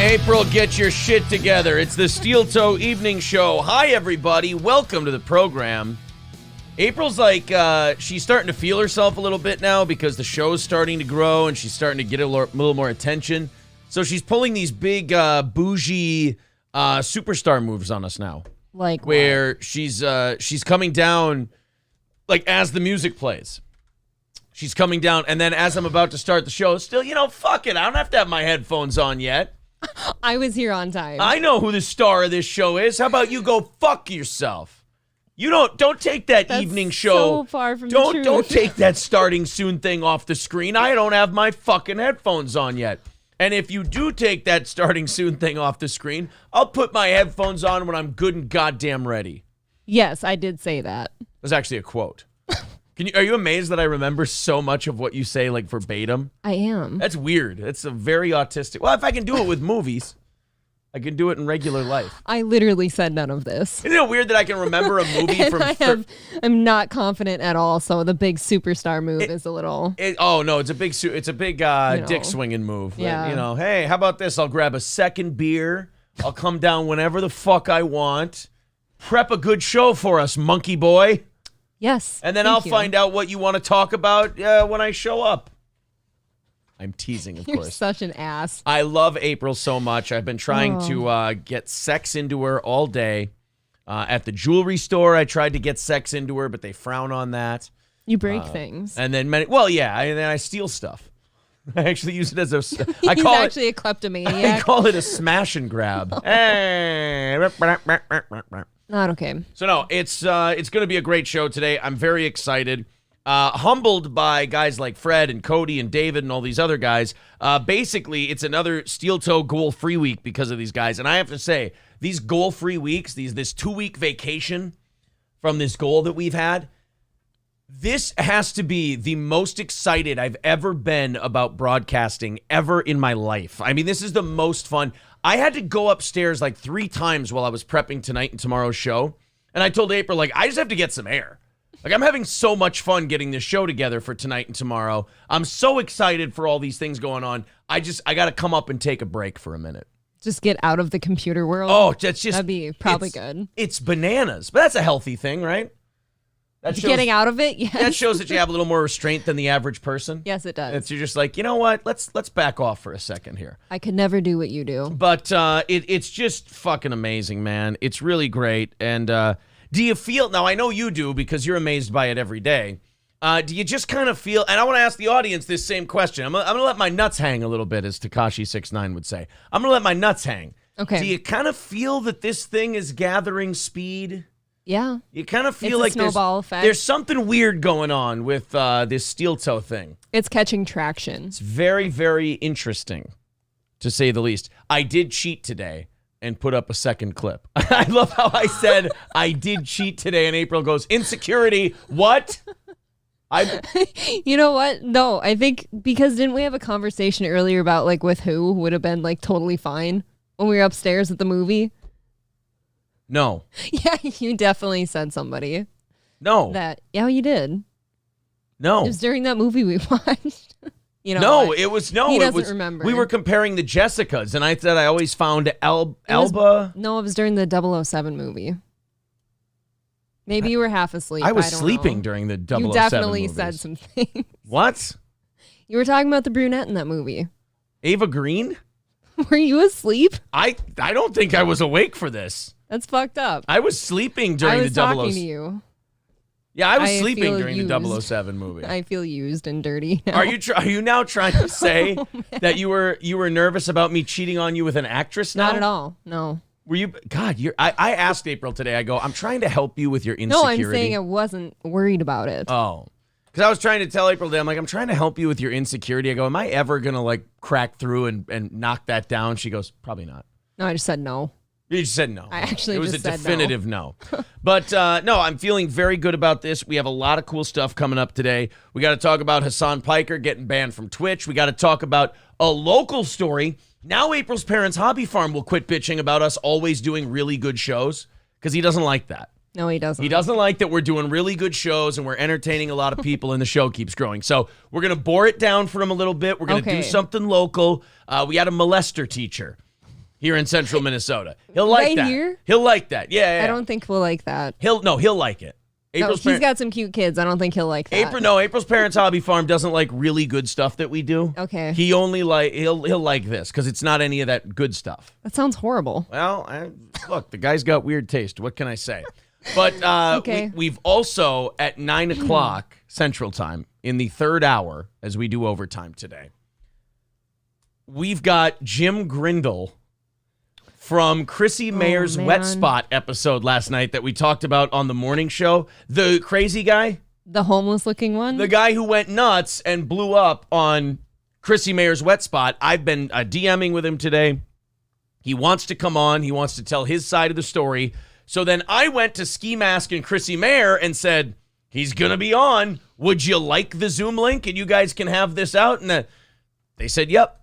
April, get your shit together. It's the Steel Toe Evening Show. Hi, everybody. Welcome to the program. April's like, she's starting to feel herself a little bit now because the show's starting to grow and she's starting to get a little more attention. So she's pulling these big, bougie superstar moves on us now. Like where what? she's coming down, like, as the music plays. She's coming down, and then as I'm about to start the show, still, fuck it. I don't have to have my headphones on yet. I was here on time. I know who the star of this show is. How about you go fuck yourself? You don't take that That's evening show. So far from the truth. Don't take that starting soon thing off the screen. I don't have my fucking headphones on yet. And if you do take that starting soon thing off the screen, I'll put my headphones on when I'm good and goddamn ready. Yes, I did say that. It was actually a quote. Are you amazed that I remember so much of what you say, like, verbatim? I am. That's weird. That's a very autistic. Well, if I can do it with movies, I can do it in regular life. I literally said none of this. Isn't it weird that I can remember a movie from... I'm not confident at all, so the big superstar move is a little... no, it's a big dick swinging move. Yeah. Hey, how about this? I'll grab a second beer. I'll come down whenever the fuck I want. Prep a good show for us, monkey boy. Yes. And then I'll find out what you want to talk about when I show up. I'm teasing, of course. You're such an ass. I love April so much. I've been trying to get sex into her all day. At the jewelry store, I tried to get sex into her, but they frown on that. You break things. And then, and then I steal stuff. I actually use it as a... He's actually a kleptomaniac. I call it a smash and grab. Hey. Not okay. So no, it's going to be a great show today. I'm very excited. Humbled by guys like Fred and Cody and David and all these other guys. Basically, it's another Steel Toe goal-free week because of these guys. And I have to say, these goal-free weeks, this 2-week vacation from this goal that we've had, this has to be the most excited I've ever been about broadcasting ever in my life. I mean, this is the most fun. I had to go upstairs like 3 times while I was prepping tonight and tomorrow's show. And I told April, I just have to get some air. I'm having so much fun getting this show together for tonight and tomorrow. I'm so excited for all these things going on. I got to come up and take a break for a minute. Just get out of the computer world. Oh, that'd be probably good. It's bananas. But that's a healthy thing, right? Getting out of it, yes. That shows that you have a little more restraint than the average person. Yes, it does. You're just like, you know what? Let's back off for a second here. I could never do what you do. But it's just fucking amazing, man. It's really great. And do you feel, now I know you do because you're amazed by it every day. Do you just kind of feel, and I want to ask the audience this same question. I'm going to let my nuts hang a little bit, as Tekashi69 would say. I'm going to let my nuts hang. Okay. Do you kind of feel that this thing is gathering speed? Yeah. You kind of feel it's like a snowball effect. There's something weird going on with this Steel Toe thing. It's catching traction. It's very, very interesting, to say the least. I did cheat today and put up a second clip. I love how I said I did cheat today, and April goes, insecurity, what? You know what? No, I think because didn't we have a conversation earlier about with who would have been totally fine when we were upstairs at the movie? No. Yeah, you definitely said somebody. No. Yeah, you did. No. It was during that movie we watched. He doesn't remember. We were comparing the Jessicas, and I said I always found Elba. No, it was during the 007 movie. Maybe you were half asleep. I was don't sleeping know. during the 007 You definitely movies. said some things. What? You were talking about the brunette in that movie. Ava Green? Were you asleep? I don't think I was awake for this. That's fucked up. I was sleeping during the 007. I was talking to you. Yeah, I was sleeping during the 007 movie. I feel used and dirty now. Are you now trying to say that you were nervous about me cheating on you with an actress now? Not at all. No. Were you? God, I asked April today. I go, I'm trying to help you with your insecurity. No, I'm saying I wasn't worried about it. Oh. Because I was trying to tell April today, I'm trying to help you with your insecurity. I go, am I ever going to crack through and knock that down? She goes, probably not. No, I just said no. You just said no. I actually It was just a said definitive no. But no, I'm feeling very good about this. We have a lot of cool stuff coming up today. We got to talk about Hassan Piker getting banned from Twitch. We got to talk about a local story. Now April's parents' hobby farm will quit bitching about us always doing really good shows because he doesn't like that. No, he doesn't. He doesn't like that we're doing really good shows and we're entertaining a lot of people and the show keeps growing. So we're going to bore it down for him a little bit. We're going to do something local. We had a molester teacher here in central Minnesota. He'll like Right that. here? He'll like that. Yeah. I don't think we'll like that. He'll like it. No, he's got some cute kids. I don't think he'll like that. April's Parents Hobby Farm doesn't like really good stuff that we do. Okay. He only he'll like this because it's not any of that good stuff. That sounds horrible. Well, look, the guy's got weird taste. What can I say? But Okay. we've also at 9 o'clock Central Time in the third hour, as we do overtime today, we've got Jim Grindel from Chrissy Mayer's Wet Spot episode last night that we talked about on the morning show. The crazy guy. The homeless looking one? The guy who went nuts and blew up on Chrissy Mayer's Wet Spot. I've been DMing with him today. He wants to come on. He wants to tell his side of the story. So then I went to Ski Mask and Chrissy Mayer and said, he's going to be on. Would you like the Zoom link? And you guys can have this out. And they said, yep.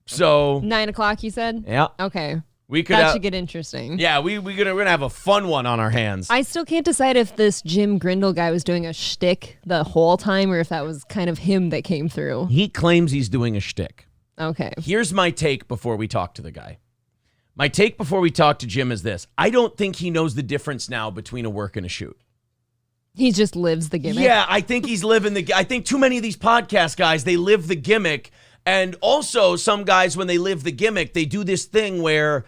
So 9 o'clock, you said? Yeah. Okay. That should get interesting. Yeah, we're gonna have a fun one on our hands. I still can't decide if this Jim Grindel guy was doing a shtick the whole time or if that was kind of him that came through. He claims he's doing a shtick. Okay. Here's my take before we talk to the guy. My take before we talk to Jim is this. I don't think he knows the difference now between a work and a shoot. He just lives the gimmick. Yeah, I think he's living I think too many of these podcast guys, they live the gimmick. And also some guys, when they live the gimmick, they do this thing where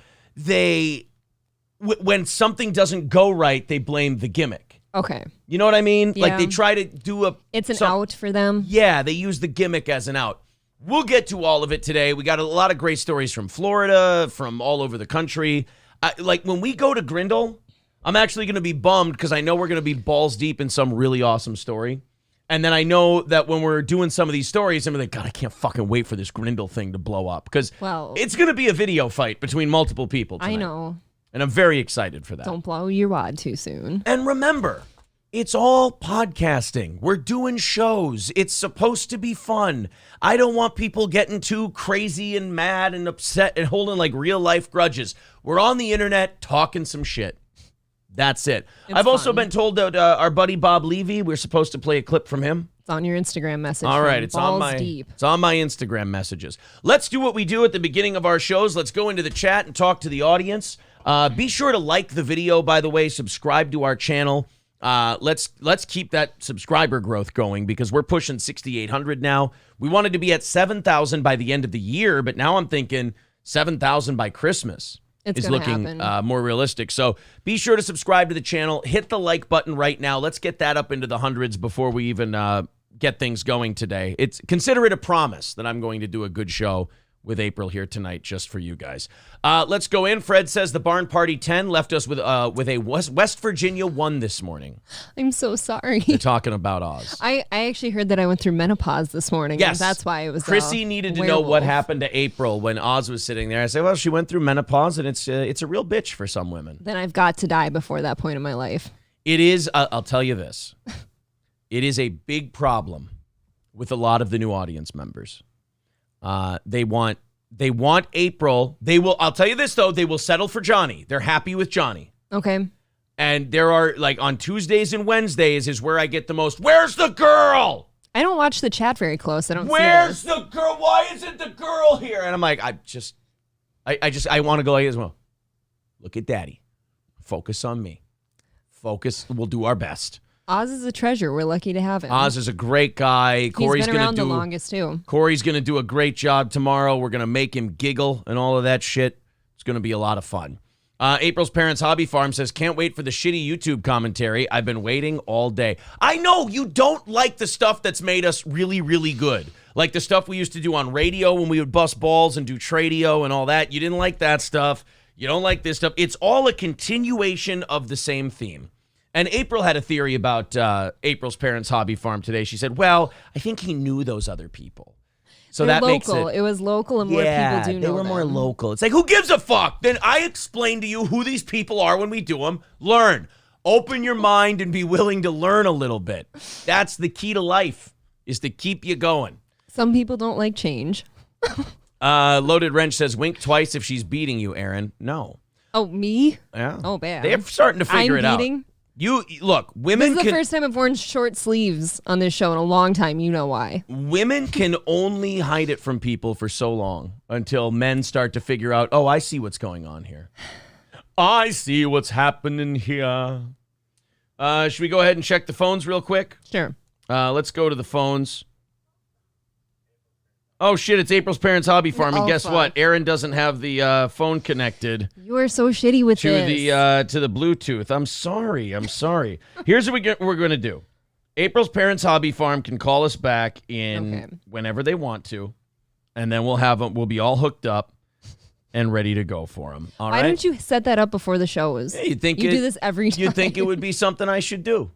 when something doesn't go right, they blame the gimmick. Okay. You know what I mean? Yeah. Like they try to do It's an out for them. Yeah, they use the gimmick as an out. We'll get to all of it today. We got a lot of great stories from Florida, from all over the country. Like when we go to Grindle, I'm actually going to be bummed because I know we're going to be balls deep in some really awesome story. And then I know that when we're doing some of these stories, I'm like, God, I can't fucking wait for this Grindle thing to blow up because it's going to be a video fight between multiple people tonight. I know. And I'm very excited for that. Don't blow your wad too soon. And remember, it's all podcasting. We're doing shows. It's supposed to be fun. I don't want people getting too crazy and mad and upset and holding like real life grudges. We're on the internet talking some shit. That's it. I've also been told that our buddy Bob Levy, we're supposed to play a clip from him. It's on your Instagram message. All right, it's on my Instagram messages. Let's do what we do at the beginning of our shows. Let's go into the chat and talk to the audience. Be sure to like the video, by the way. Subscribe to our channel. Let's keep that subscriber growth going because we're pushing 6,800 now. We wanted to be at 7,000 by the end of the year, but now I'm thinking 7,000 by Christmas. Is looking more realistic. So be sure to subscribe to the channel. Hit the like button right now. Let's get that up into the hundreds before we even get things going today. Consider it a promise that I'm going to do a good show with April here tonight just for you guys. Let's go in. Fred says the Barn Party 10 left us with a West Virginia 1 this morning. I'm so sorry. They're talking about Oz. I actually heard that I went through menopause this morning. Yes. That's why it was Chrissy needed to know what happened to April when Oz was sitting there. I said, well, she went through menopause, and it's a real bitch for some women. Then I've got to die before that point in my life. It is, I'll tell you this. It is a big problem with a lot of the new audience members. They want April. I'll tell you this, though. They will settle for Johnny. They're happy with Johnny. Okay. And there are, like, on Tuesdays and Wednesdays is where I get the most, where's the girl? I don't watch the chat very close. I don't Where's see the girl? Why isn't the girl here? And I'm like, I want to go like this. Well, look at daddy. Focus on me. Focus. We'll do our best. Oz is a treasure. We're lucky to have him. Oz is a great guy. He's been around the longest, too. Corey's going to do a great job tomorrow. We're going to make him giggle and all of that shit. It's going to be a lot of fun. April's Parents Hobby Farm says, can't wait for the shitty YouTube commentary. I've been waiting all day. I know you don't like the stuff that's made us really, really good. Like the stuff we used to do on radio when we would bust balls and do tradio and all that. You didn't like that stuff. You don't like this stuff. It's all a continuation of the same theme. And April had a theory about April's Parents Hobby Farm today. She said, well, I think he knew those other people. So They're that makes local. It was local and more people do know they were them. more local. It's like, who gives a fuck? Then I explain to you who these people are when we do them. Learn. Open your mind and be willing to learn a little bit. That's the key to life, is to keep you going. Some people don't like change. Loaded Wrench says, wink twice if she's beating you, Aaron. No. Oh, me? Yeah. Oh, bad. They're starting to figure it out. Look, women This is the first time I've worn short sleeves on this show in a long time. You know why. Women can only hide it from people for so long until men start to figure out, oh, I see what's going on here. I see what's happening here. Should we go ahead and check the phones real quick? Sure. Let's go to the phones. Oh, shit, it's April's Parents' Hobby Farm. And guess what? Aaron doesn't have the phone connected. You are so shitty with this. To the Bluetooth. I'm sorry. Here's what we're going to do. April's Parents' Hobby Farm can call us back in whenever they want to, and then we'll be all hooked up and ready to go for them. All right? Why don't you set that up before the show is? Yeah, you do this every time. You'd think it would be something I should do.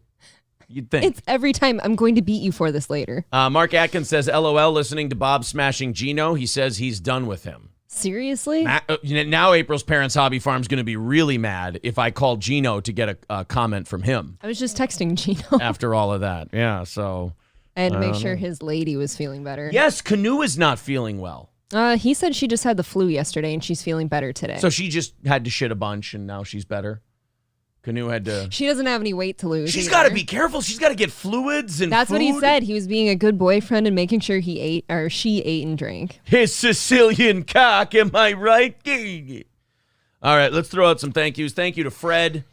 You'd think. It's every time. I'm going to beat you for this later. Mark Atkins says, LOL, listening to Bob smashing Gino. He says he's done with him. Seriously? Now April's Parents' Hobby Farm's going to be really mad if I call Gino to get a comment from him. I was just texting Gino. After all of that. Yeah, so. I had to make sure his lady was feeling better. Yes, Canoe is not feeling well. He said she just had the flu yesterday and she's feeling better today. So she just had to shit a bunch and now she's better? Canoe had to... She doesn't have any weight to lose. She's got to be careful. She's got to get fluids and That's food. what he said. He was being a good boyfriend and making sure she ate and drank. His Sicilian cock, am I right? All right, let's throw out some thank yous. Thank you to Fred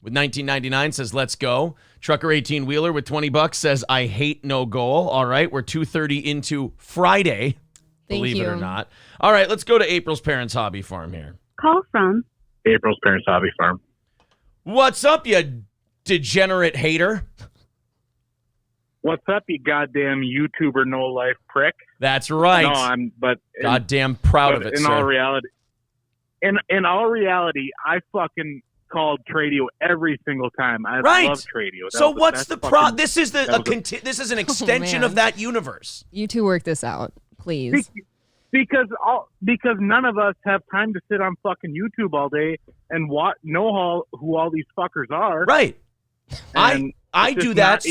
with $19.99 says, let's go. Trucker 18-wheeler with $20 says, I hate no goal. All right, we're 2:30 into Friday, believe it or not. All right, let's go to April's Parents' Hobby Farm here. Call from April's Parents' Hobby Farm. What's up, you degenerate hater? What's up, you goddamn YouTuber no-life prick? That's right. No, but goddamn proud of it, in sir. In all reality, I fucking called Tradio every single time. I love Tradio. So what's the problem? This is this is an extension of that universe. You two work this out, please. Because none of us have time to sit on fucking YouTube all day and know who all these fuckers are. Right. I do that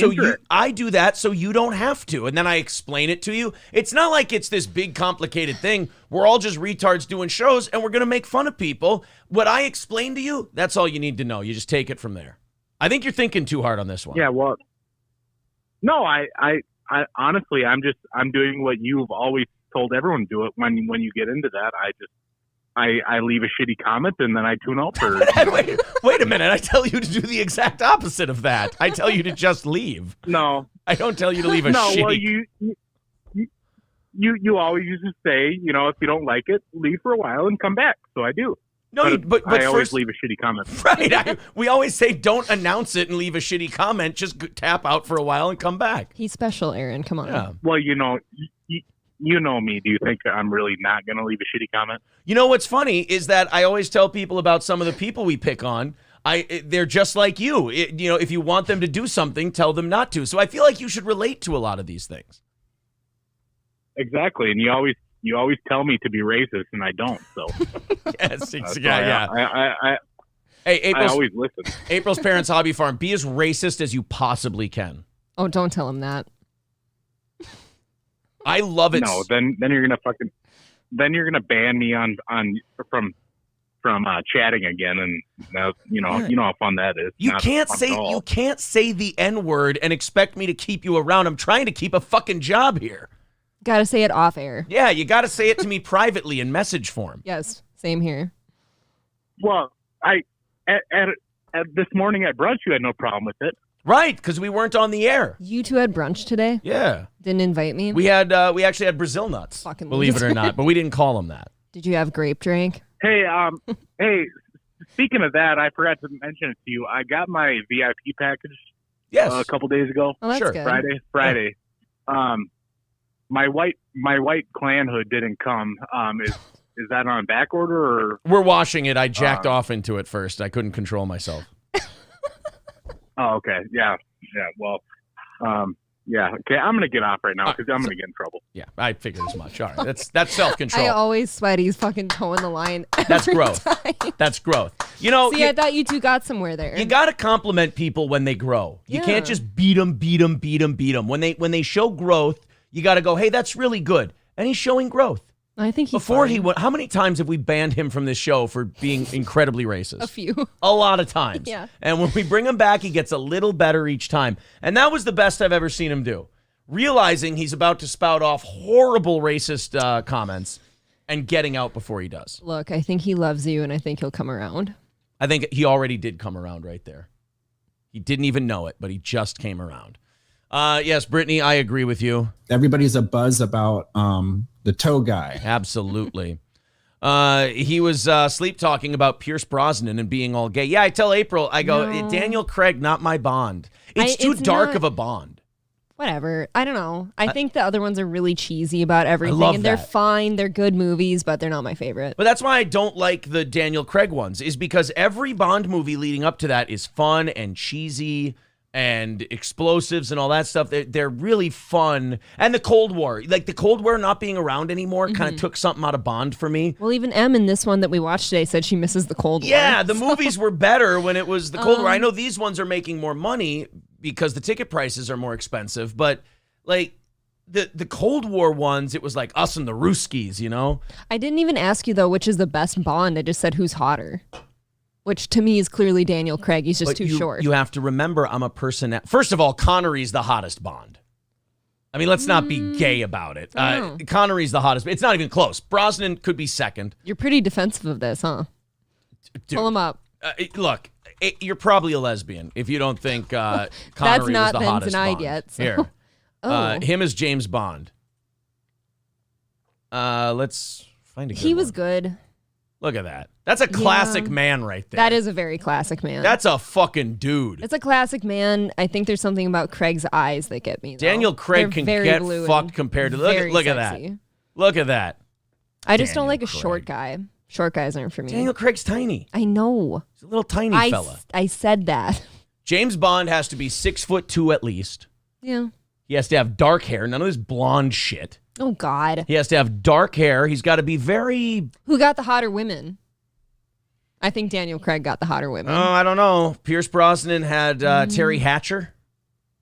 so you don't have to, and then I explain it to you. It's not like it's this big complicated thing. We're all just retards doing shows, and we're gonna make fun of people. What I explain to you, that's all you need to know. You just take it from there. I think you're thinking too hard on this one. Yeah. Well. No, I honestly, I'm doing what you've always told everyone to do it. When you get into that, I leave a shitty comment and then I tune out for wait a minute. I tell you to do the exact opposite of that. I tell you to just leave. No. I don't tell you to leave a shitty. Well, you always used to say, if you don't like it, leave for a while and come back. So I do. No, but I always leave a shitty comment. Right. We always say don't announce it and leave a shitty comment. Just tap out for a while and come back. He's special, Aaron. Come on. Yeah. Well, you know me. Do you think I'm really not going to leave a shitty comment? You know what's funny is that I always tell people about some of the people we pick on. They're just like you. If you want them to do something, tell them not to. So I feel like you should relate to a lot of these things. Exactly. And you always tell me to be racist, and I don't. So yes, yeah. I always listen. April's Parents' Hobby Farm. Be as racist as you possibly can. Oh, don't tell him that. I love it. No, then you're gonna ban me from chatting again, and now you know how fun that is. You can't say the N-word and expect me to keep you around. I'm trying to keep a fucking job here. Gotta say it off air. Yeah, you gotta say it to me privately in message form. Yes, same here. Well, at this morning at brunch, you had no problem with it. Right, because we weren't on the air. You two had brunch today? Yeah. Didn't invite me? We actually had Brazil nuts, fucking believe loser. it or not, but we didn't call them that. Did you have grape drink? Hey, speaking of that, I forgot to mention it to you. I got my VIP package a couple days ago. Oh, that's good. Friday. Yeah. My white clan hood didn't come. Is that on back order or? We're washing it. I jacked off into it first. I couldn't control myself. Oh, okay. Yeah. Well, yeah. Okay. I'm gonna get off right now because I'm gonna get in trouble. Yeah, I figured as much. All right, that's self-control. I always sweat. He's fucking towing the line. That's growth. Time. That's growth. See, I thought you two got somewhere there. You got to compliment people when they grow. You can't just beat them. When they show growth, you got to go, hey, that's really good. And he's showing growth. I think he's Before fine. he went, how many times have we banned him from this show for being incredibly racist? A few. A lot of times. Yeah. And when we bring him back, he gets a little better each time. And that was the best I've ever seen him do. Realizing he's about to spout off horrible racist comments and getting out before he does. Look, I think he loves you, and I think he'll come around. I think he already did come around right there. He didn't even know it, but he just came around. Yes, Brittany, I agree with you. Everybody's a buzz about the toe guy. Absolutely. He was sleep talking about Pierce Brosnan and being all gay. Yeah, I tell April, I go, No. Daniel Craig, not my Bond. It's too dark not- of a Bond. Whatever. I don't know. I think the other ones are really cheesy about everything. love and they're that. fine. They're good movies, but they're not my favorite. But that's why I don't like the Daniel Craig ones, is because every Bond movie leading up to that is fun and cheesy and explosives and all that stuff. They're really fun. And the Cold War, like the Cold War not being around anymore kind of took something out of Bond for me. Well, even Em in this one that we watched today said she misses the Cold War. Yeah, the movies were better when it was the Cold War. I know these ones are making more money because the ticket prices are more expensive, but like the Cold War ones, it was like us and the Ruskies, you know? I didn't even ask you, though, which is the best Bond. I just said who's hotter, which to me is clearly Daniel Craig. He's just But too short. You have to remember, I'm a person that, first of all, Connery's the hottest Bond. I mean, let's not be gay about it. Oh. Connery's the hottest. It's not even close. Brosnan could be second. You're pretty defensive of this, huh? Dude, Pull him up. Look, you're probably a lesbian if you don't think Connery That's was not the been hottest denied Bond. yet, so. Here. Oh. Him as James Bond. Let's find a good He was one. good. Look at that. That's a classic man right there. That is a very classic man. That's a fucking dude. It's a classic man. I think there's something about Craig's eyes that get me, though. Daniel Craig They're can very get blue fucked and compared to very look at that. sexy. Look at that. I just Daniel don't like a Craig. short guy. Short guys aren't for me. Daniel Craig's tiny. I know. He's a little tiny I, fella. I said that. James Bond has to be 6'2" at least. Yeah. He has to have dark hair, none of this blonde shit. Oh, God. He has to have dark hair. He's got to be very. Who got the hotter women? I think Daniel Craig got the hotter women. Oh, I don't know. Pierce Brosnan had Terry Hatcher.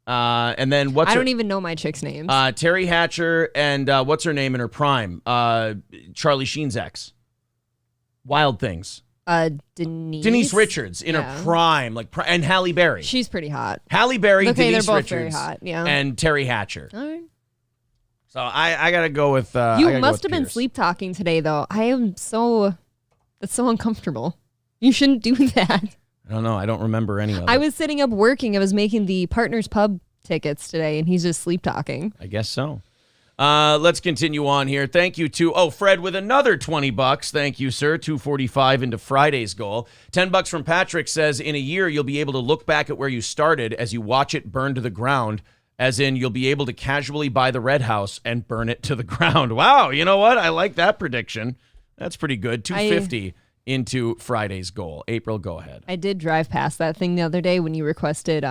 And then I don't even know my chick's names. Terry Hatcher and what's her name in her prime? Charlie Sheen's ex. Wild Things. Denise. Denise Richards in her prime, and Halle Berry. She's pretty hot. Halle Berry, Okay, Denise they're both Richards, very hot. Yeah. and Terry Hatcher. All right. So I gotta go with. You must have been sleep talking today, though. I am so. It's so uncomfortable. You shouldn't do that. I don't know. I don't remember any of it. I was sitting up working. I was making the Partners Pub tickets today, and he's just sleep talking. I guess so. Let's continue on here. Thank you to Fred with another $20. Thank you, sir. 245 into Friday's goal. $10 from Patrick says, in a year you'll be able to look back at where you started as you watch it burn to the ground. As in, you'll be able to casually buy the red house and burn it to the ground. Wow, you know what? I like that prediction. That's pretty good. 250 into Friday's goal. April, go ahead. I did drive past that thing the other day when you requested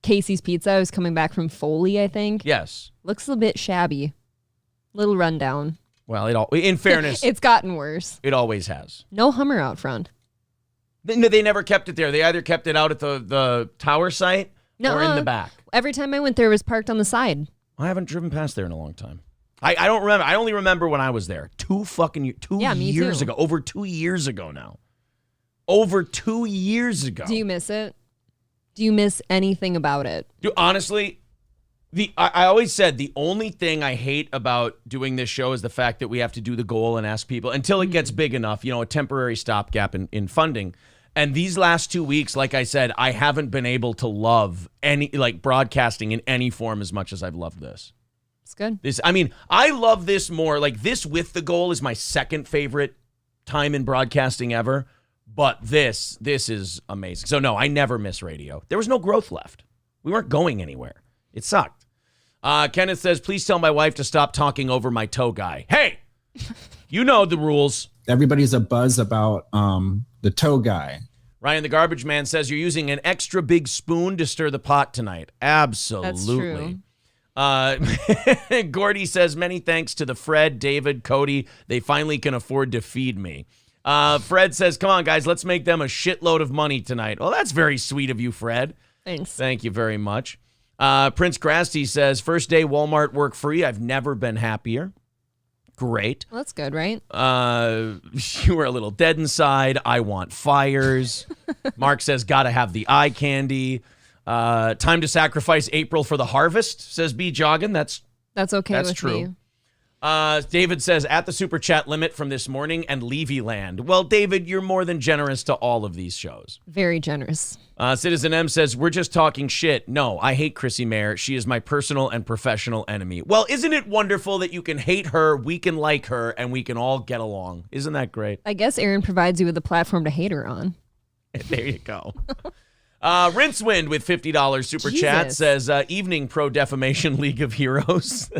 Casey's Pizza. I was coming back from Foley, I think. Yes. Looks a bit shabby. Little rundown. Well, in fairness, It's gotten worse. it always has. No Hummer out front. They never kept it there. They either kept it out at the tower site or in the back. Every time I went there, it was parked on the side. I haven't driven past there in a long time. I don't remember. I only remember when I was there. 2 years too. ago. Over 2 years ago now. Over 2 years ago. Do you miss it? Do you miss anything about it? Dude, honestly, I always said the only thing I hate about doing this show is the fact that we have to do the goal and ask people until it gets big enough, a temporary stopgap in funding. And these last 2 weeks, like I said, I haven't been able to love broadcasting in any form as much as I've loved this. It's good. I love this more. Like, this with the goal is my second favorite time in broadcasting ever. But this is amazing. So, no, I never miss radio. There was no growth left. We weren't going anywhere. It sucked. Kenneth says, please tell my wife to stop talking over my toe guy. Hey, you know the rules. Everybody's a buzz about the toe guy. Ryan the Garbage Man says, you're using an extra big spoon to stir the pot tonight. Absolutely. That's true. Gordy says, many thanks to the Fred, David, Cody. They finally can afford to feed me. Fred says, come on, guys, let's make them a shitload of money tonight. Well, that's very sweet of you, Fred. Thanks. Thank you very much. Prince Grasty says, first day Walmart work free. I've never been happier. Great. Well, that's good, right? You were a little dead inside. I want fires. Mark says, gotta have the eye candy. Time to sacrifice April for the harvest, says B. Joggin. That's okay That's with true. me. David says, at the super chat limit from this morning and Levy land. Well, David, you're more than generous to all of these shows. Very generous. Citizen M says, we're just talking shit. No, I hate Chrissy Mayer. She is my personal and professional enemy. Well, isn't it wonderful that you can hate her, we can like her, and we can all get along? Isn't that great? I guess Aaron provides you with a platform to hate her on. There you go. Rincewind with $50 super chat says, evening Pro Defamation League of Heroes.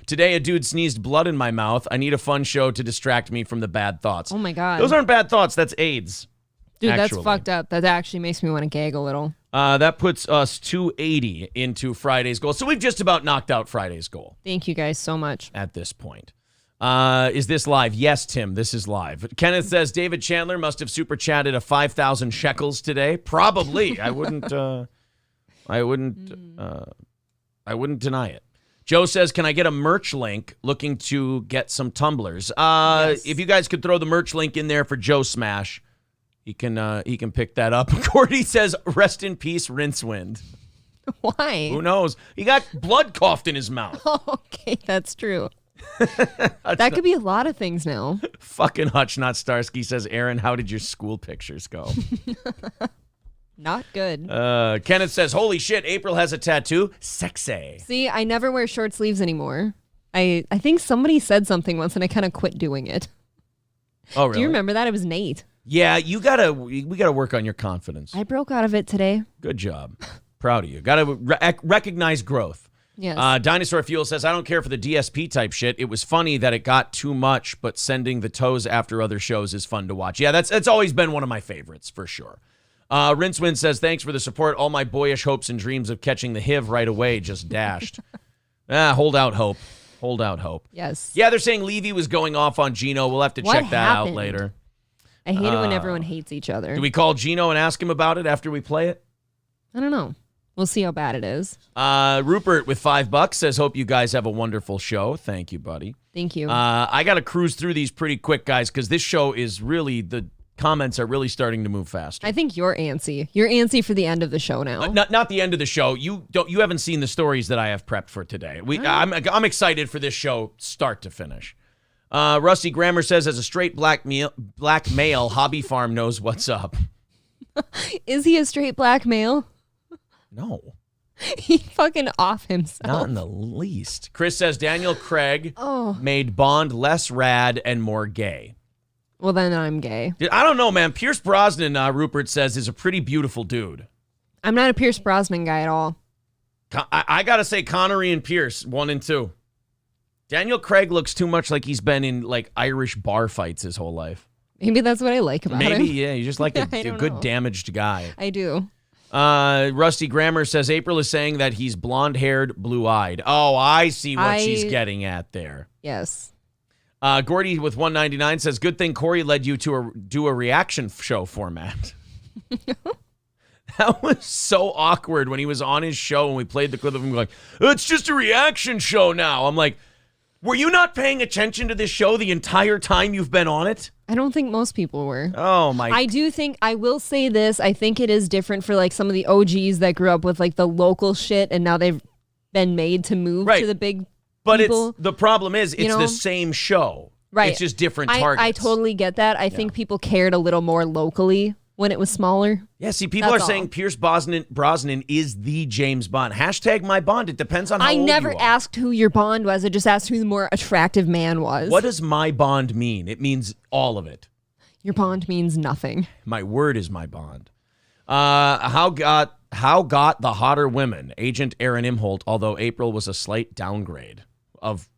Today a dude sneezed blood in my mouth. I need a fun show to distract me from the bad thoughts. Oh my God. Those aren't bad thoughts. That's AIDS. Dude, actually. That's fucked up. That actually makes me want to gag a little. That puts us 280 into Friday's goal. So we've just about knocked out Friday's goal. Thank you guys so much. At this point. Is this live? Yes, Tim, this is live. Kenneth says David Chandler must have super chatted a 5,000 shekels today. Probably. I wouldn't deny it. Joe says, can I get a merch link? Looking to get some tumblers. Yes. If you guys could throw the merch link in there for Joe Smash, he can pick that up. Cordy says, rest in peace, Rincewind. Why? Who knows? He got blood coughed in his mouth. Oh, okay, that's true. That could be a lot of things now. Fucking Hutch, not Starsky, says, Aaron, how did your school pictures go? Not good. Kenneth says, holy shit, April has a tattoo. Sexy. See, I never wear short sleeves anymore. I think somebody said something once and I kind of quit doing it. Oh, really? Do you remember that? It was Nate. Yeah, we gotta work on your confidence. I broke out of it today. Good job. Proud of you. Gotta recognize growth. Yes. Dinosaur Fuel says, I don't care for the DSP type shit. It was funny that it got too much, but sending the toes after other shows is fun to watch. Yeah, that's always been one of my favorites, for sure. Rincewind says, thanks for the support. All my boyish hopes and dreams of catching the HIV right away just dashed. Hold out hope. Hold out hope. Yes. Yeah, they're saying Levy was going off on Gino. We'll have to check that out later. I hate it when everyone hates each other. Do we call Gino and ask him about it after we play it? I don't know. We'll see how bad it is. Rupert with $5 says, hope you guys have a wonderful show. Thank you, buddy. Thank you. I got to cruise through these pretty quick, guys, because this show is really, the comments are really starting to move faster. I think you're antsy. You're antsy for the end of the show now. Not the end of the show. You haven't seen the stories that I have prepped for today. I'm excited for this show start to finish. Rusty Grammer says, as a straight black male, Hobby Farm knows what's up. Is he a straight black male? No. He fucking off himself. Not in the least. Chris says Daniel Craig made Bond less rad and more gay. Well, then I'm gay. I don't know, man. Pierce Brosnan, Rupert says, is a pretty beautiful dude. I'm not a Pierce Brosnan guy at all. I got to say Connery and Pierce, 1 and 2. Daniel Craig looks too much like he's been in like Irish bar fights his whole life. Maybe that's what I like about him. Maybe, yeah. He's just like a good know. damaged guy. I do. Rusty Grammer says April is saying that he's blonde-haired, blue-eyed. Oh, I see what she's getting at there. Yes. Gordy with 199 says, good thing Corey led you to do a reaction show format. That was so awkward when he was on his show and we played the clip of him going, it's just a reaction show now. I'm like, were you not paying attention to this show the entire time you've been on it? I don't think most people were. Oh, my. I do think, I will say this, I think it is different for like some of the OGs that grew up with like the local shit and now they've been made to move to the big But people. the problem is it's the same show. Right. It's just different targets. I totally get that. I think people cared a little more locally when it was smaller. Yeah, see, people are saying Pierce Brosnan is the James Bond. Hashtag my Bond. It depends on how old you are. I never asked who your Bond was. I just asked who the more attractive man was. What does my Bond mean? It means all of it. Your Bond means nothing. My word is my Bond. How got the hotter women? Agent Aaron Imholt, although April was a slight downgrade of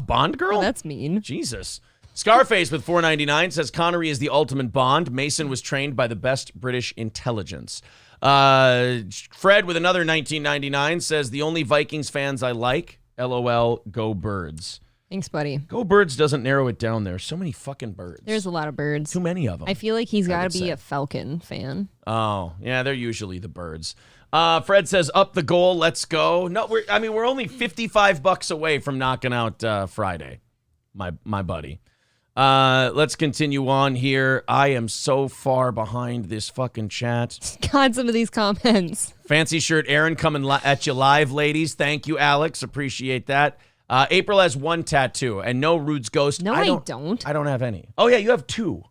Bond Girl? Oh, that's mean. Jesus. Scarface with $4.99 says Connery is the ultimate Bond. Mason was trained by the best British intelligence. Fred with another $19.99 says the only Vikings fans I like, LOL, go Birds. Thanks, buddy. Go Birds doesn't narrow it down there. So many fucking birds. There's a lot of birds. Too many of them. I feel like he's got to be a Falcon fan. Oh, yeah, they're usually the birds. Fred says, up the goal, let's go. No, we're only $55 away from knocking out Friday. my buddy. Let's continue on here. I am so far behind this fucking chat. God, some of these comments. Fancy shirt Aaron coming at you live, ladies. Thank you, Alex. Appreciate that. April has 1 tattoo and no Rude's ghost. No, I don't. I don't have any. Oh, yeah, you have 2.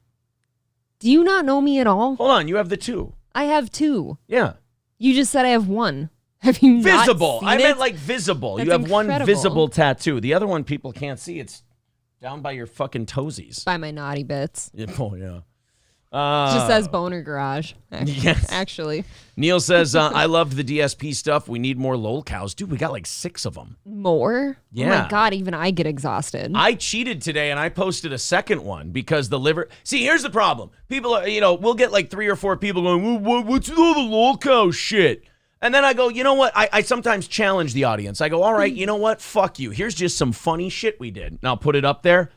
Do you not know me at all? Hold on, you have the 2. I have 2. Yeah. You just said I have 1. Have you not Visible. seen I it? meant like visible. That's you have incredible. 1 visible tattoo. The other one people can't see. It's down by your fucking toesies. By my naughty bits. Oh, yeah. Just says boner garage. Yes. Actually. Neil says, I loved the DSP stuff. We need more lol cows. Dude, we got like 6 of them. More? Yeah. Oh my God, even I get exhausted. I cheated today and I posted a second one because the liver. See, here's the problem. People are, we'll get like 3 or 4 people going, what's all the lol cow shit? And then I go, you know what? I sometimes challenge the audience. I go, all right, you know what? Fuck you. Here's just some funny shit we did. And I'll put it up there.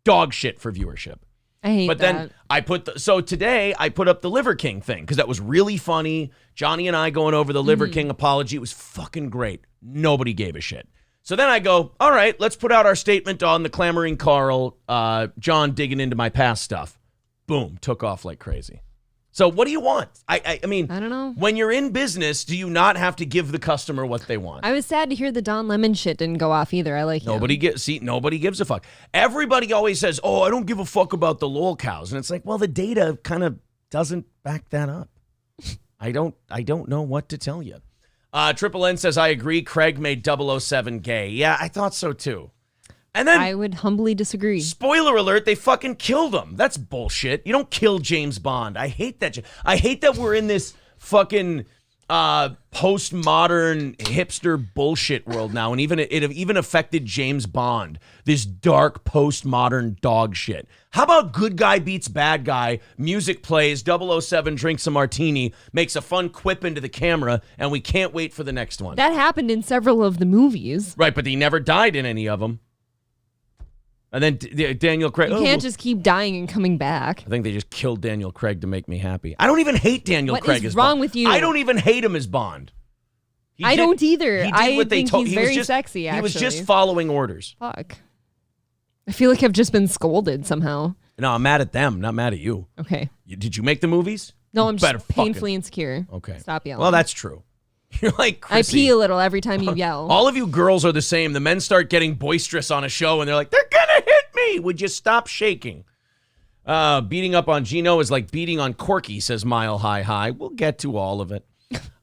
Dog shit for viewership. I hate But that. then I so today I put up the Liver King thing because that was really funny. Johnny and I going over the Liver King apology. It was fucking great. Nobody gave a shit. So then I go, all right, let's put out our statement on the clamoring Carl, John digging into my past stuff. Boom, took off like crazy. So what do you want? I mean, I don't know. When you're in business, do you not have to give the customer what they want? I was sad to hear the Don Lemon shit didn't go off either. I like him. Nobody gives a fuck. Everybody always says, "Oh, I don't give a fuck about the lol cows," and it's like, well, the data kind of doesn't back that up. I don't know what to tell you. Triple N says, I agree. Craig made 007 gay. Yeah, I thought so too. And then I would humbly disagree. Spoiler alert, they fucking killed him. That's bullshit. You don't kill James Bond. I hate that. I hate that we're in this fucking postmodern hipster bullshit world now. And it even affected James Bond. This dark postmodern dog shit. How about good guy beats bad guy, music plays, 007 drinks a martini, makes a fun quip into the camera, and we can't wait for the next one. That happened in several of the movies. Right, but he never died in any of them. And then Daniel Craig. You can't just keep dying and coming back. I think they just killed Daniel Craig to make me happy. I don't even hate Daniel Craig as Bond. What is wrong with you? I don't even hate him as Bond. I don't either. I think he's very sexy, actually. He was just following orders. Fuck. I feel like I've just been scolded somehow. No, I'm mad at them, not mad at you. Okay. Did you make the movies? No, I'm just painfully insecure. Okay. Stop yelling. Well, that's true. You're like Chrissy. I pee a little every time you yell. All of you girls are the same. The men start getting boisterous on a show, and they're like, they're going to hit me. Would you stop shaking? Beating up on Gino is like beating on Corky, says Mile High High. We'll get to all of it.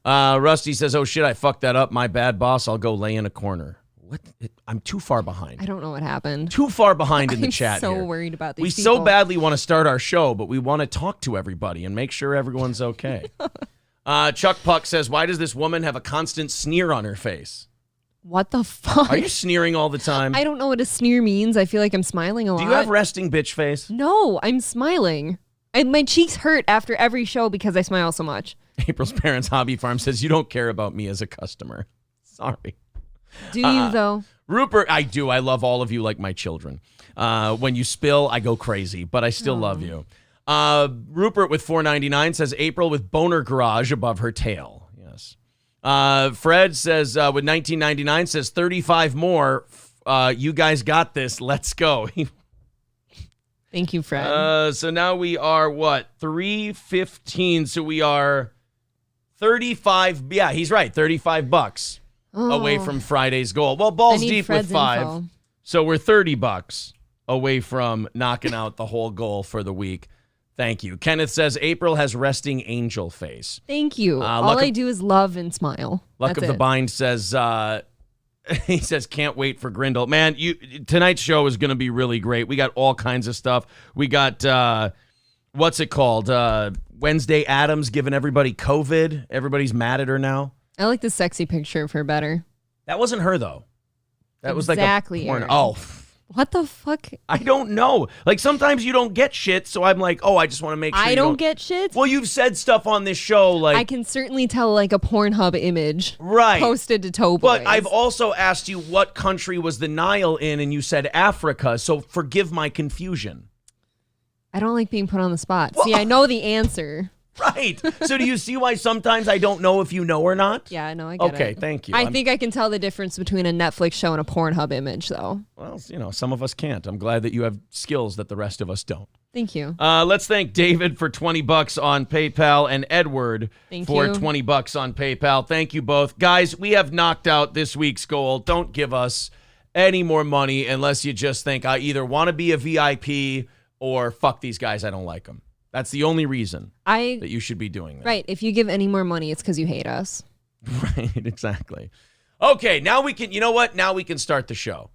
Rusty says, oh, shit, I fucked that up. My bad, boss. I'll go lay in a corner. What? I'm too far behind. I don't know what happened. Too far behind in the chat I'm so here. worried about these We people. so badly want to start our show, but we want to talk to everybody and make sure everyone's okay. Chuck Puck says, why does this woman have a constant sneer on her face? What the fuck? Are you sneering all the time? I don't know what a sneer means. I feel like I'm smiling a lot. Do you have resting bitch face? No, I'm smiling. My cheeks hurt after every show because I smile so much. April's Parents Hobby Farm says, you don't care about me as a customer. Sorry. Do you, though? Rupert, I do. I love all of you like my children. When you spill, I go crazy, but I still love you. Rupert with $4.99 says April with boner garage above her tail. Yes. Fred says with $19.99 says 35 more. You guys got this. Let's go. Thank you, Fred. So now we are what? 3:15. So we are 35. Yeah, he's right. $35 away from Friday's goal. Well, balls deep Fred's with 5. info. So we're $30 away from knocking out the whole goal for the week. Thank you. Kenneth says April has resting angel face. Thank you. All I do is love and smile. Luck That's of the Bind says, he says, can't wait for Grindle. Man, tonight's show is going to be really great. We got all kinds of stuff. We got, what's it called? Wednesday Addams giving everybody COVID. Everybody's mad at her now. I like the sexy picture of her better. That wasn't her, though. That was like a porn. Aaron. Oh, what the fuck? I don't know. Like, sometimes you don't get shit, so I'm like, oh, I just want to make sure I don't get shit? Well, you've said stuff on this show like... I can certainly tell, like, a Pornhub image. Right. Posted to Toe Boys. But I've also asked you what country was the Nile in, and you said Africa, so forgive my confusion. I don't like being put on the spot. See, I know the answer. Right. So do you see why sometimes I don't know if you know or not? Yeah, no, I get it. Okay, thank you. I think I can tell the difference between a Netflix show and a Pornhub image, though. Well, some of us can't. I'm glad that you have skills that the rest of us don't. Thank you. Let's thank David for $20 on PayPal and Edward for $20 on PayPal. Thank you both. Guys, we have knocked out this week's goal. Don't give us any more money unless you just think I either want to be a VIP or fuck these guys, I don't like them. That's the only reason that you should be doing that. Right. If you give any more money, it's because you hate us. Right, exactly. Okay, now we can, you know what? Now we can start the show.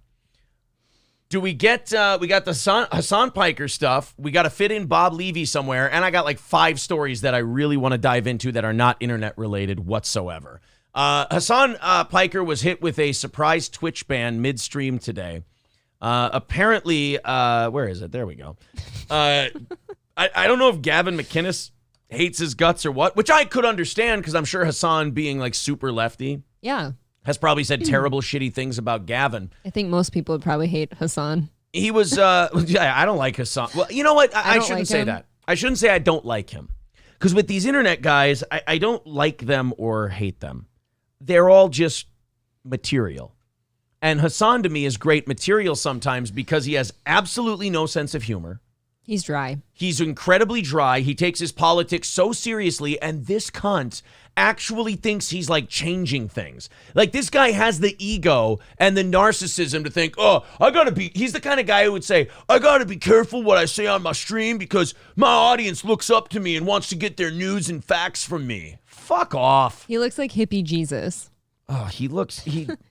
Do we get, we got the Hassan Piker stuff. We got to fit in Bob Levy somewhere. And I got like 5 stories that I really want to dive into that are not internet related whatsoever. Hassan Piker was hit with a surprise Twitch ban midstream today. Apparently, where is it? There we go. I don't know if Gavin McInnes hates his guts or what, which I could understand because I'm sure Hassan, being like super lefty, has probably said terrible, shitty things about Gavin. I think most people would probably hate Hassan. He was, I don't like Hassan. Well, you know what? I shouldn't like say him. that. I shouldn't say I don't like him. Because with these internet guys, I don't like them or hate them. They're all just material. And Hassan, to me, is great material sometimes because he has absolutely no sense of humor. He's dry. He's incredibly dry. He takes his politics so seriously, and this cunt actually thinks he's like changing things. Like this guy has the ego and the narcissism to think, he's the kind of guy who would say, I gotta be careful what I say on my stream because my audience looks up to me and wants to get their news and facts from me. Fuck off. He looks like hippie Jesus. Oh,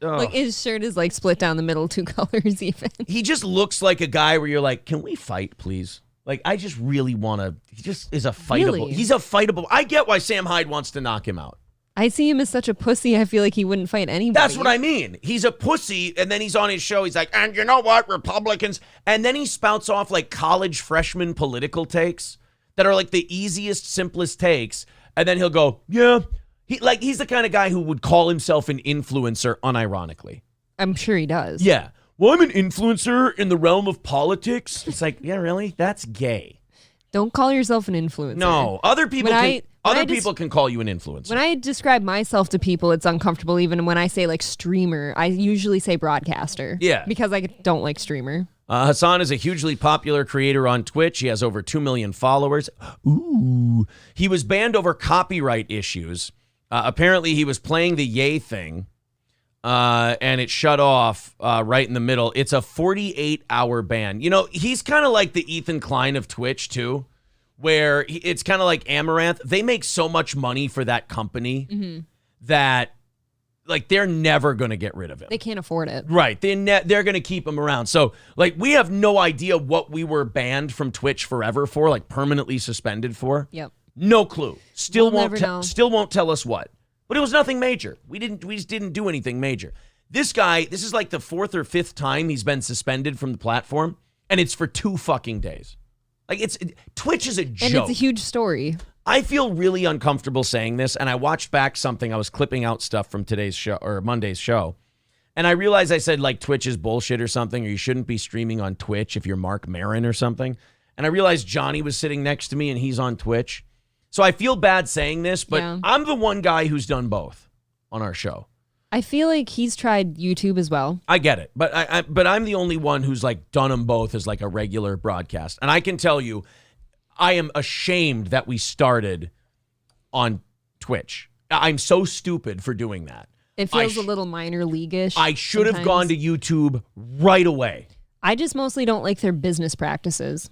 Like his shirt is like split down the middle 2 colors even. He just looks like a guy where you're like, can we fight, please? Like, I just really want to. He just is a fightable. Really? He's a fightable. I get why Sam Hyde wants to knock him out. I see him as such a pussy. I feel like he wouldn't fight anybody. That's what I mean. He's a pussy, and then he's on his show. He's like, and you know what, Republicans? And then he spouts off like college freshman political takes that are like the easiest, simplest takes. And then he'll go, yeah. He's the kind of guy who would call himself an influencer unironically. I'm sure he does. Yeah. Well, I'm an influencer in the realm of politics. It's like, yeah, really? That's gay. Don't call yourself an influencer. No, other people people can call you an influencer. When I describe myself to people, it's uncomfortable. Even when I say like streamer, I usually say broadcaster. Yeah. Because I don't like streamer. Hassan is a hugely popular creator on Twitch. He has over 2 million followers. Ooh. He was banned over copyright issues. Apparently, he was playing the Yay thing. And it shut off right in the middle. It's a 48-hour ban. You know, he's kind of like the Ethan Klein of Twitch, too, where it's kind of like Amaranth. They make so much money for that company that, like, they're never going to get rid of him. They can't afford it. Right. They're going to keep him around. So, like, we have no idea what we were banned from Twitch forever for, like, permanently suspended for. Yep. No clue. Still We'll won't tell us what. But it was nothing major. We just didn't do anything major. This guy, this is like the 4th or 5th time he's been suspended from the platform, and it's for 2 fucking days. Like Twitch is a joke. And it's a huge story. I feel really uncomfortable saying this, and I watched back something. I was clipping out stuff from today's show or Monday's show, and I realized I said like Twitch is bullshit or something, or you shouldn't be streaming on Twitch if you're Mark Maron or something. And I realized Johnny was sitting next to me, and he's on Twitch. So I feel bad saying this, but I'm the one guy who's done both on our show. I feel like he's tried YouTube as well. I get it, but I'm the only one who's like done them both as like a regular broadcast. And I can tell you, I am ashamed that we started on Twitch. I'm so stupid for doing that. It feels a little minor league-ish. I should have gone to YouTube right away. I just mostly don't like their business practices.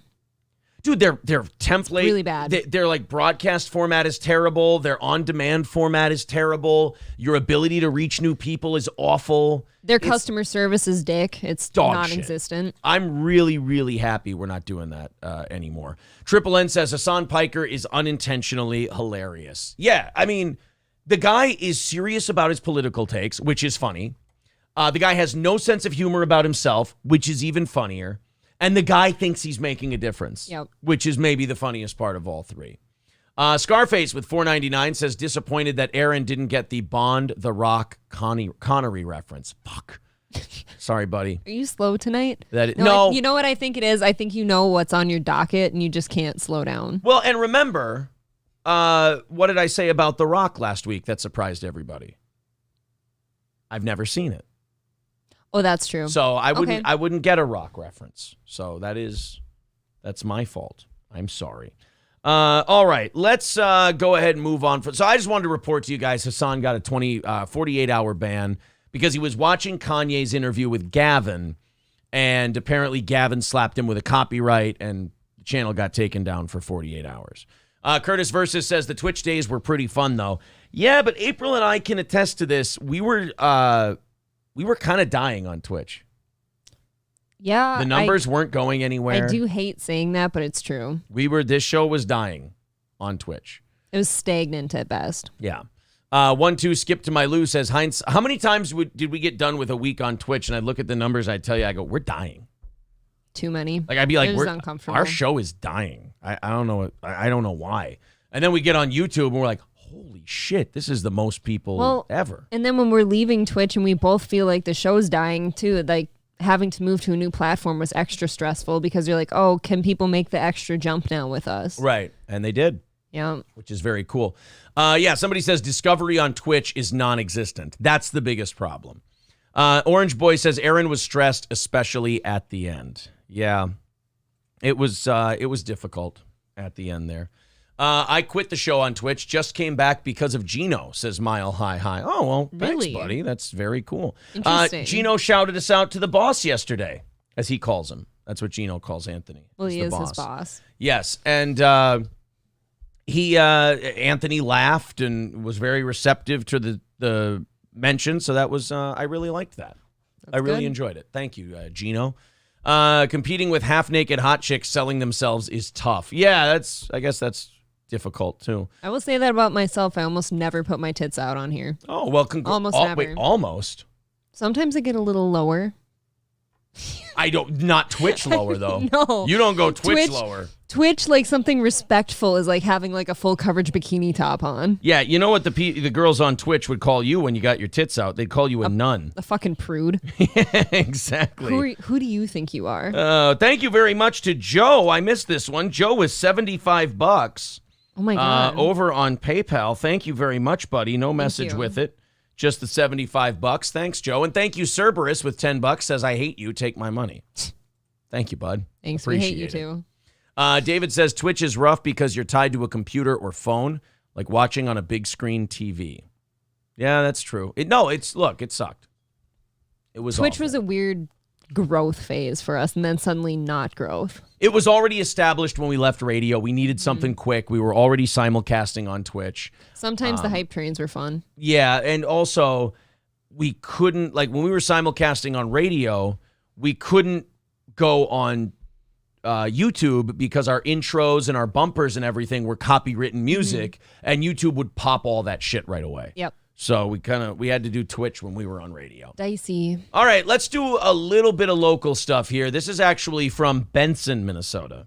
Dude, their template, it's really bad. Their like broadcast format is terrible. Their on-demand format is terrible. Your ability to reach new people is awful. Their customer service is dick. It's non-existent. I'm really, really happy we're not doing that anymore. Triple N says Hassan Piker is unintentionally hilarious. Yeah, I mean, the guy is serious about his political takes, which is funny. The guy has no sense of humor about himself, which is even funnier. And the guy thinks he's making a difference, which is maybe the funniest part of all 3. Scarface with $4.99 says, disappointed that Aaron didn't get the Bond, The Rock, Connery reference. Fuck. Sorry, buddy. Are you slow tonight? No. You know what I think it is? I think you know what's on your docket and you just can't slow down. Well, and remember, what did I say about The Rock last week that surprised everybody? I've never seen it. Oh, that's true. So I wouldn't get a Rock reference. So that's my fault. I'm sorry. All right, let's go ahead and move on. So I just wanted to report to you guys, Hassan got a 48-hour ban because he was watching Kanye's interview with Gavin, and apparently Gavin slapped him with a copyright, and the channel got taken down for 48 hours. Curtis Versus says the Twitch days were pretty fun, though. Yeah, but April and I can attest to this. We were kind of dying on Twitch. Yeah. The numbers weren't going anywhere. I do hate saying that, but it's true. This show was dying on Twitch. It was stagnant at best. Yeah. 1-2 Skip to My Lou says, Heinz, how many times did we get done with a week on Twitch? And I'd look at the numbers, I'd tell you, I go, we're dying. Too many. Like I'd be like, it was uncomfortable. Our show is dying. I don't know. I don't know why. And then we get on YouTube and we're like, holy shit, this is the most people ever. And then when we're leaving Twitch and we both feel like the show's dying too, like having to move to a new platform was extra stressful because you're like, oh, can people make the extra jump now with us? Right. And they did. Yeah. Which is very cool. Somebody says discovery on Twitch is non-existent. That's the biggest problem. Orange Boy says Aaron was stressed, especially at the end. Yeah. It was difficult at the end there. I quit the show on Twitch, just came back because of Gino, says Mile High High. Oh, well, thanks, buddy. That's very cool. Interesting. Gino shouted us out to the boss yesterday, as he calls him. That's what Gino calls Anthony. Well, he is boss. his boss. Yes, and Anthony laughed and was very receptive to the mention, so that was, I really liked that. I really enjoyed it. Thank you, Gino. Competing with half-naked hot chicks selling themselves is tough. Yeah, I guess that's difficult too. I will say that about myself. I almost never put my tits out on here. Oh, well, almost never. Wait, almost? Sometimes I get a little lower. Not Twitch lower, though. No. You don't go Twitch lower. Twitch, like something respectful is like having like a full coverage bikini top on. Yeah, you know what the girls on Twitch would call you when you got your tits out? They'd call you a nun. A fucking prude. Yeah, exactly. Who do you think you are? Thank you very much to Joe. I missed this one. Joe was $75. Oh my God. Over on PayPal. Thank you very much, buddy. No message with it. Just the $75. Thanks, Joe. And thank you, Cerberus, with $10. Says, I hate you. Take my money. Thank you, bud. Thanks. Appreciate we hate you too. David says, Twitch is rough because you're tied to a computer or phone, like watching on a big screen TV. Yeah, that's true. It sucked. It was Twitch awful. was a weird growth phase for us, and then suddenly not growth. It was already established when we left radio. We needed something quick. We were already simulcasting on Twitch. Sometimes the hype trains were fun. Yeah, and also we couldn't, like when we were simulcasting on radio, we couldn't go on YouTube because our intros and our bumpers and everything were copywritten music, and YouTube would pop all that shit right away. Yep. So we had to do Twitch when we were on radio. Dicey. All right, let's do a little bit of local stuff here. This is actually from Benson, Minnesota.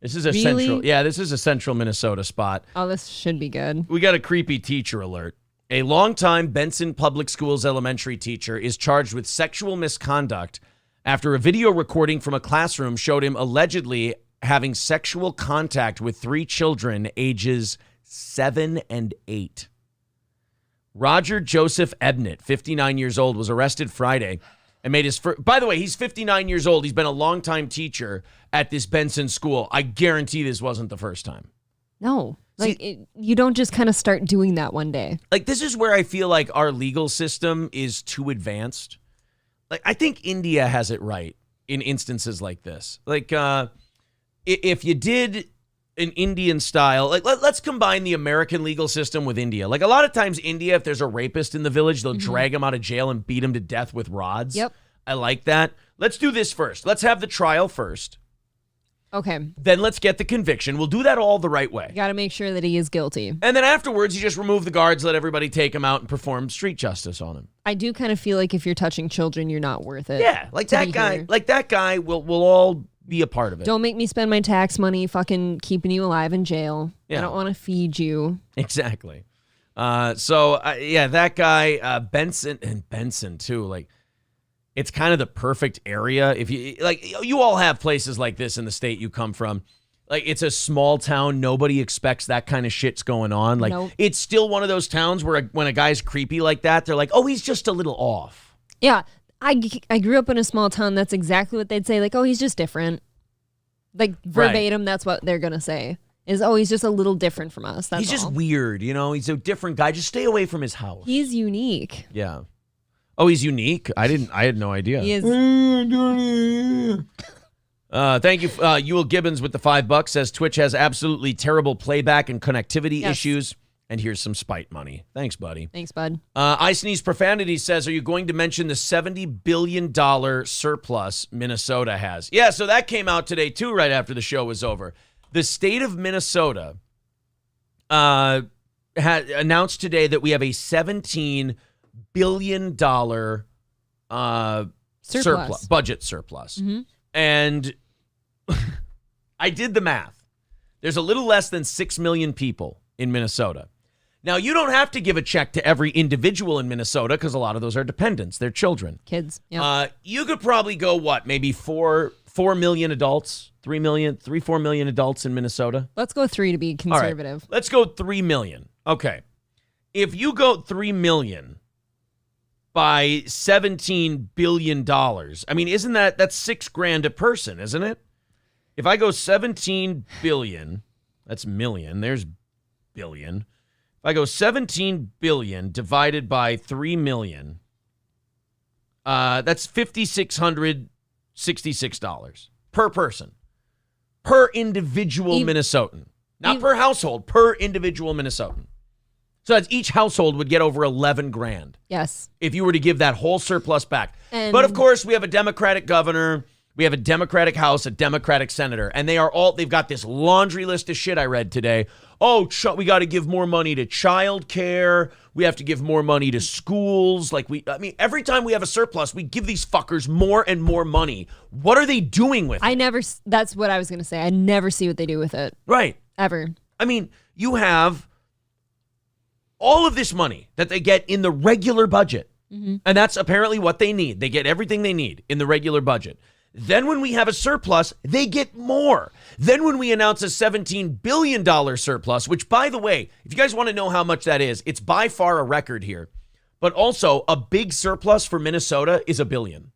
This is a central Minnesota spot. Oh, this should be good. We got a creepy teacher alert. A longtime Benson Public Schools elementary teacher is charged with sexual misconduct after a video recording from a classroom showed him allegedly having sexual contact with 3 children ages 7 and 8. Roger Joseph Ebnett, 59 years old, was arrested Friday and made his first. By the way, he's 59 years old. He's been a longtime teacher at this Benson school. I guarantee this wasn't the first time. No. You don't just kind of start doing that one day. Like, this is where I feel like our legal system is too advanced. Like, I think India has it right in instances like this. Like, if you did an Indian style, like let's combine the American legal system with India. Like a lot of times India, if there's a rapist in the village, they'll drag him out of jail and beat him to death with rods. Yep. I like that. Let's do this first. Let's have the trial first. Okay. Then let's get the conviction. We'll do that all the right way. You got to make sure that he is guilty. And then afterwards, you just remove the guards, let everybody take him out and perform street justice on him. I do kind of feel like if you're touching children, you're not worth it. Yeah, like that guy. Here. Like that guy will all be a part of it. Don't make me spend my tax money fucking keeping you alive in jail. Yeah. I don't want to feed you. Exactly. That guy, Benson too, like it's kind of the perfect area. If you all have places like this in the state you come from. Like, it's a small town. Nobody expects that kind of shit's going on. Like, Nope. It's still one of those towns where when a guy's creepy like that, they're like, oh, he's just a little off. Yeah. I grew up in a small town. That's exactly what they'd say. Like, oh, he's just different. Like, verbatim, That's what they're going to say. Is, oh, he's just a little different from us. That's He's just all. weird, He's a different guy. Just stay away from his house. He's unique. Yeah. Oh, he's unique? I had no idea. He is. Thank you. Ewell Gibbons with the $5 says Twitch has absolutely terrible playback and connectivity issues. And here's some spite money. Thanks, buddy. Thanks, bud. I Sneeze Profanity says, are you going to mention the $70 billion surplus Minnesota has? Yeah, so that came out today, too, right after the show was over. The state of Minnesota had announced today that we have a $17 billion surplus, budget surplus. Mm-hmm. And I did the math. There's a little less than 6 million people in Minnesota. Now, you don't have to give a check to every individual in Minnesota because a lot of those are dependents. They're children. Kids. Yeah. You could probably go, maybe 4 million adults, 4 million adults in Minnesota? Let's go 3 to be conservative. Right. Let's go 3 million. Okay. If you go 3 million by $17 billion, I mean, isn't that's $6,000 a person, isn't it? If I go 17 billion, that's million, there's billion. If I go 17 billion divided by 3 million, that's $5,666 per person, per individual Minnesotan. Not per household, per individual Minnesotan. So that's each household would get over $11,000. Yes. If you were to give that whole surplus back. And but of course, we have a Democratic governor, we have a Democratic House, a Democratic senator, and they've got this laundry list of shit I read today. Oh, we got to give more money to child care. We have to give more money to schools. Every time we have a surplus, we give these fuckers more and more money. What are they doing with it? That's what I was going to say. I never see what they do with it. Right. Ever. I mean, you have all of this money that they get in the regular budget. Mm-hmm. And that's apparently what they need. They get everything they need in the regular budget. Then when we have a surplus, they get more. Then when we announce a $17 billion surplus, which, by the way, if you guys want to know how much that is, it's by far a record here. But also, a big surplus for Minnesota is $1 billion.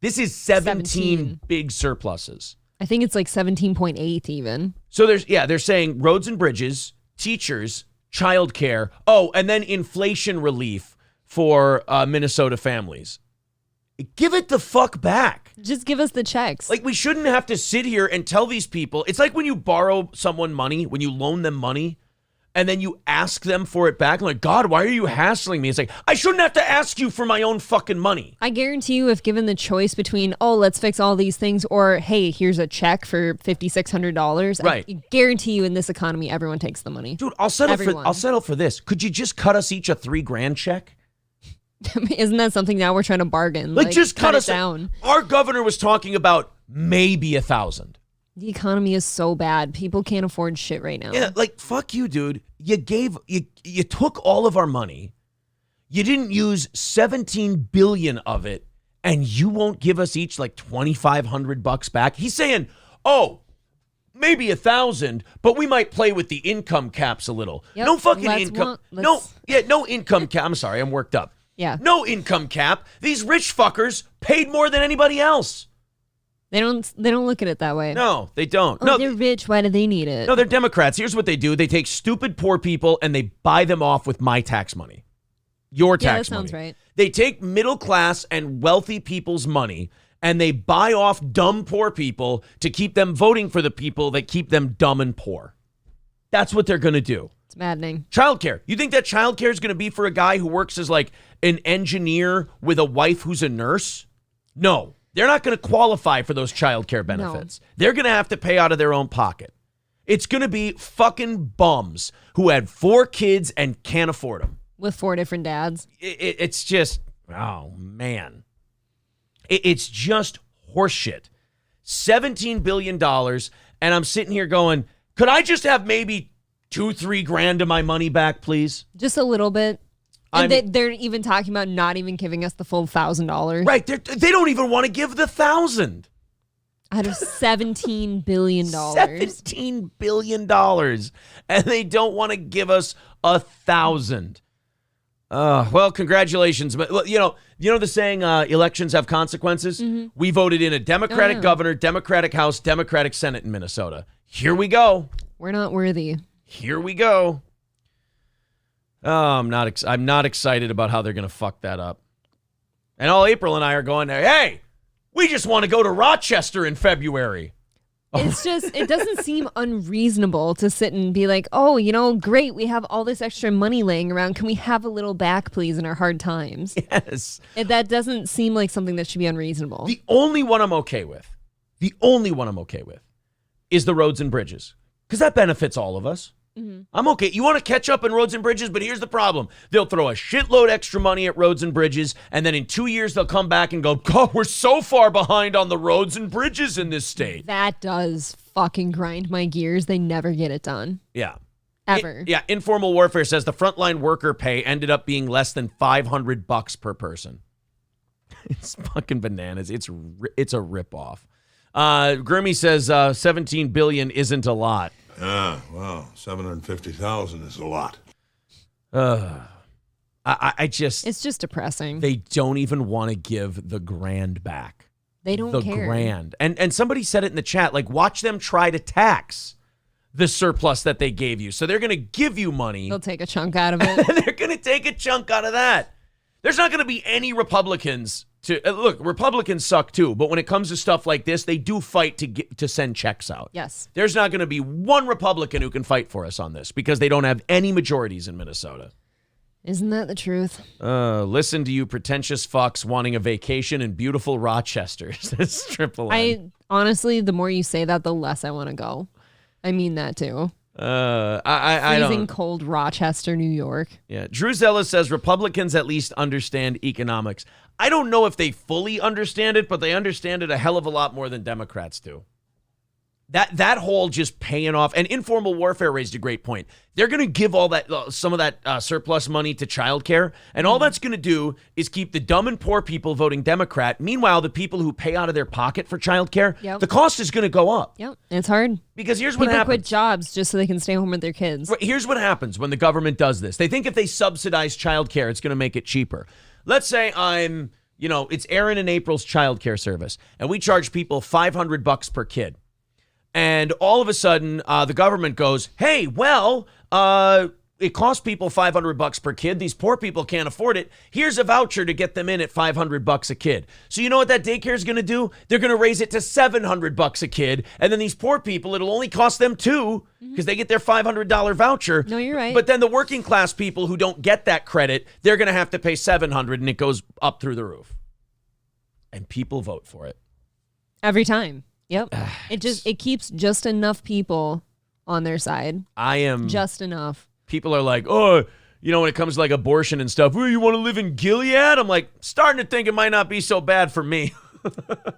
This is 17 big surpluses. I think it's like 17.8 even. So they're saying roads and bridges, teachers, childcare, and then inflation relief for Minnesota families. Give it the fuck back. Just give us the checks. Like, we shouldn't have to sit here and tell these people. It's like when you borrow someone money, when you loan them money, and then you ask them for it back. I'm like, God, why are you hassling me? It's like, I shouldn't have to ask you for my own fucking money. I guarantee you, if given the choice between, let's fix all these things, or, hey, here's a check for $5,600. Right. I guarantee you in this economy, everyone takes the money. Dude, I'll settle for this. Could you just cut us each a $3,000 check? Isn't that something now we're trying to bargain? Like just cut us down. Our governor was talking about maybe 1,000. The economy is so bad. People can't afford shit right now. Yeah, like, fuck you, dude. You took all of our money. You didn't use 17 billion of it, and you won't give us each like $2,500 back. He's saying, maybe 1,000, but we might play with the income caps a little. Yep. No fucking income. No income cap. I'm sorry, I'm worked up. Yeah. No income cap. These rich fuckers paid more than anybody else. They don't look at it that way. No, they don't. They're rich. Why do they need it? No, they're Democrats. Here's what they do. They take stupid poor people and they buy them off with my tax money. Your tax money. Yeah, that sounds right. They take middle class and wealthy people's money and they buy off dumb poor people to keep them voting for the people that keep them dumb and poor. That's what they're going to do. It's maddening. Childcare. You think that childcare is going to be for a guy who works as like an engineer with a wife who's a nurse? No, they're not going to qualify for those childcare benefits. No. They're going to have to pay out of their own pocket. It's going to be fucking bums who had 4 kids and can't afford them. With 4 different dads. It's just, oh man. It's just horseshit. $17 billion. And I'm sitting here going, could I just have maybe $2,000-3,000 of my money back, please? Just a little bit. And they're even talking about not even giving us the full $1,000. Right. They don't even want to give the $1,000. Out of $17 billion. $17 billion. And they don't want to give us 1,000. Well, congratulations. But you know the saying, elections have consequences? Mm-hmm. We voted in a Democratic governor, Democratic House, Democratic Senate in Minnesota. Here we go. We're not worthy. Here we go. Oh, I'm not excited about how they're going to fuck that up. And all April and I are going, hey, we just want to go to Rochester in February. It's just, it doesn't seem unreasonable to sit and be like, oh, great, we have all this extra money laying around. Can we have a little back, please, in our hard times? Yes. That doesn't seem like something that should be unreasonable. The only one I'm okay with is the roads and bridges, because that benefits all of us. Mm-hmm. I'm okay. You want to catch up in roads and bridges, but here's the problem. They'll throw a shitload extra money at roads and bridges, and then in 2 years they'll come back and go, God, we're so far behind on the roads and bridges in this state. That does fucking grind my gears. They never get it done. Yeah. Ever. Informal Warfare says the frontline worker pay ended up being less than $500 per person. It's fucking bananas. It's a ripoff. Grimmy says 17 billion isn't a lot. Well, 750,000 is a lot. I just... It's just depressing. They don't even want to give the grand back. They don't care. The grand. And somebody said it in the chat, like, watch them try to tax the surplus that they gave you. So they're going to give you money. They'll take a chunk out of it. They're going to take a chunk out of that. There's not going to be any Republicans to... look, Republicans suck too, but when it comes to stuff like this, they do fight to send checks out. Yes. There's not going to be one Republican who can fight for us on this because they don't have any majorities in Minnesota. Isn't that the truth? Listen to you pretentious fucks wanting a vacation in beautiful Rochester. That's Triple N. Honestly, the more you say that, the less I want to go. I mean that too. I freezing cold Rochester, New York. Yeah. Drew Zella says Republicans at least understand economics. I don't know if they fully understand it, but they understand it a hell of a lot more than Democrats do. That whole just paying off, and Informal Warfare raised a great point. They're going to give all that, some of that surplus money to childcare, and all that's going to do is keep the dumb and poor people voting Democrat. Meanwhile, the people who pay out of their pocket for childcare, the cost is going to go up. Yep, it's hard. Because here's what happens. People quit jobs just so they can stay home with their kids. Here's what happens when the government does this. They think if they subsidize childcare, it's going to make it cheaper. Let's say it's Aaron and April's childcare service, and we charge people $500 per kid. And all of a sudden, the government goes, hey, well, it costs people $500 per kid. These poor people can't afford it. Here's a voucher to get them in at $500 a kid. So you know what that daycare is going to do? They're going to raise it to $700 a kid. And then these poor people, it'll only cost them $2 because they get their $500 voucher. No, you're right. But then the working class people who don't get that credit, they're going to have to pay $700 and it goes up through the roof. And people vote for it. Every time. Yep. It keeps just enough people on their side. Just enough. People are like, oh, when it comes to like abortion and stuff, oh, you want to live in Gilead? I'm like, starting to think it might not be so bad for me.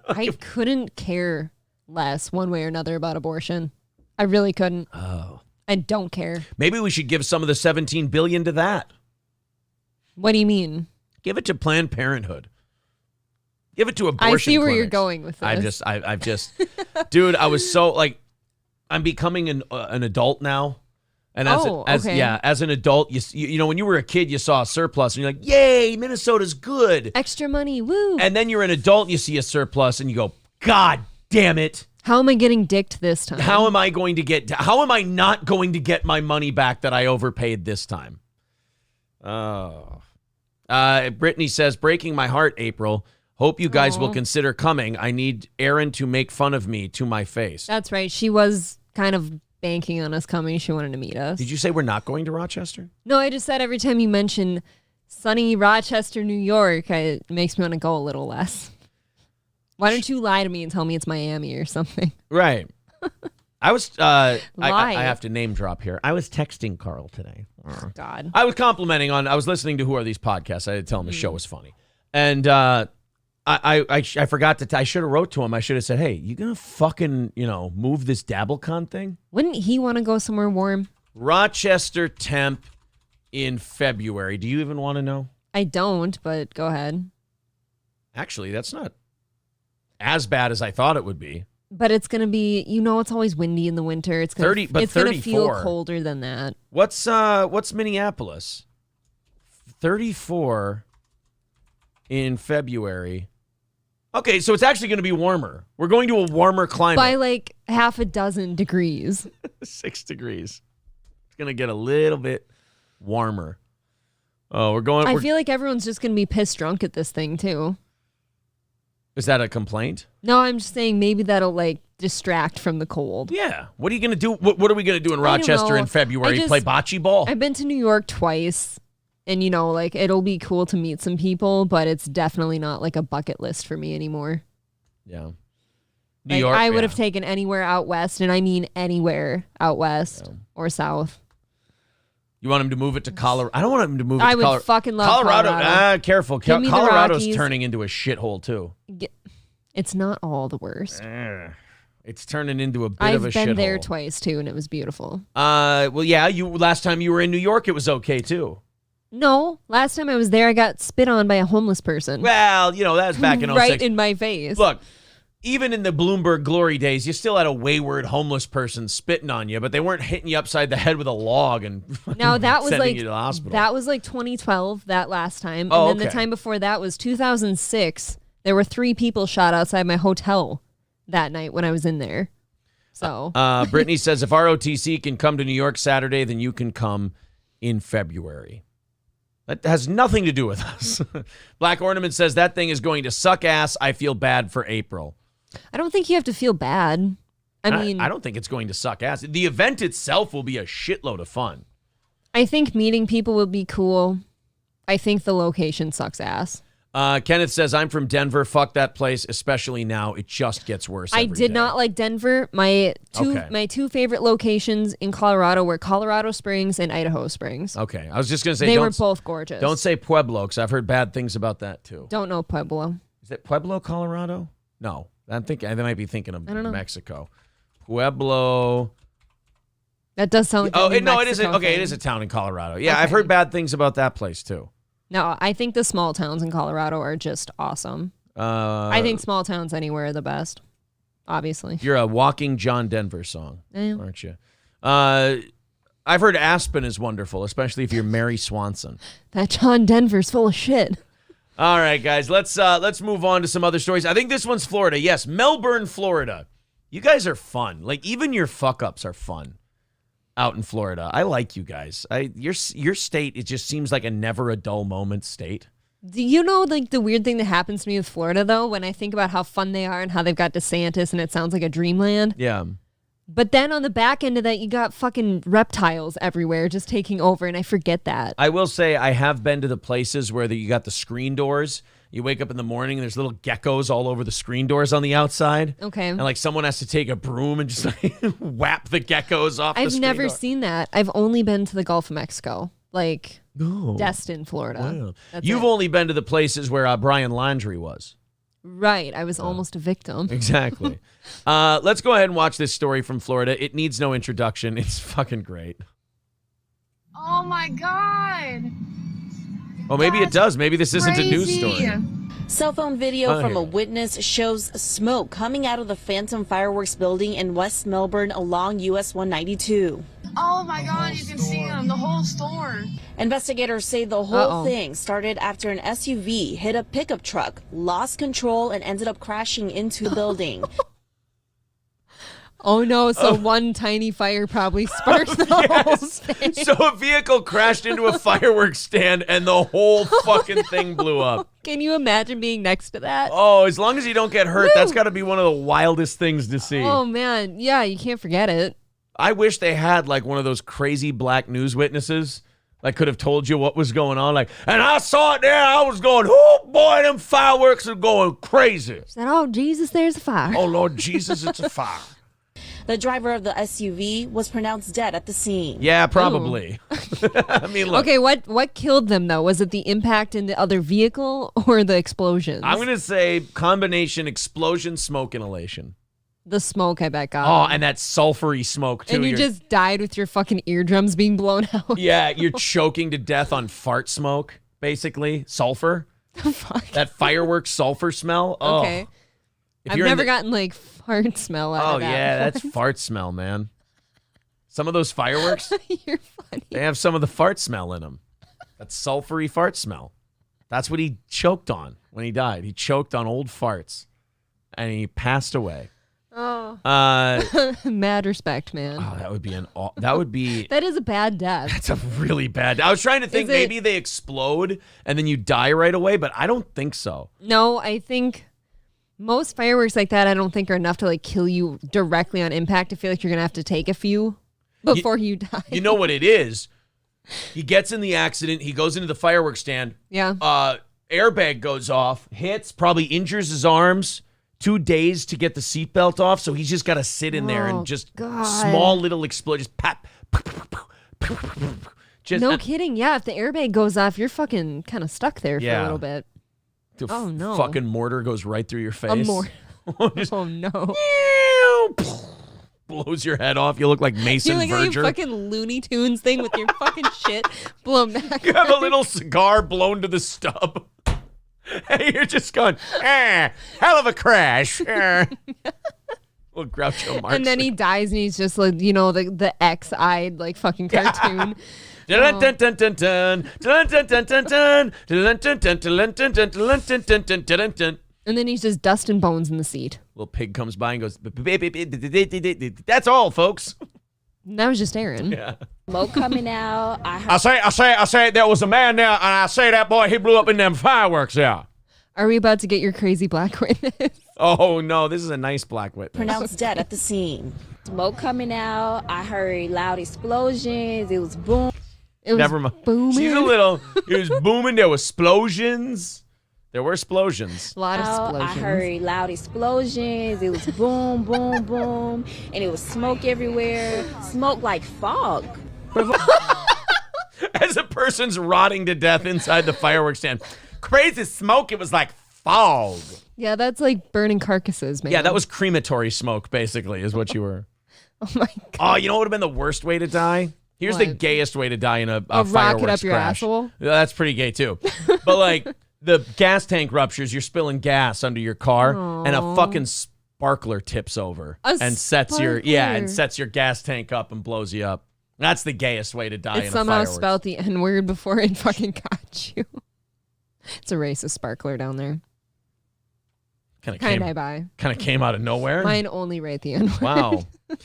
I couldn't care less one way or another about abortion. I really couldn't. Oh. I don't care. Maybe we should give some of the $17 billion to that. What do you mean? Give it to Planned Parenthood. Give it to abortion I see where clinics. you're going with this. I've just, dude, I was so like, I'm becoming an adult now. And as an adult, you when you were a kid, you saw a surplus and you're like, yay, Minnesota's good. Extra money, woo. And then you're an adult and you see a surplus and you go, God damn it. How am I getting dicked this time? How am I not going to get my money back that I overpaid this time? Oh. Brittany says, breaking my heart, April. Hope you guys will consider coming. I need Aaron to make fun of me to my face. That's right. She was kind of banking on us coming. She wanted to meet us. Did you say we're not going to Rochester? No, I just said every time you mention sunny Rochester, New York, it makes me want to go a little less. Why don't you lie to me and tell me it's Miami or something? Right. I was, I have to name drop here. I was texting Carl today. God. I was complimenting I was listening to Who Are These Podcasts. I had to tell him the show was funny. And, I forgot I should have wrote to him. I should have said, hey, you gonna fucking, move this DabbleCon thing? Wouldn't he want to go somewhere warm? Rochester temp in February. Do you even want to know? I don't, but go ahead. Actually, that's not as bad as I thought it would be. But it's going to be, it's always windy in the winter. It's going to it's going to feel 34. colder than that. What's Minneapolis? 34 in February. Okay, so it's actually going to be warmer. We're going to a warmer climate. By like half a dozen degrees. 6 degrees. It's going to get a little bit warmer. Oh, I feel like everyone's just going to be pissed drunk at this thing too. Is that a complaint? No, I'm just saying maybe that'll like distract from the cold. Yeah. What are you going to do? What are we going to do in Rochester in February? Play bocce ball? I've been to New York twice. And, like, it'll be cool to meet some people, but it's definitely not, like, a bucket list for me anymore. Yeah. New York, I would have taken anywhere out west, and I mean anywhere out west or south. You want him to move it to Colorado? I don't want him to move it to Colorado. I would fucking love Colorado. Careful. Colorado's turning into a shithole, too. It's not all the worst. It's turning into a bit of a shithole. I've been there twice, too, and it was beautiful. Well, yeah, last time you were in New York, it was okay, too. No, last time I was there, I got spit on by a homeless person. Well, that was back in 06. Right in my face. Look, even in the Bloomberg glory days, you still had a wayward homeless person spitting on you, but they weren't hitting you upside the head with a log and now that was sending you to the hospital. That was like 2012, that last time. Oh, and then the time before that was 2006. There were 3 people shot outside my hotel that night when I was in there. So Brittany says, if ROTC can come to New York Saturday, then you can come in February. That has nothing to do with us. Black Ornament says that thing is going to suck ass. I feel bad for April. I don't think you have to feel bad. I mean, I don't think it's going to suck ass. The event itself will be a shitload of fun. I think meeting people will be cool. I think the location sucks ass. Kenneth says, I'm from Denver. Fuck that place, especially now. It just gets worse. I did not like Denver. My two favorite locations in Colorado were Colorado Springs and Idaho Springs. Okay. I was just going to say, they were both gorgeous. Don't say Pueblo, because I've heard bad things about that, too. Don't know Pueblo. Is it Pueblo, Colorado? No. I might be thinking of Mexico. Pueblo. That does sound like no, it isn't. Okay, it is a town in Colorado. Yeah, okay. I've heard bad things about that place, too. No, I think the small towns in Colorado are just awesome. I think small towns anywhere are the best, obviously. You're a walking John Denver song, aren't you? I've heard Aspen is wonderful, especially if you're Mary Swanson. That John Denver's full of shit. All right, guys, let's move on to some other stories. I think this one's Florida. Yes, Melbourne, Florida. You guys are fun. Like, even your fuck-ups are fun. Out in Florida. I like you guys. Your state, it just seems like a never a dull moment state. Do you know like the weird thing that happens to me with Florida though, when I think about how fun they are and how they've got DeSantis and it sounds like a dreamland? Yeah. But then on the back end of that, you got fucking reptiles everywhere just taking over, and I forget that. I will say I have been to the places where you got the screen doors. You wake up in the morning and there's little geckos all over the screen doors on the outside. Okay. And like someone has to take a broom and just like whap the geckos off the screen I've never door. seen that. I've only been to the Gulf of Mexico, like Destin, Florida. Wow. You've only been to the places where Brian Laundrie was. Right. I was almost a victim. Exactly. Let's go ahead and watch this story from Florida. It needs no introduction. It's fucking great. Oh my God. Oh, maybe it does. Maybe this isn't a news story. Cell phone video from a witness shows smoke coming out of the Phantom Fireworks building in West Melbourne along US 192. Oh my God, you can see them, the whole store. Investigators say the whole thing started after an SUV hit a pickup truck, lost control, and ended up crashing into the building. Oh no, so one tiny fire probably sparked the whole thing. So a vehicle crashed into a fireworks stand and the whole fucking thing blew up. Can you imagine being next to that? Oh, as long as you don't get hurt, that's got to be one of the wildest things to see. Oh man, yeah, you can't forget it. I wish they had like one of those crazy black news witnesses that could have told you what was going on. Like, and I saw it there, I was going, oh boy, them fireworks are going crazy. Said, oh Jesus, there's a fire. Oh Lord Jesus, it's a fire. The driver of the SUV was pronounced dead at the scene. Yeah, probably. I mean, look. Okay, what killed them, though? Was it the impact in the other vehicle or the explosions? I'm going to say combination explosion, smoke inhalation. The smoke, I bet, got Oh, them. and that sulfury smoke, too. And you just died with your fucking eardrums being blown out. Yeah, you're choking to death on fart smoke, basically. Sulfur. Fuck. That fireworks sulfur smell. Oh. Okay. I've never gotten like fart smell out of that. Oh, yeah, before. that's fart smell, man. Some of those fireworks, You're funny. they have some of the fart smell in them. That sulfury fart smell. That's what he choked on when he died. He choked on old farts, and he passed away. Oh. Oh, Mad respect, man. that would be That is a bad death. That's a really bad. I was trying to think maybe they explode and then you die right away, but I don't think so. No, I think most fireworks like that, I don't think are enough to like kill you directly on impact. I feel like you're gonna have to take a few before you die. You know what it is? He gets in the accident. He goes into the fireworks stand. Yeah. Airbag goes off, hits, probably injures his arms. 2 days to get the seatbelt off, so he's just got to sit in there and just small little explosions. Pop. No kidding. Yeah, if the airbag goes off, you're fucking kind of stuck there for a little bit. The no. fucking mortar goes right through your face. Oh, no. Blows your head off. You look like Mason You're like Verger. a fucking Looney Tunes thing with your fucking shit blown back. You have a little cigar blown to the stub. Hey, you're just going, hell of a crash. Little Groucho Marx. And then he dies and he's just like, the X-eyed like fucking cartoon. Dun dun dun dun dun dun dun dun dun dun dun dun dun dun dun dun dun dun dun. And then he's just dust and bones in the seat. Little pig comes by and goes, that's all, folks. And that was just Aaron. Yeah. Smoke coming out. I say, there was a man there, and I say that boy, he blew up in them fireworks there. Are we about to get your crazy black witness? Oh, no, this is a nice black witness. Pronounced dead at the scene. Smoke coming out. I heard loud explosions. It was boom. It was Never mind. booming. It was booming. There were explosions. There were explosions. A lot of explosions. I heard loud explosions. It was boom, boom, boom. And it was smoke everywhere. Smoke like fog. As a person's rotting to death inside the fireworks stand. Crazy smoke. It was like fog. Yeah, that's like burning carcasses, man. Yeah, that was crematory smoke, basically, is what you were. Oh, my God. Oh, you know what would have been the worst way to die? Here's the What? gayest way to die in a rocket fireworks up your crash. asshole? Yeah, that's pretty gay, too. But, like, the gas tank ruptures, you're spilling gas under your car, and a fucking sparkler tips over and sets your gas tank up and blows you up. That's the gayest way to die in It a somehow fireworks. spelled the N-word before it fucking got you. It's a racist sparkler down there. Kind of came out of nowhere. Mine only rate the N-word. Wow.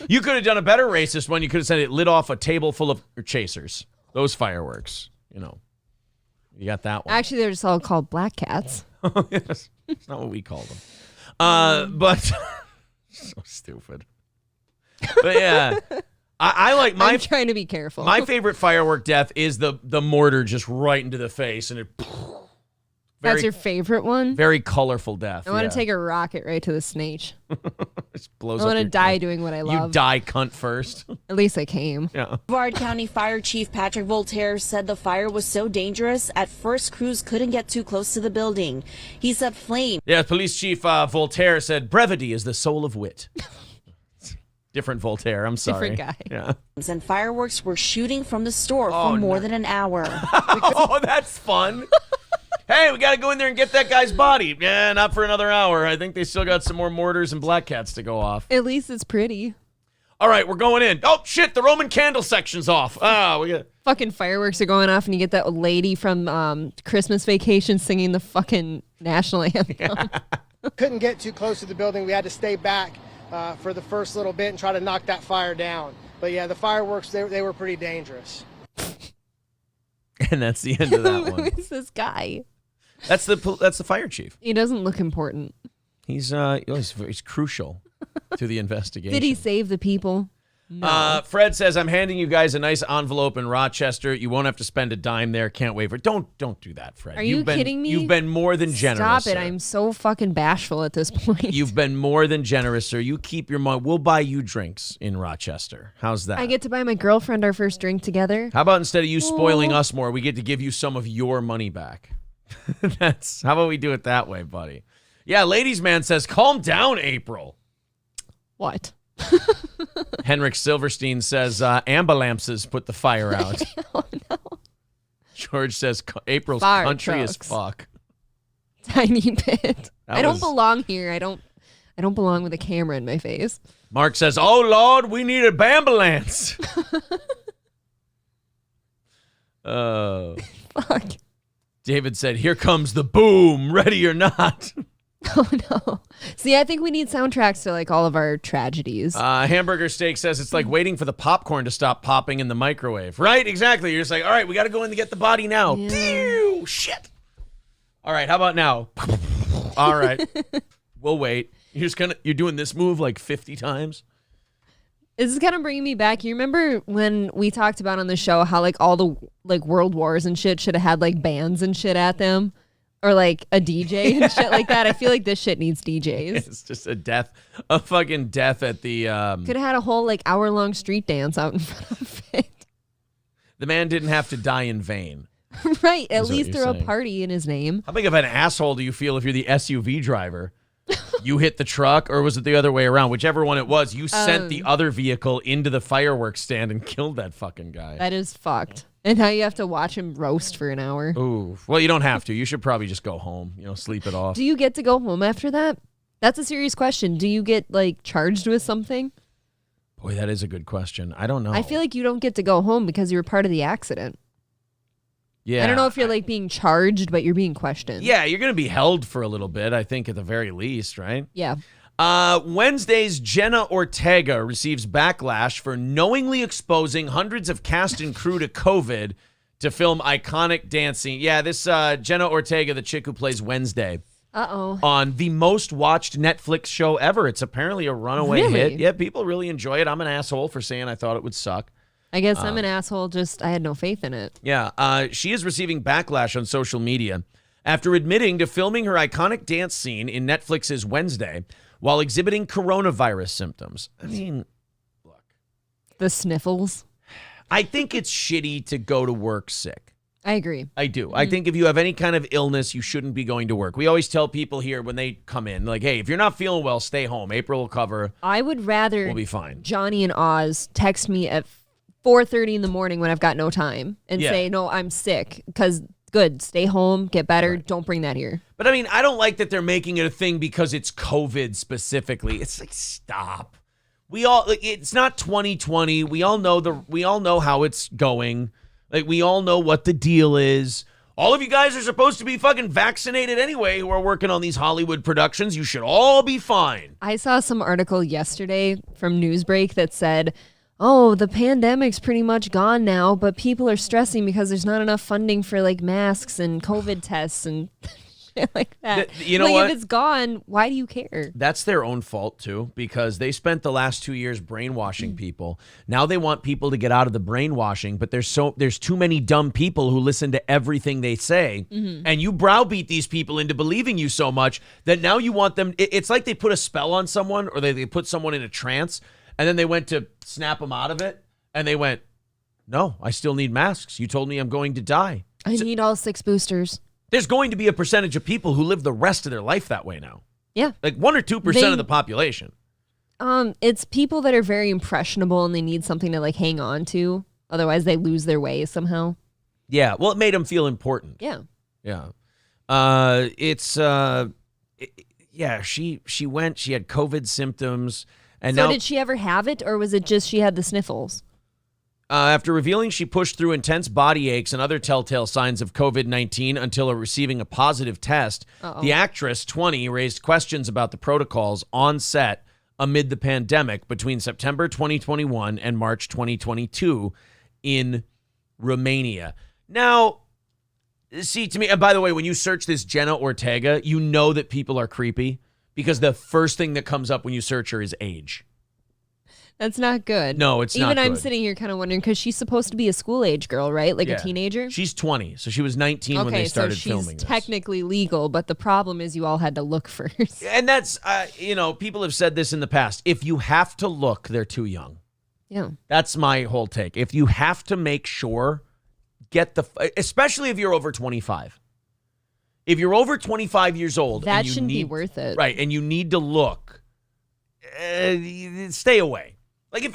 You could have done a better racist one. You could have said it lit off a table full of chasers. Those fireworks, You got that one. Actually, they're just all called black cats. Yes. It's not what we call them. But so stupid. But yeah. I like I'm trying to be careful. my favorite firework death is the mortar just right into the face and it That's your favorite one? very colorful death. I want to take a rocket right to the snake. Just blows I up want to your die cunt. doing what I You love. die cunt first. At least I came. Yeah. Brevard County Fire Chief Patrick Voltaire said the fire was so dangerous, at first crews couldn't get too close to the building. He said flames Yeah, Police Chief Voltaire said brevity is the soul of wit. Different Voltaire, I'm sorry. Different guy. Yeah. and fireworks were shooting from the store for more than an hour. Oh, that's fun. Hey, we got to go in there and get that guy's body. Yeah, not for another hour. I think they still got some more mortars and black cats to go off. At least it's pretty. All right, we're going in. Oh, shit, the Roman candle section's off. We got Fucking fireworks are going off and you get that lady from Christmas Vacation singing the fucking national anthem. Couldn't get too close to the building. We had to stay back for the first little bit and try to knock that fire down. But yeah, the fireworks, they were pretty dangerous. And that's the end of that Who one. is this guy? That's the fire chief. He doesn't look important. He's crucial to the investigation. Did he save the people? No. Fred says, I'm handing you guys a nice envelope in Rochester. You won't have to spend a dime there. Can't wait for it. Don't do that, Fred. Are you kidding me? You've been more than generous. Stop it. Sir. I'm so fucking bashful at this point. You've been more than generous, sir. You keep your money. We'll buy you drinks in Rochester. How's that? I get to buy my girlfriend our first drink together. How about instead of you spoiling us more, we get to give you some of your money back? How about we do it that way, buddy? Yeah, ladies' man says, calm down, April. What? Henrik Silverstein says, ambulances put the fire out. Oh, no. George says, April's Fire country trucks. as fuck. Tiny bit. I don't was- belong here. I don't I don't belong with a camera in my face. Mark says, "Oh Lord, we need a bambulance." Fuck. David said, "Here comes the boom, ready or not." Oh no. See, I think we need soundtracks to like all of our tragedies. Hamburger Steak says it's like waiting for the popcorn to stop popping in the microwave. Right? Exactly. You're just like, all right, we got to go in to get the body now. Yeah. Pew! Shit. All right, how about now? All right. We'll wait. You're doing this move like 50 times. This is kind of bringing me back. You remember when we talked about on the show how like all the like world wars and shit should have had like bands and shit at them? Or like a DJ and shit like that. I feel like this shit needs DJs. It's just a fucking death at the... Could have had a whole like hour-long street dance out in front of it. The man didn't have to die in vain. Right. At Is what least you're throw saying. a party in his name. How big of an asshole do you feel if you're the SUV driver? You hit the truck, or was it the other way around? Whichever one it was, you sent the other vehicle into the fireworks stand and killed that fucking guy. That is fucked. And now you have to watch him roast for an hour. Ooh. Well, you don't have to. You should probably just go home, sleep it off. Do you get to go home after that? That's a serious question. Do you get like charged with something? Boy, that is a good question. I don't know. I feel like you don't get to go home because you were part of the accident. Yeah. I don't know if you're like being charged, but you're being questioned. Yeah, you're going to be held for a little bit, I think, at the very least, right? Yeah. Wednesday's Jenna Ortega receives backlash for knowingly exposing hundreds of cast and crew to COVID to film iconic dancing. Yeah, this Jenna Ortega, the chick who plays Wednesday, on the most watched Netflix show ever. It's apparently a runaway hit. Yeah, people really enjoy it. I'm an asshole for saying I thought it would suck. I guess I'm an asshole. Just I had no faith in it. Yeah, she is receiving backlash on social media after admitting to filming her iconic dance scene in Netflix's Wednesday while exhibiting coronavirus symptoms. I mean, look. The sniffles. I think it's shitty to go to work sick. I agree. I do. I think if you have any kind of illness, you shouldn't be going to work. We always tell people here when they come in, like, hey, if you're not feeling well, stay home. April will cover. I would rather We'll be fine. Johnny and Oz text me at 4:30 in the morning when I've got no time and say, no, I'm sick. Because good, stay home, get better. Right. Don't bring that here. But I mean, I don't like that they're making it a thing because it's COVID specifically. It's like, stop. It's not 2020. We all know how it's going. Like, we all know what the deal is. All of you guys are supposed to be fucking vaccinated anyway who are working on these Hollywood productions. You should all be fine. I saw some article yesterday from Newsbreak that said, oh, the pandemic's pretty much gone now, but people are stressing because there's not enough funding for like masks and COVID tests and shit like that. You know what? If it's gone, why do you care? That's their own fault too, because they spent the last 2 years brainwashing people. Now they want people to get out of the brainwashing, but there's too many dumb people who listen to everything they say, and you browbeat these people into believing you so much that now you want them. It's like they put a spell on someone, or they put someone in a trance. And then they went to snap them out of it, and they went, no, I still need masks. You told me I'm going to die. I need all 6 boosters. There's going to be a percentage of people who live the rest of their life that way now. Yeah. Like 1 or 2% of the population. It's people that are very impressionable and they need something to like hang on to. Otherwise, they lose their way somehow. Yeah. Well, it made them feel important. Yeah. Yeah. She went, she had COVID symptoms. And so now, did she ever have it, or was it just she had the sniffles? After revealing she pushed through intense body aches and other telltale signs of COVID-19 until receiving a positive test, the actress, 20, raised questions about the protocols on set amid the pandemic between September 2021 and March 2022 in Romania. Now, see, to me, and by the way, when you search this Jenna Ortega, you know that people are creepy. Because the first thing that comes up when you search her is age. That's not good. No, it's not good. Even I'm sitting here kind of wondering, because she's supposed to be a school-age girl, right? Like a teenager? She's 20, so she was 19 when they started filming this. Technically legal, but the problem is you all had to look first. And that's, people have said this in the past. If you have to look, they're too young. Yeah. That's my whole take. If you have to make sure, especially if you're over 25. If you're over 25 years old, that and shouldn't be worth it. Right, and you need to look, stay away. Like,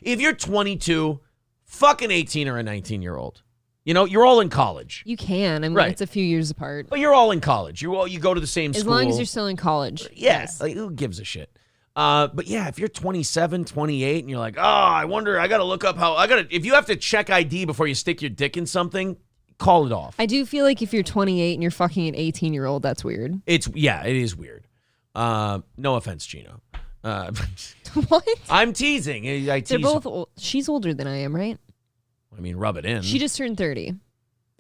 if you're 22, fuck an 18 or a 19-year-old. You know, you're all in college. You can. I mean, Right. it's a few years apart. But you're all in college. You go to the same As school. long as you're still in college. Yeah. Yes. Like, who gives a shit? But yeah, if you're 27, 28, and you're like, oh, I wonder, I got to look up if you have to check ID before you stick your dick in something, call it off. I do feel like if you're 28 and you're fucking an 18-year-old, that's weird. It is weird. No offense, Gino. What? I'm teasing. I tease. They're both old. She's older than I am, right? I mean, rub it in. She just turned 30.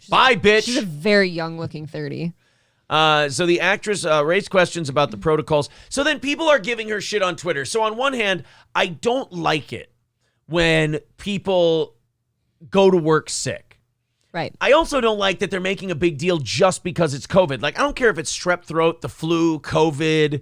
Bye, bitch. She's a very young-looking 30. So the actress raised questions about the protocols. So then people are giving her shit on Twitter. So on one hand, I don't like it when people go to work sick. Right. I also don't like that they're making a big deal just because it's COVID. Like, I don't care if it's strep throat, the flu, COVID,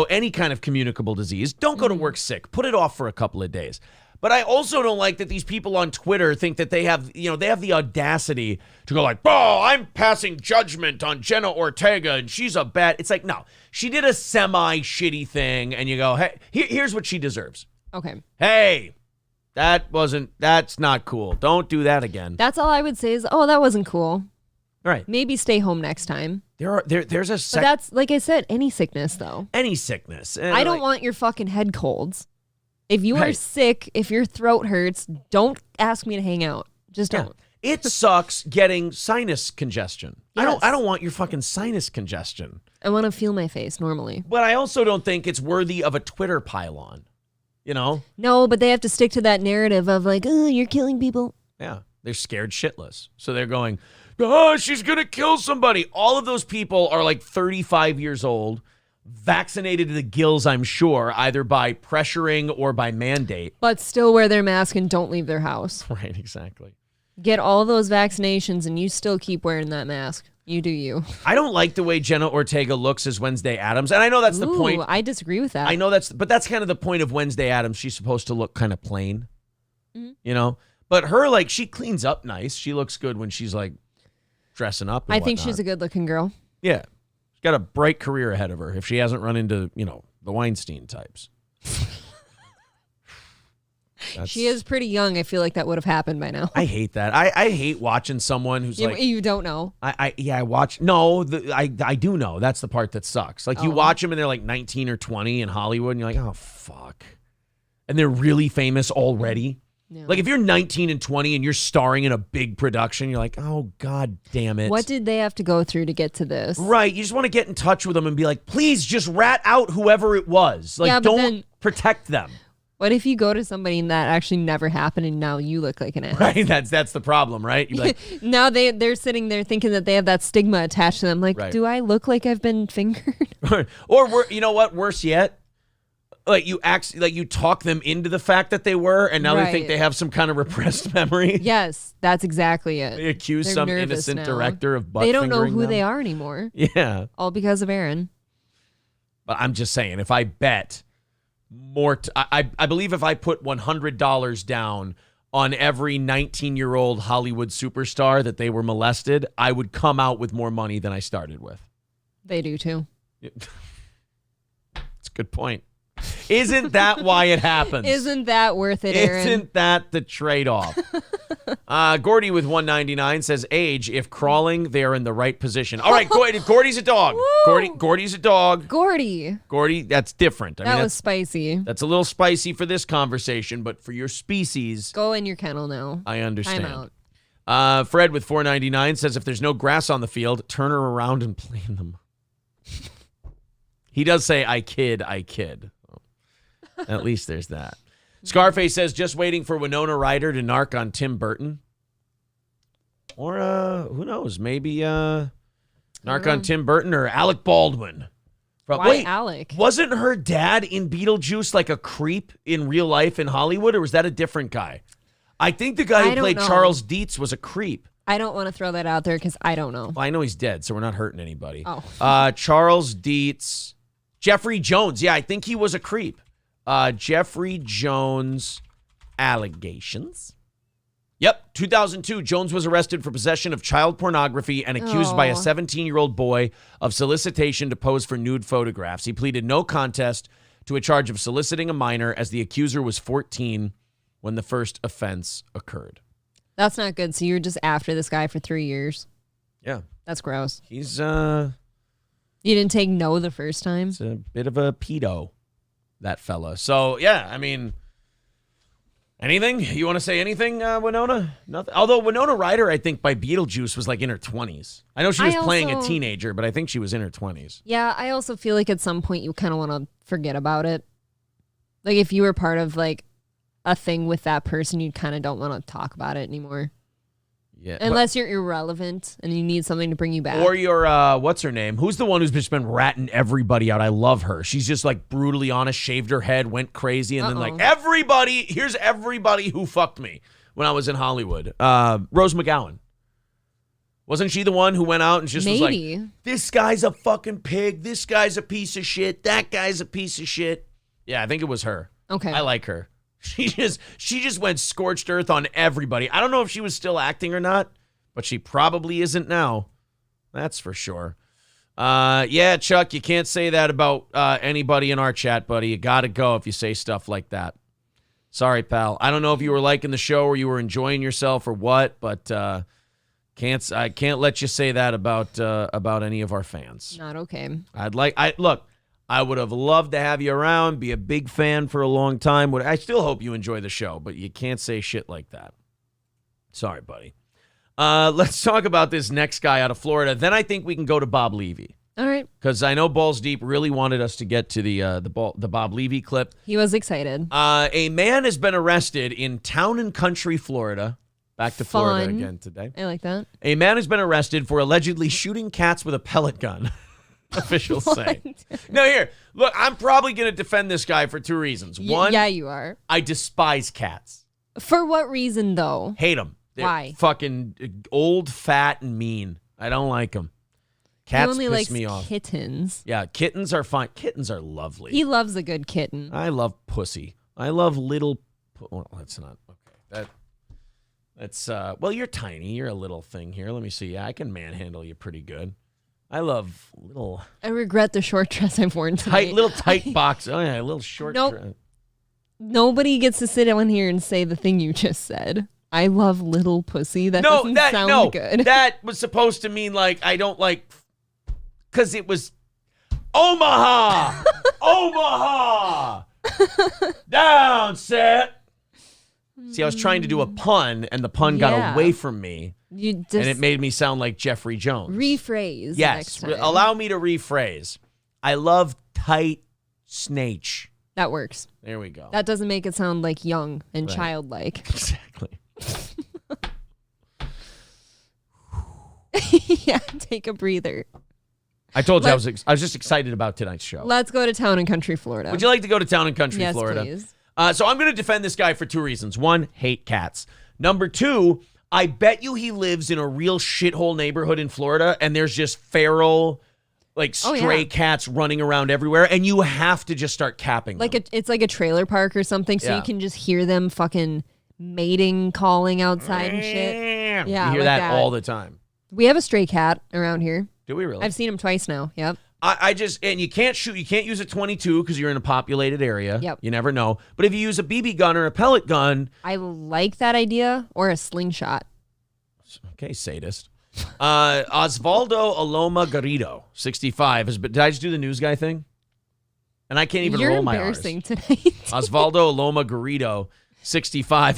any kind of communicable disease. Don't go to work sick. Put it off for a couple of days. But I also don't like that these people on Twitter think that they have the audacity to go like, oh, I'm passing judgment on Jenna Ortega and she's a bad. It's like, no, she did a semi-shitty thing and you go, hey, here's what she deserves. Okay. Hey, that's not cool. Don't do that again. That's all I would say is, oh, that wasn't cool. Right. Maybe stay home next time. There's a But that's, like I said, any sickness, though. any sickness. I don't want your fucking head colds. If you are Right. sick, if your throat hurts, don't ask me to hang out. Just don't. It sucks getting sinus congestion. Yes. I don't want your fucking sinus congestion. I want to feel my face normally. But I also don't think it's worthy of a Twitter pylon. No, but they have to stick to that narrative of like, oh, you're killing people. Yeah. They're scared shitless. So they're going, oh, she's going to kill somebody. All of those people are like 35 years old, vaccinated to the gills, I'm sure, either by pressuring or by mandate. But still wear their mask and don't leave their house. Right, exactly. Get all those vaccinations and you still keep wearing that mask. You do you. I don't like the way Jenna Ortega looks as Wednesday Addams. And I know that's the point. I disagree with that. I know but that's kind of the point of Wednesday Addams. She's supposed to look kind of plain, But her, like, she cleans up nice. She looks good when she's like dressing up. I think she's a good looking girl. Yeah. She's got a bright career ahead of her if she hasn't run into, the Weinstein types. She is pretty young. I feel like that would have happened by now. I hate that. I hate watching someone who's like, you don't know. I watch. No, I do know. That's the part that sucks. Like, you watch them and they're like 19 or 20 in Hollywood and you're like, oh, fuck. And they're really famous already. Yeah. Like, if you're 19 and 20 and you're starring in a big production, you're like, oh, God damn it. What did they have to go through to get to this? Right. You just want to get in touch with them and be like, please just rat out whoever it was. Like, Yeah, but don't then- protect them. What if you go to somebody and that actually never happened and now you look like an ass? Right. That's the problem, right? You're like, Now they're sitting there thinking that they have that stigma attached to them. Like, Right. do I look like I've been fingered? or you know what? Worse yet, like you talk them into the fact that they were, and now they think Right. they have some kind of repressed memory. Yes, that's exactly it. They accuse They're some nervous innocent now. director of butt They don't know fingering who them. they are anymore. Yeah, All because of Aaron. but I'm just saying, if I bet more, I believe if I put $100 down on every 19-year-old Hollywood superstar that they were molested, I would come out with more money than I started with. They do too. It's a good point. Isn't that why it happens? Isn't that worth it, Aaron? Isn't that the trade-off? Gordy with 199 says, age, if crawling, they're in the right position. All right, Gordy's a dog. Gordy's a dog. Gordy, that's different. that was spicy. That's a little spicy for this conversation, but for your species, Go in your kennel now. I understand. Time out. Fred with 499 says, if there's no grass on the field, turn her around and play in them. He does say, I kid. At least there's that. Scarface says, just waiting for Winona Ryder to narc on Tim Burton. Or, who knows, maybe narc on Tim Burton or Alec Baldwin. Why Alec? Wasn't her dad in Beetlejuice like a creep in real life in Hollywood, or was that a different guy? I think the guy I who don't played know. Charles Dietz was a creep. I don't want to throw that out there because I don't know. Well, I know he's dead, so we're not hurting anybody. Oh. Charles Dietz. Jeffrey Jones. Yeah, I think he was a creep. Jeffrey Jones allegations. Yep, 2002, Jones was arrested for possession of child pornography and accused by a 17-year-old boy of solicitation to pose for nude photographs. He pleaded no contest to a charge of soliciting a minor as the accuser was 14 when the first offense occurred. That's not good. So you're just after this guy for 3 years. Yeah. That's gross. He's You didn't take no the first time? It's a bit of a pedo, that fella. So, yeah, I mean, anything? You want to say anything, Winona? Nothing. Although Winona Ryder, I think, by Beetlejuice was like in her 20s. I know she was playing a teenager, but I think she was in her 20s. Yeah, I also feel like at some point you kind of want to forget about it. Like if you were part of like a thing with that person, you kind of don't want to talk about it anymore. Yeah, unless you're irrelevant and you need something to bring you back. Or you're, what's her name? Who's the one who's just been ratting everybody out? I love her. She's just like brutally honest, shaved her head, went crazy, and then like, here's everybody who fucked me when I was in Hollywood. Rose McGowan. Wasn't she the one who went out and just was like, this guy's a fucking pig, this guy's a piece of shit, that guy's a piece of shit? Yeah, I think it was her. Okay. I like her. She just went scorched earth on everybody. I don't know if she was still acting or not, but she probably isn't now. That's for sure. Yeah, Chuck, you can't say that about anybody in our chat, buddy. You got to go if you say stuff like that. Sorry, pal. I don't know if you were liking the show or you were enjoying yourself or what, but I can't let you say that about any of our fans. Not okay. Look. I would have loved to have you around, be a big fan for a long time. I still hope you enjoy the show, but you can't say shit like that. Sorry, buddy. Let's talk about this next guy out of Florida. Then I think we can go to Bob Levy. All right. Because I know Balls Deep really wanted us to get to the Bob Levy clip. He was excited. A man has been arrested in Town and Country, Florida. Back to Florida again today. I like that. A man has been arrested for allegedly shooting cats with a pellet gun. Officials say. No, here, look, I'm probably going to defend this guy for two reasons. One, yeah, you are. I despise cats. For what reason, though? Hate them. They're Why? Fucking old, fat, and mean. I don't like them. Cats he only piss me off. Kittens. Yeah, kittens are fine. Kittens are lovely. He loves a good kitten. I love pussy. I love little. Well, that's not okay. That's well, you're tiny. You're a little thing here. Let me see. Yeah, I can manhandle you pretty good. I love little. I regret the short dress I've worn tonight. Tight box. Oh yeah, a little short dress. Nobody gets to sit on here and say the thing you just said. I love little pussy. That doesn't sound good. That was supposed to mean like I don't like, because it was Omaha, Omaha, down set. See, I was trying to do a pun, and the pun got away from me. And it made me sound like Jeffrey Jones. Rephrase. Yes, next time. Allow me to rephrase. I love tight snatch. That works. There we go. That doesn't make it sound like young and childlike. Exactly. Yeah, take a breather. I told you I was just excited about tonight's show. Let's go to Town and Country, Florida. Would you like to go to Town and Country, yes, Florida? Please. So I'm going to defend this guy for two reasons. One, hate cats. Number two, I bet you he lives in a real shithole neighborhood in Florida, and there's just feral, like stray cats running around everywhere, and you have to just start capping them. It's like a trailer park or something, so you can just hear them fucking mating calling outside and shit. Yeah, you hear that all the time. We have a stray cat around here. Do we really? I've seen him twice now. Yep. And you can't use a 22 because you're in a populated area. Yep. You never know. But if you use a BB gun or a pellet gun. I like that idea, or a slingshot. Okay, sadist. Osvaldo Aloma Garrido, 65. Did I just do the news guy thing? And I can't even roll my R's. You're embarrassing tonight. Osvaldo Aloma Garrido, 65,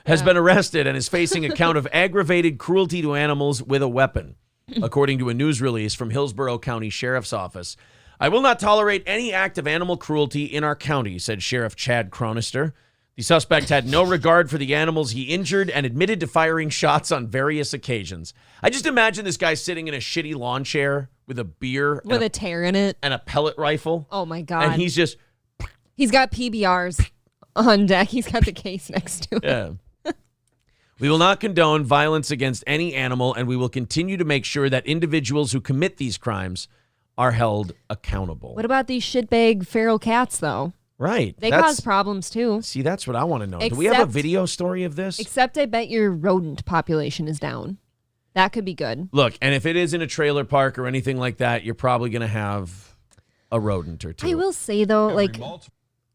has been arrested and is facing a count of aggravated cruelty to animals with a weapon. According to a news release from Hillsborough County Sheriff's Office. I will not tolerate any act of animal cruelty in our county, said Sheriff Chad Cronister. The suspect had no regard for the animals he injured and admitted to firing shots on various occasions. I just imagine this guy sitting in a shitty lawn chair with a beer. With a tear in it. And a pellet rifle. Oh, my God. And he's got PBRs on deck. He's got the case next to him. Yeah. We will not condone violence against any animal, and we will continue to make sure that individuals who commit these crimes are held accountable. What about these shitbag feral cats, though? Right. They cause problems, too. See, that's what I want to know. Do we have a video story of this? Except I bet your rodent population is down. That could be good. Look, and if it is in a trailer park or anything like that, you're probably going to have a rodent or two. I will say, though,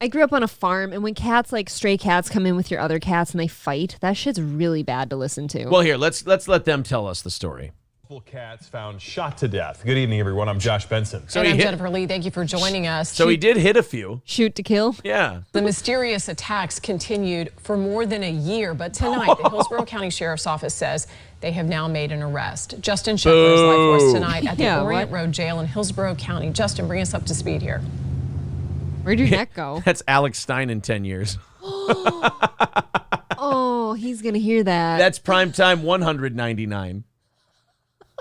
I grew up on a farm, and when cats, like stray cats, come in with your other cats and they fight, that shit's really bad to listen to. Well, here, let's let them tell us the story. Cats found shot to death. Good evening, everyone. I'm Josh Benson. And I'm Jennifer Lee. Thank you for joining us. So he did hit a few. Shoot to kill? Yeah. The mysterious attacks continued for more than a year, but tonight the Hillsborough County Sheriff's Office says they have now made an arrest. Justin Shepherd is live for us tonight at the Orient Road Jail in Hillsborough County. Justin, bring us up to speed here. Where'd your neck go? That's Alex Stein in 10 years. Oh, he's going to hear that. That's primetime 199.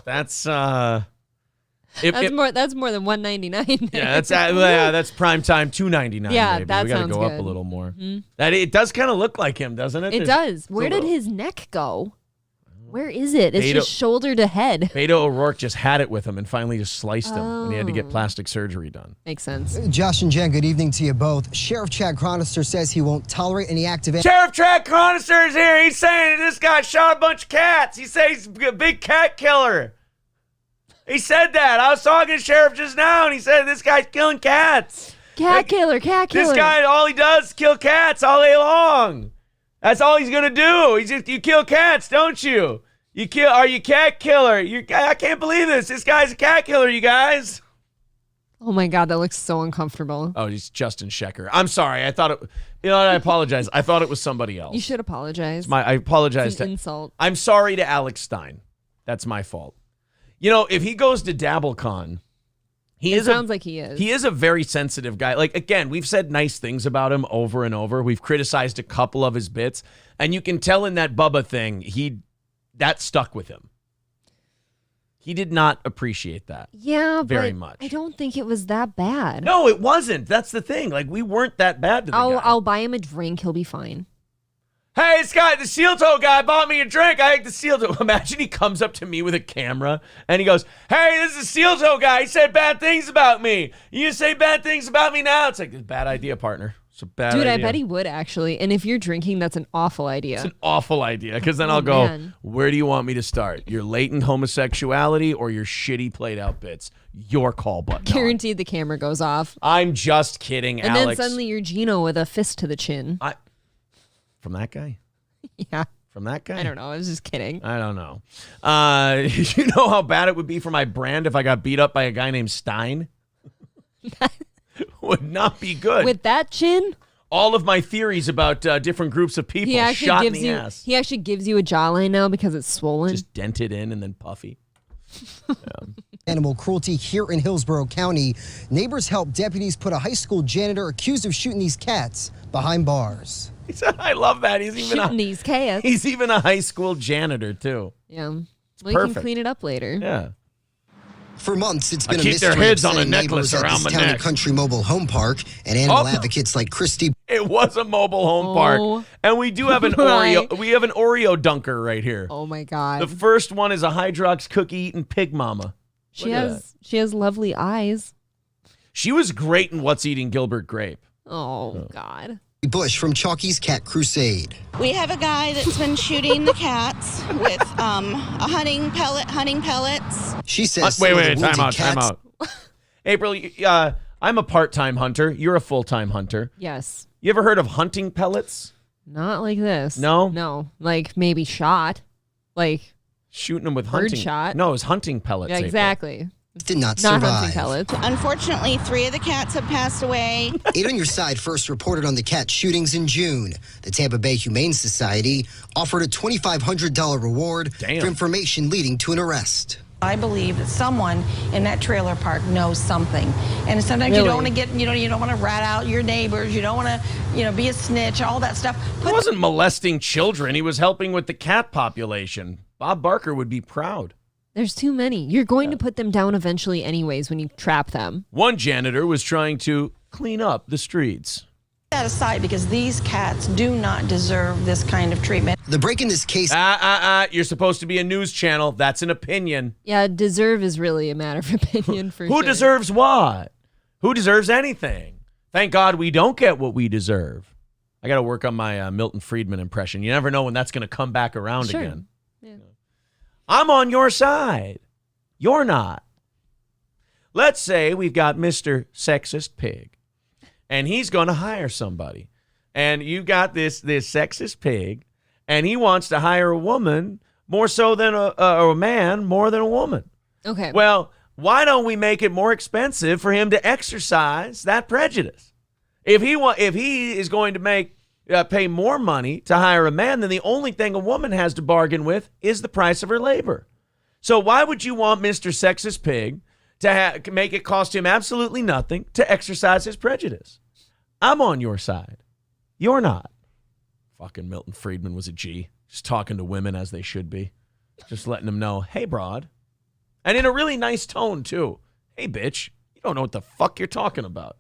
That's more than 199. Yeah, that's primetime 299. Yeah, maybe. that we gotta sounds go good. up a little more. Mm-hmm. That it does kind of look like him, doesn't it? It does. Where did his neck go? Where is it? It's just shoulder to head. Beto O'Rourke just had it with him and finally just sliced him, and he had to get plastic surgery done. Makes sense. Josh and Jen, good evening to you both. Sheriff Chad Chronister says he won't tolerate any activity. Sheriff Chad Chronister is here. He's saying that this guy shot a bunch of cats. He says he's a big cat killer. He said that. I was talking to Sheriff just now, and he said this guy's killing cats. Cat killer. This guy, all he does is kill cats all day long. That's all he's gonna do. You kill cats, don't you? Are you cat killer? I can't believe this. This guy's a cat killer, you guys. Oh my God, that looks so uncomfortable. Oh, he's Justin Shecker. I'm sorry. I thought it. You know what? I apologize. I thought it was somebody else. You should apologize. I apologize. It's an insult. I'm sorry to Alex Stein. That's my fault. You know, if he goes to DabbleCon, sounds like he is. He is a very sensitive guy. Like, again, we've said nice things about him over and over. We've criticized a couple of his bits, and you can tell in that Bubba thing, that stuck with him. He did not appreciate that. Yeah, very but much. I don't think it was that bad. No, it wasn't. That's the thing. Like, we weren't that bad to the guy. I'll buy him a drink. He'll be fine. Hey, this guy, the steel toe guy bought me a drink. I like the steel toe. Imagine he comes up to me with a camera and he goes, hey, this is the steel toe guy. He said bad things about me. You say bad things about me now? It's like, a bad idea, partner. It's a bad idea. Dude, I bet he would actually. And if you're drinking, that's an awful idea. It's an awful idea because then I'll go, where do you want me to start? Your latent homosexuality or your shitty played out bits? Your call button. Guaranteed the camera goes off. I'm just kidding, and Alex. And then suddenly you're Gino with a fist to the chin. From that guy? Yeah. From that guy? I don't know. I was just kidding. I don't know. You know how bad it would be for my brand if I got beat up by a guy named Stein? Would not be good. With that chin? All of my theories about different groups of people shot in the ass. He actually gives you a jawline now because it's swollen. Just dented in and then puffy. Animal cruelty here in Hillsborough County. Neighbors helped deputies put a high school janitor accused of shooting these cats behind bars. I love that. He's even these cats. He's even a high school janitor too. Yeah. Well, you can clean it up later. Yeah. For months, it's been a keep mystery. their heads on a necklace around my Town neck. and Country Mobile Home Park and animal advocates like Christy. It was a mobile home park, and we do have an Oreo. We have an Oreo dunker right here. Oh my God! The first one is a Hydrox cookie eating pig mama. She has lovely eyes. She was great in What's Eating Gilbert Grape. Oh God. Bush from Chalky's Cat Crusade. We have a guy that's been shooting the cats with hunting pellets. She says, wait, time out. April, I'm a part-time hunter. You're a full-time hunter. Yes. You ever heard of hunting pellets? Not like this. No? No. Like maybe shot. Like shooting them with bird hunting. shot. No, it was hunting pellets. Yeah, exactly. Did not survive. Not hunting pellets. Unfortunately, 3 of the cats have passed away. 8 on Your Side first reported on the cat shootings in June. The Tampa Bay Humane Society offered a $2,500 reward for information leading to an arrest. I believe that someone in that trailer park knows something, and sometimes you don't want to get, you don't want to rat out your neighbors. You don't want to, be a snitch. All that stuff. He wasn't molesting children. He was helping with the cat population. Bob Barker would be proud. There's too many. You're going to put them down eventually anyways when you trap them. One janitor was trying to clean up the streets. That aside, because these cats do not deserve this kind of treatment. The break in this case. You're supposed to be a news channel. That's an opinion. Yeah, deserve is really a matter of opinion for Who deserves what? Who deserves anything? Thank God we don't get what we deserve. I got to work on my Milton Friedman impression. You never know when that's going to come back around again. Yeah. I'm on your side. You're not. Let's say we've got Mr. Sexist Pig. and he's going to hire somebody. And you got this sexist pig, and he wants to hire a woman more so than a man, more than a woman. Okay. Well, why don't we make it more expensive for him to exercise that prejudice? If he is going to pay more money to hire a man, then the only thing a woman has to bargain with is the price of her labor. So why would you want Mr. Sexist Pig to make it cost him absolutely nothing to exercise his prejudice? I'm on your side. You're not. Fucking Milton Friedman was a G. Just talking to women as they should be. Just letting them know, hey, broad. And in a really nice tone, too. Hey, bitch, you don't know what the fuck you're talking about.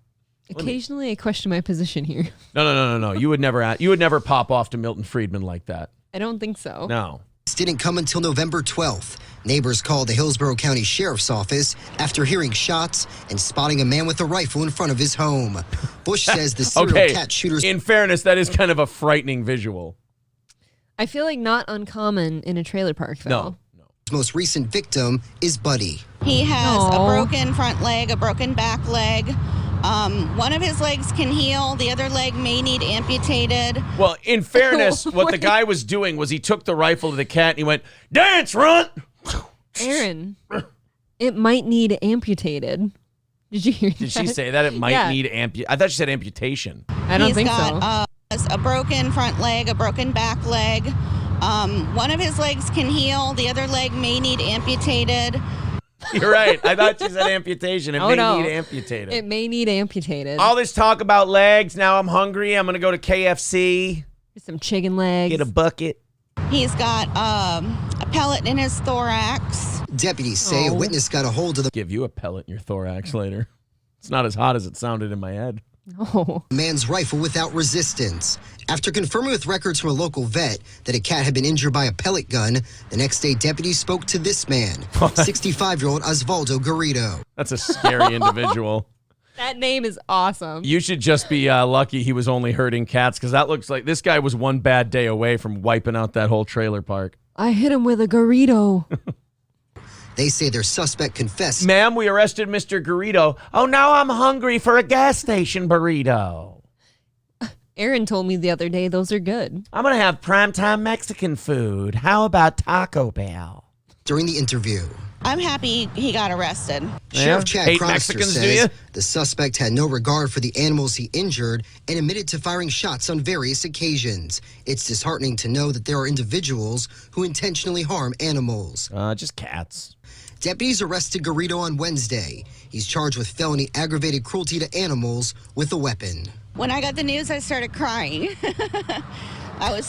Occasionally, I question my position here. No. You would never pop off to Milton Friedman like that. I don't think so. No. This didn't come until November 12th. Neighbors called the Hillsborough County Sheriff's Office after hearing shots and spotting a man with a rifle in front of his home. Bush says the serial cat shooters... In fairness, that is kind of a frightening visual. I feel like not uncommon in a trailer park, though. No. His most recent victim is Buddy. He has a broken front leg, a broken back leg. One of his legs can heal. The other leg may need amputated. Well, in fairness, what the guy was doing was he took the rifle to the cat and he went, dance, runt! Aaron, it might need amputated. Did you hear that? Did she say that? It might need I thought she said amputation. I don't think so. He's got a broken front leg, a broken back leg. One of his legs can heal. The other leg may need amputated. You're right. I thought she said amputation. It may need amputated. It may need amputated. All this talk about legs. Now I'm hungry. I'm going to go to KFC. Some chicken legs. Get a bucket. He's got a pellet in his thorax. Deputies say a witness got a hold of the... Give you a pellet in your thorax later. It's not as hot as it sounded in my head. No. Man's rifle without resistance. After confirming with records from a local vet that a cat had been injured by a pellet gun, the next day deputies spoke to this man, 65-year-old Osvaldo Garrido. That's a scary individual. That name is awesome. You should just be lucky he was only hurting cats, because that looks like this guy was one bad day away from wiping out that whole trailer park. I hit him with a Garrido. They say their suspect confessed. Ma'am, we arrested Mr. Garrido. Oh, now I'm hungry for a gas station burrito. Aaron told me the other day those are good. I'm going to have primetime Mexican food. How about Taco Bell? During the interview, I'm happy he got arrested. Sheriff Chad Hate Cronster Mexicans, do says you? the suspect had no regard for the animals he injured and admitted to firing shots on various occasions. It's disheartening to know that there are individuals who intentionally harm animals. Just cats. Deputies arrested Garrido on Wednesday. He's charged with felony aggravated cruelty to animals with a weapon. When I got the news, I started crying. I was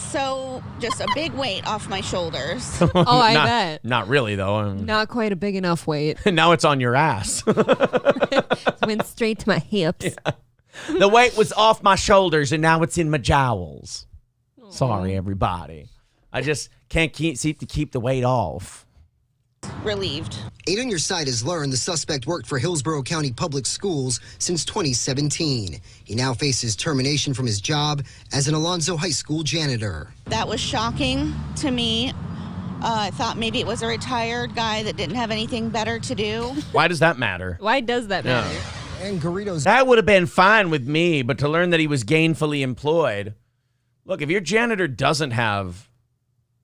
just a big weight off my shoulders. Oh, I bet. Not really, though. Not quite a big enough weight. Now it's on your ass. It went straight to my hips. Yeah. The weight was off my shoulders, and now it's in my jowls. Aww. Sorry, everybody. I just can't seem to keep the weight off. Relieved. 8 on Your Side has learned the suspect worked for Hillsborough County Public Schools since 2017. He now faces termination from his job as an Alonzo High School janitor. That was shocking to me. I thought maybe it was a retired guy that didn't have anything better to do. Why does that matter? Why does that matter? And Garrido's... That would have been fine with me, but to learn that he was gainfully employed. Look, if your janitor doesn't have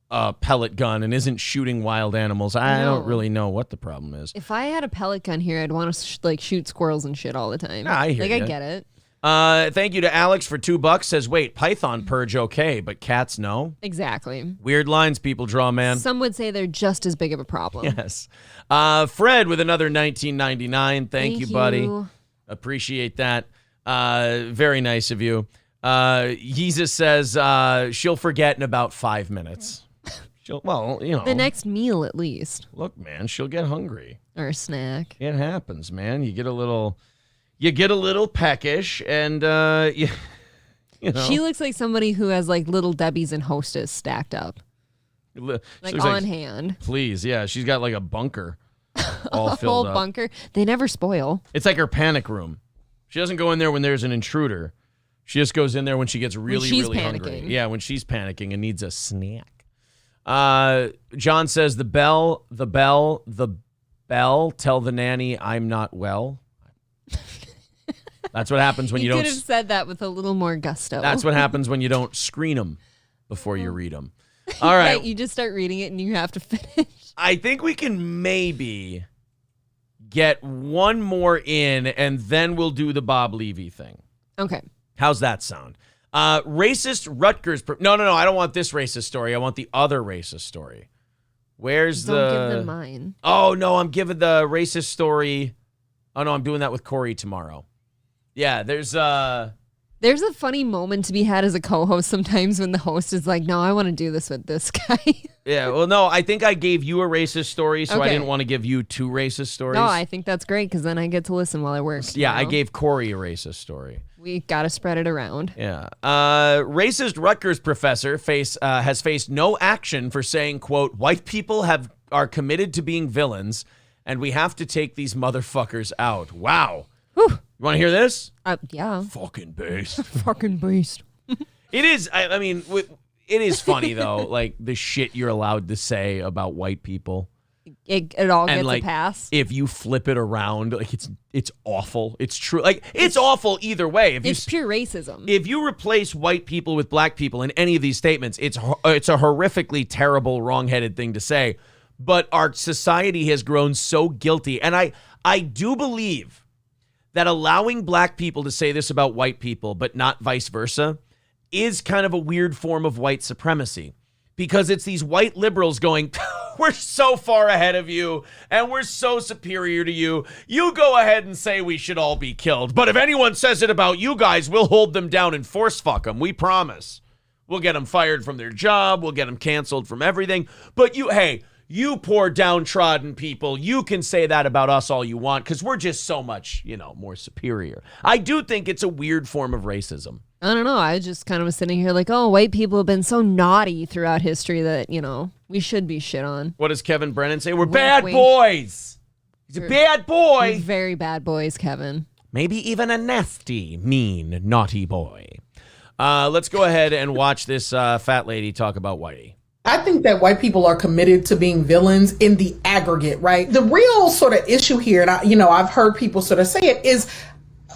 a pellet gun and isn't shooting wild animals, I don't really know what the problem is. If I had a pellet gun here, I'd want to shoot squirrels and shit all the time. I hear I get it. Thank you to Alex for $2. Says, wait, python purge okay, but cats no? Exactly. Weird lines people draw, man. Some would say they're just as big of a problem. Yes. Fred with another $19.99. Thank you, buddy. Appreciate that. Very nice of you. Jesus says she'll forget in about 5 minutes. Well, you know. The next meal, at least. Look, man, she'll get hungry. Or a snack. It happens, man. You get a little peckish, and you know. She looks like somebody who has like Little Debbie's and Hostess stacked up, like on hand. Please, yeah, she's got like a bunker, all filled up. Bunker. They never spoil. It's like her panic room. She doesn't go in there when there's an intruder. She just goes in there when she gets really hungry. Yeah, when she's panicking and needs a snack. John says the bell, tell the nanny I'm not well. That's what happens when you could don't. have said that with a little more gusto. That's what happens when you don't screen them before you read them. All right. You just start reading it and you have to finish. I think we can maybe get one more in, and then we'll do the Bob Levy thing. Okay. How's that sound? Racist Rutgers. No. I don't want this racist story. I want the other racist story. Where's Don't give them mine. Oh, no, I'm giving the racist story. Oh, no, I'm doing that with Corey tomorrow. Yeah, there's a funny moment to be had as a co-host sometimes when the host is like, no, I want to do this with this guy. Yeah, well, no, I think I gave you a racist story, so I Okay. didn't want to give you two racist stories. No, I think that's great because then I get to listen while I work. Yeah, you I know? gave Corey a racist story. We got to spread it around. Yeah. Racist Rutgers professor has faced no action for saying, quote, white people are committed to being villains, and we have to take these motherfuckers out. Wow. Whew. You want to hear this? Yeah. Fucking beast. Fucking beast. It is. I mean, it is funny, though, like the shit you're allowed to say about white people. It all gets like, a pass. If you flip it around, like it's awful. It's true. Like it's awful either way. It's pure racism. If you replace white people with black people in any of these statements, it's a horrifically terrible, wrong-headed thing to say. But our society has grown so guilty, and I do believe that allowing black people to say this about white people, but not vice versa, is kind of a weird form of white supremacy. Because it's these white liberals going, we're so far ahead of you, and we're so superior to you. You go ahead and say we should all be killed. But if anyone says it about you guys, we'll hold them down and force fuck them. We promise. We'll get them fired from their job. We'll get them canceled from everything. But you poor downtrodden people, you can say that about us all you want because we're just so much, more superior. I do think it's a weird form of racism. I don't know. I just kind of was sitting here like, oh, white people have been so naughty throughout history that, we should be shit on. What does Kevin Brennan say? We're bad boys. He's a bad boy. We're very bad boys, Kevin. Maybe even a nasty, mean, naughty boy. Let's go ahead and watch this fat lady talk about Whitey. I think that white people are committed to being villains in the aggregate, right? The real sort of issue here, and I've heard people sort of say it, is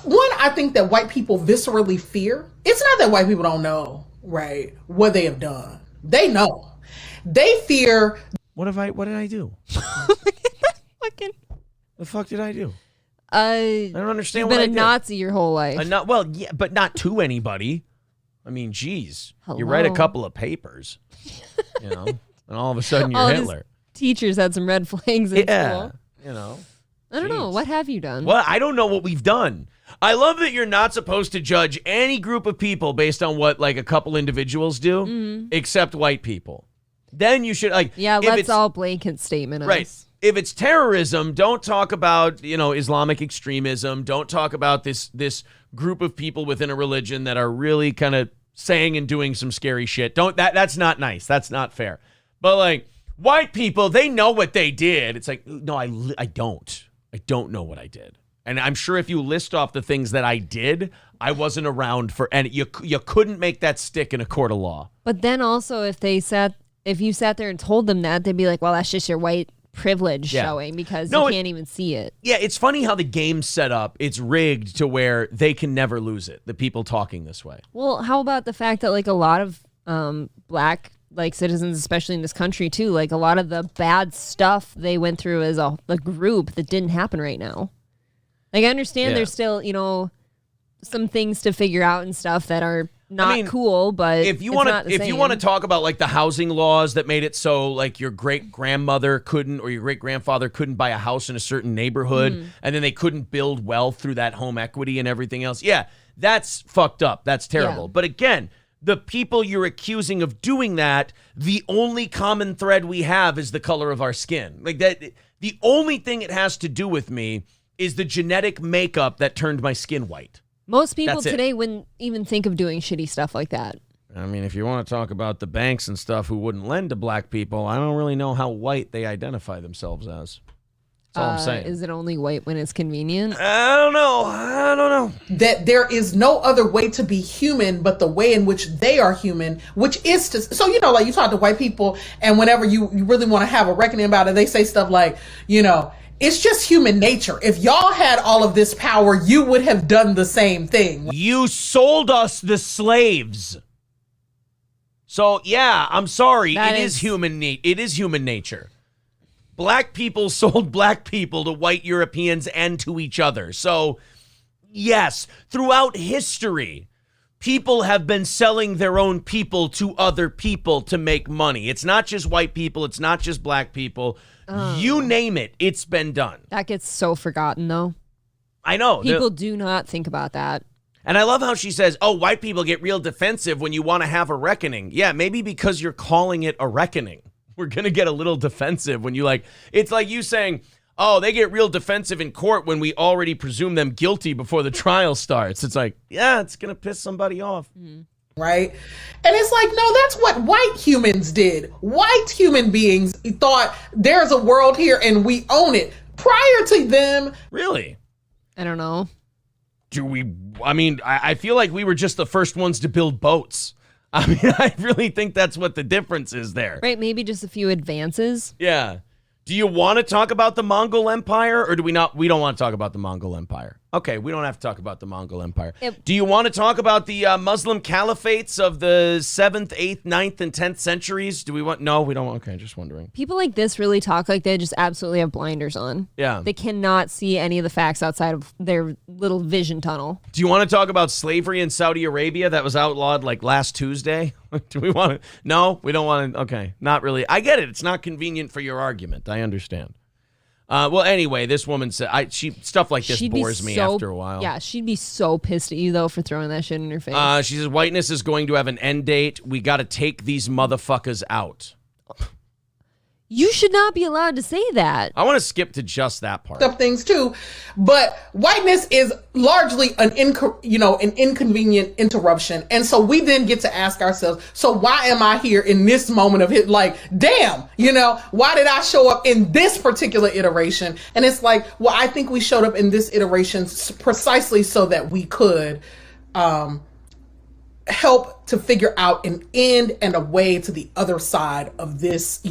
one, I think that white people viscerally fear. It's not that white people don't know, right, what they have done. They know. They fear. What did I do? The fuck did I do? I don't understand what I did. You've been a Nazi your whole life. Yeah, but not to anybody. I mean, geez. Hello. You write a couple of papers, and all of a sudden you're Hitler. Teachers had some red flags in school. I don't know. What have you done? Well, I don't know what we've done. I love that you're not supposed to judge any group of people based on what like a couple individuals do, except white people. Then you should let's all blanket statement us. Right. If it's terrorism, don't talk about, Islamic extremism. Don't talk about this group of people within a religion that are really kind of saying and doing some scary shit. That's not nice. That's not fair. But like white people, they know what they did. It's like, no, I don't. I don't know what I did. And I'm sure if you list off the things that I did, I wasn't around for, and you couldn't make that stick in a court of law. But then also if you sat there and told them that, they'd be like, well, that's just your white privilege showing because you can't even see it. Yeah, it's funny how the game's set up. It's rigged to where they can never lose it, the people talking this way. Well, how about the fact that like a lot of black citizens, especially in this country too, like a lot of the bad stuff they went through as a group that didn't happen right now. Like I understand there's still, some things to figure out and stuff that are not cool, but if you want to talk about like the housing laws that made it so like your great grandmother couldn't or your great grandfather couldn't buy a house in a certain neighborhood and then they couldn't build wealth through that home equity and everything else. Yeah, that's fucked up. That's terrible. Yeah. But again, the people you're accusing of doing that, the only common thread we have is the color of our skin. Like that, the only thing it has to do with me is the genetic makeup that turned my skin white. Most people today wouldn't even think of doing shitty stuff like that. I mean, if you want to talk about the banks and stuff who wouldn't lend to black people, I don't really know how white they identify themselves as. That's all I'm saying. Is it only white when it's convenient? I don't know. That there is no other way to be human but the way in which they are human, which is to, so, like you talk to white people and whenever you really want to have a reckoning about it, they say stuff like, it's just human nature. If y'all had all of this power, you would have done the same thing. You sold us the slaves. So, yeah, I'm sorry. It is human nature. Black people sold black people to white Europeans and to each other. So, yes, throughout history, people have been selling their own people to other people to make money. It's not just white people. It's not just black people. You name it, it's been done. That gets so forgotten, though. I know. People do not think about that. And I love how she says, oh, white people get real defensive when you want to have a reckoning. Yeah, maybe because you're calling it a reckoning. We're going to get a little defensive when you it's like you saying, oh, they get real defensive in court when we already presume them guilty before the trial starts. It's like, yeah, it's going to piss somebody off. Mm-hmm. Right? And it's like, no, that's what white humans did. White human beings thought there's a world here and we own it. Prior to them. Really? I don't know. I feel like we were just the first ones to build boats. I mean, I really think that's what the difference is there. Right, maybe just a few advances. Yeah. Do you want to talk about the Mongol Empire or do we not? We don't want to talk about the Mongol Empire. Okay, we don't have to talk about the Mongol Empire. Yep. Do you want to talk about the Muslim caliphates of the 7th, 8th, 9th, and 10th centuries? Do we want? No, we don't. Okay, just wondering. People like this really talk like they just absolutely have blinders on. Yeah. They cannot see any of the facts outside of their little vision tunnel. Do you want to talk about slavery in Saudi Arabia that was outlawed like last Tuesday? Do we want to? No, we don't want to. Okay, not really. I get it. It's not convenient for your argument. I understand. Well, anyway, this woman said, stuff like this bores me after a while. Yeah, she'd be so pissed at you, though, for throwing that shit in her face. She says, whiteness is going to have an end date. We got to take these motherfuckers out. You should not be allowed to say that. I want to skip to just that part. Up things too, but whiteness is largely an inconvenient interruption, and so we then get to ask ourselves, so why am I here in this moment of it? Like, damn, why did I show up in this particular iteration? And it's like, well, I think we showed up in this iteration precisely so that we could help to figure out an end and a way to the other side of this,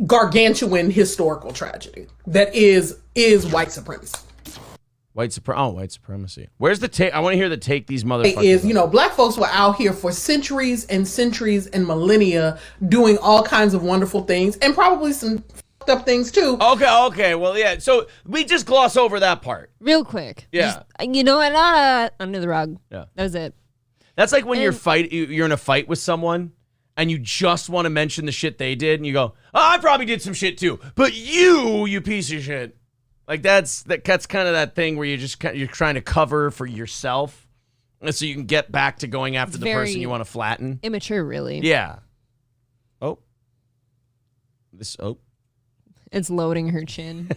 gargantuan historical tragedy that is white supremacy. White supremacy. Where's the take? I want to hear the take these motherfuckers. Is, black folks were out here for centuries and centuries and millennia doing all kinds of wonderful things and probably some fucked up things too. Okay. Well, yeah. So we just gloss over that part. Real quick. Yeah. Under the rug. Yeah. That was it. That's like when you're in a fight with someone and you just want to mention the shit they did, and you go, "Oh, I probably did some shit too, but you piece of shit." Like that's kind of that thing where you're trying to cover for yourself, so you can get back to going after the person you want to flatten. Immature, really. Yeah. It's loading her chin.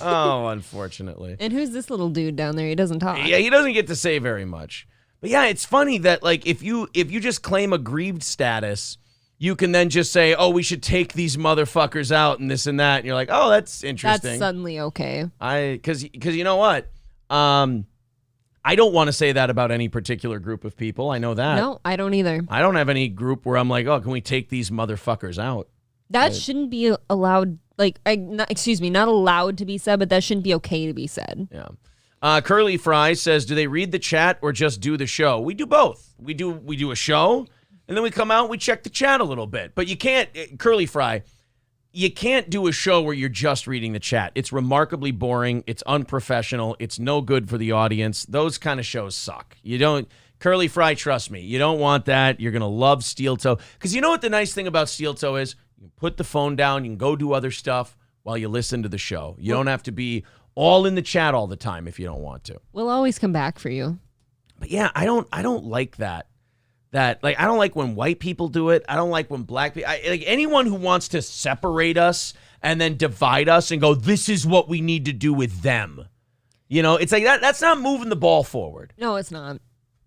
Oh, unfortunately. And who's this little dude down there? He doesn't talk. Yeah, he doesn't get to say very much. But yeah, it's funny that like if you just claim aggrieved status, you can then just say, "Oh, we should take these motherfuckers out and this and that." And you're like, "Oh, that's interesting." That's suddenly okay. Because you know what? I don't want to say that about any particular group of people. I know that. No, I don't either. I don't have any group where I'm like, "Oh, can we take these motherfuckers out?" That shouldn't be allowed. Not allowed to be said, but that shouldn't be okay to be said. Yeah. Curly Fry says, do they read the chat or just do the show? We do both. We do a show, and then we come out and we check the chat a little bit. But you can't, Curly Fry, you can't do a show where you're just reading the chat. It's remarkably boring. It's unprofessional. It's no good for the audience. Those kind of shows suck. Curly Fry, trust me, you don't want that. You're going to love Steel Toe. Because you know what the nice thing about Steel Toe is? You can put the phone down. You can go do other stuff while you listen to the show. You don't have to be all in the chat all the time if you don't want to. We'll always come back for you. But yeah, I don't like that. I don't like when white people do it. I don't like when black people, like anyone who wants to separate us and then divide us and go, this is what we need to do with them. It's like that's not moving the ball forward. No, it's not.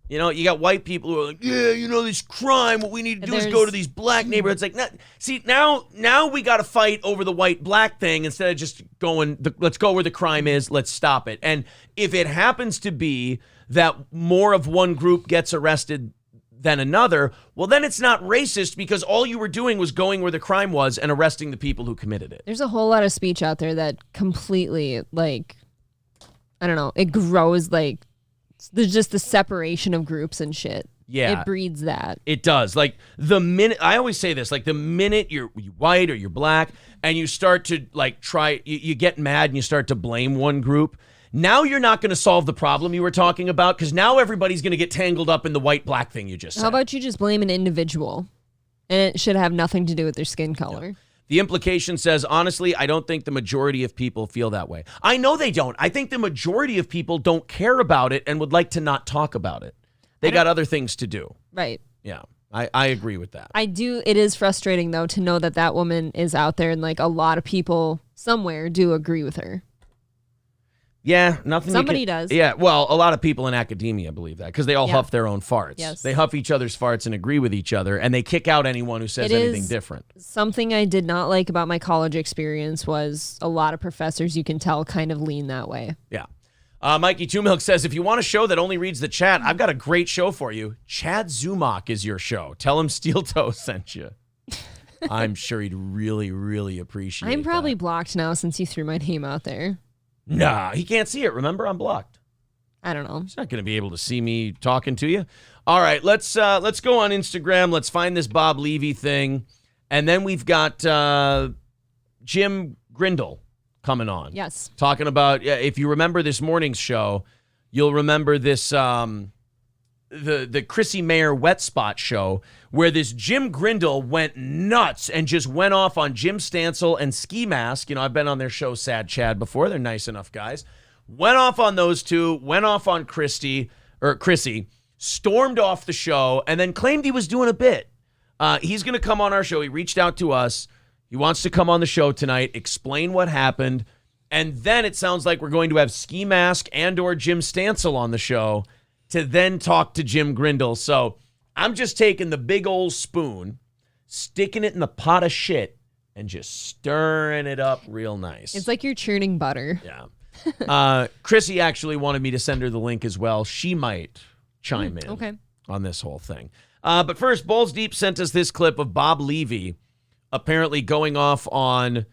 You got white people who are like, yeah, this crime, what we need to do is go to these black neighborhoods. Like, now we got to fight over the white-black thing instead of just going, let's go where the crime is, let's stop it. And if it happens to be that more of one group gets arrested than another, well, then it's not racist because all you were doing was going where the crime was and arresting the people who committed it. There's a whole lot of speech out there that completely, like, I don't know, it grows, like, there's just the separation of groups and shit. Yeah. It breeds that. It does. Like, the minute, I always say this, like, the minute you're white or you're black and you start to, like, you get mad and you start to blame one group, now you're not going to solve the problem you were talking about because now everybody's going to get tangled up in the white-black thing you just said. How about you just blame an individual? And it should have nothing to do with their skin color. Yeah. The implication says, honestly, I don't think the majority of people feel that way. I know they don't. I think the majority of people don't care about it and would like to not talk about it. They got other things to do. Right. Yeah, I agree with that. I do. It is frustrating, though, to know that that woman is out there and, like, a lot of people somewhere do agree with her. Yeah, nothing. Somebody does. Yeah, well, a lot of people in academia believe that because they all huff their own farts. Yes. They huff each other's farts and agree with each other, and they kick out anyone who says anything different. Something I did not like about my college experience was a lot of professors, you can tell, kind of lean that way. Yeah. Mikey Two Milk says, if you want a show that only reads the chat, I've got a great show for you. Chad Zumach is your show. Tell him Steel Toe sent you. I'm sure he'd really, really appreciate it. I'm probably blocked now since you threw my name out there. Nah, he can't see it. Remember, I'm blocked. I don't know. He's not going to be able to see me talking to you. All right, let's go on Instagram. Let's find this Bob Levy thing. And then we've got Jim Grindel coming on. Yes. Talking about, if you remember this morning's show, you'll remember this, the Chrissy Mayer Wet Spot show where this Jim Grindel went nuts and just went off on Jim Stansel and Ski Mask. You know, I've been on their show Sad Chad before. They're nice enough guys. Went off on those two, went off on Chrissy, stormed off the show, and then claimed he was doing a bit. He's going to come on our show. He reached out to us. He wants to come on the show tonight, explain what happened, and then it sounds like we're going to have Ski Mask and or Jim Stansel on the show to then talk to Jim Grindel. So I'm just taking the big old spoon, sticking it in the pot of shit, and just stirring it up real nice. It's like you're churning butter. Yeah. Chrissy actually wanted me to send her the link as well. She might chime in on this whole thing. But first, Balls Deep sent us this clip of Bob Levy apparently going off on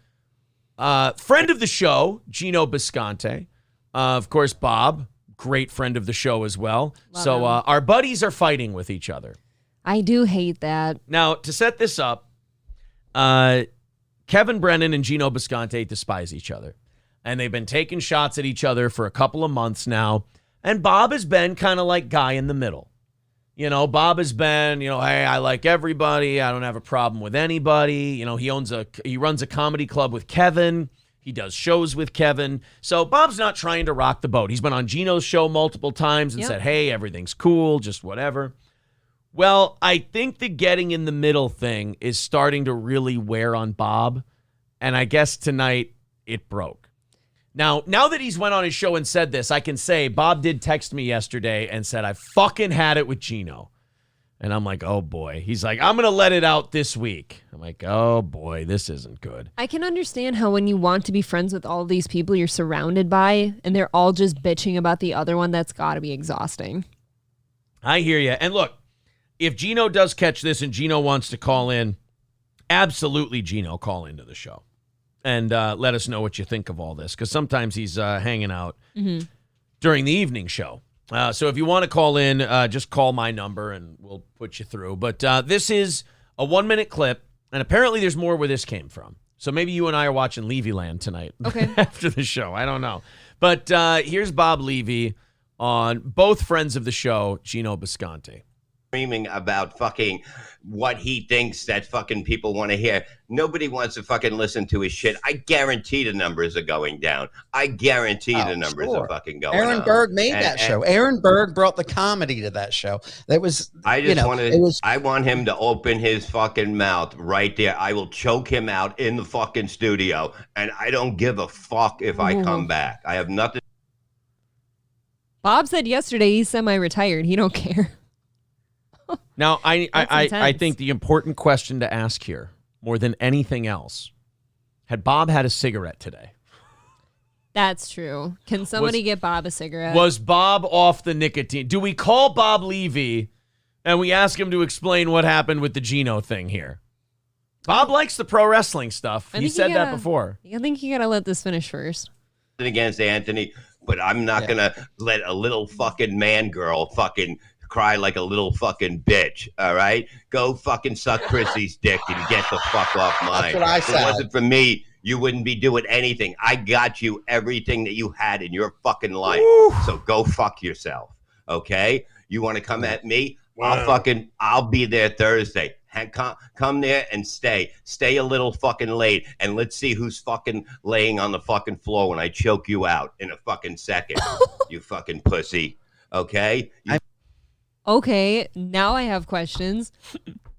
friend of the show, Gino Bisconte. Of course, Bob, great friend of the show as well. So our buddies are fighting with each other. I do hate that. Now, to set this up, Kevin Brennan and Gino Bisconte despise each other. And they've been taking shots at each other for a couple of months now. And Bob has been kind of like guy in the middle. You know, Bob has been, hey, I like everybody. I don't have a problem with anybody. You know, he runs a comedy club with Kevin. He does shows with Kevin. So Bob's not trying to rock the boat. He's been on Gino's show multiple times and said, hey, everything's cool, just whatever. Well, I think the getting in the middle thing is starting to really wear on Bob. And I guess tonight it broke. Now that he's went on his show and said this, I can say Bob did text me yesterday and said, I fucking had it with Gino. And I'm like, oh boy. He's like, I'm going to let it out this week. I'm like, oh boy, this isn't good. I can understand how when you want to be friends with all these people you're surrounded by and they're all just bitching about the other one, that's got to be exhausting. I hear you. And look, if Gino does catch this and Gino wants to call in, absolutely Gino, call into the show. And let us know what you think of all this, because sometimes he's hanging out during the evening show. So if you want to call in, just call my number and we'll put you through. But this is a 1-minute clip, and apparently there's more where this came from. So maybe you and I are watching Levyland tonight after the show. I don't know. But here's Bob Levy on both friends of the show, Gino Bisconte. Screaming about fucking what he thinks that fucking people want to hear. Nobody wants to fucking listen to his shit. I guarantee the numbers are going down. I guarantee the numbers are fucking going Aaron up. Berg made that show. Aaron Berg brought the comedy to that show. That was, I want him to open his fucking mouth right there. I will choke him out in the fucking studio, and I don't give a fuck if I come back. I have nothing. Bob said yesterday he's semi-retired. He don't care. Now, I think the important question to ask here, more than anything else, had Bob had a cigarette today? That's true. Can somebody get Bob a cigarette? Was Bob off the nicotine? Do we call Bob Levy and we ask him to explain what happened with the Gino thing here. Bob likes the pro wrestling stuff. He said that before. I think you gotta let this finish first. Against Anthony, but I'm not gonna let a little fucking man girl fucking cry like a little fucking bitch. All right, go fucking suck Chrissy's dick and get the fuck off mine. That's what I If said. it wasn't for me, you wouldn't be doing anything. I got you everything that you had in your fucking life. So go fuck yourself. Okay? You want to come at me? I'll be there Thursday. Come there and stay a little fucking late, and let's see who's fucking laying on the fucking floor when I choke you out in a fucking second. You fucking pussy. Okay? Okay, now I have questions.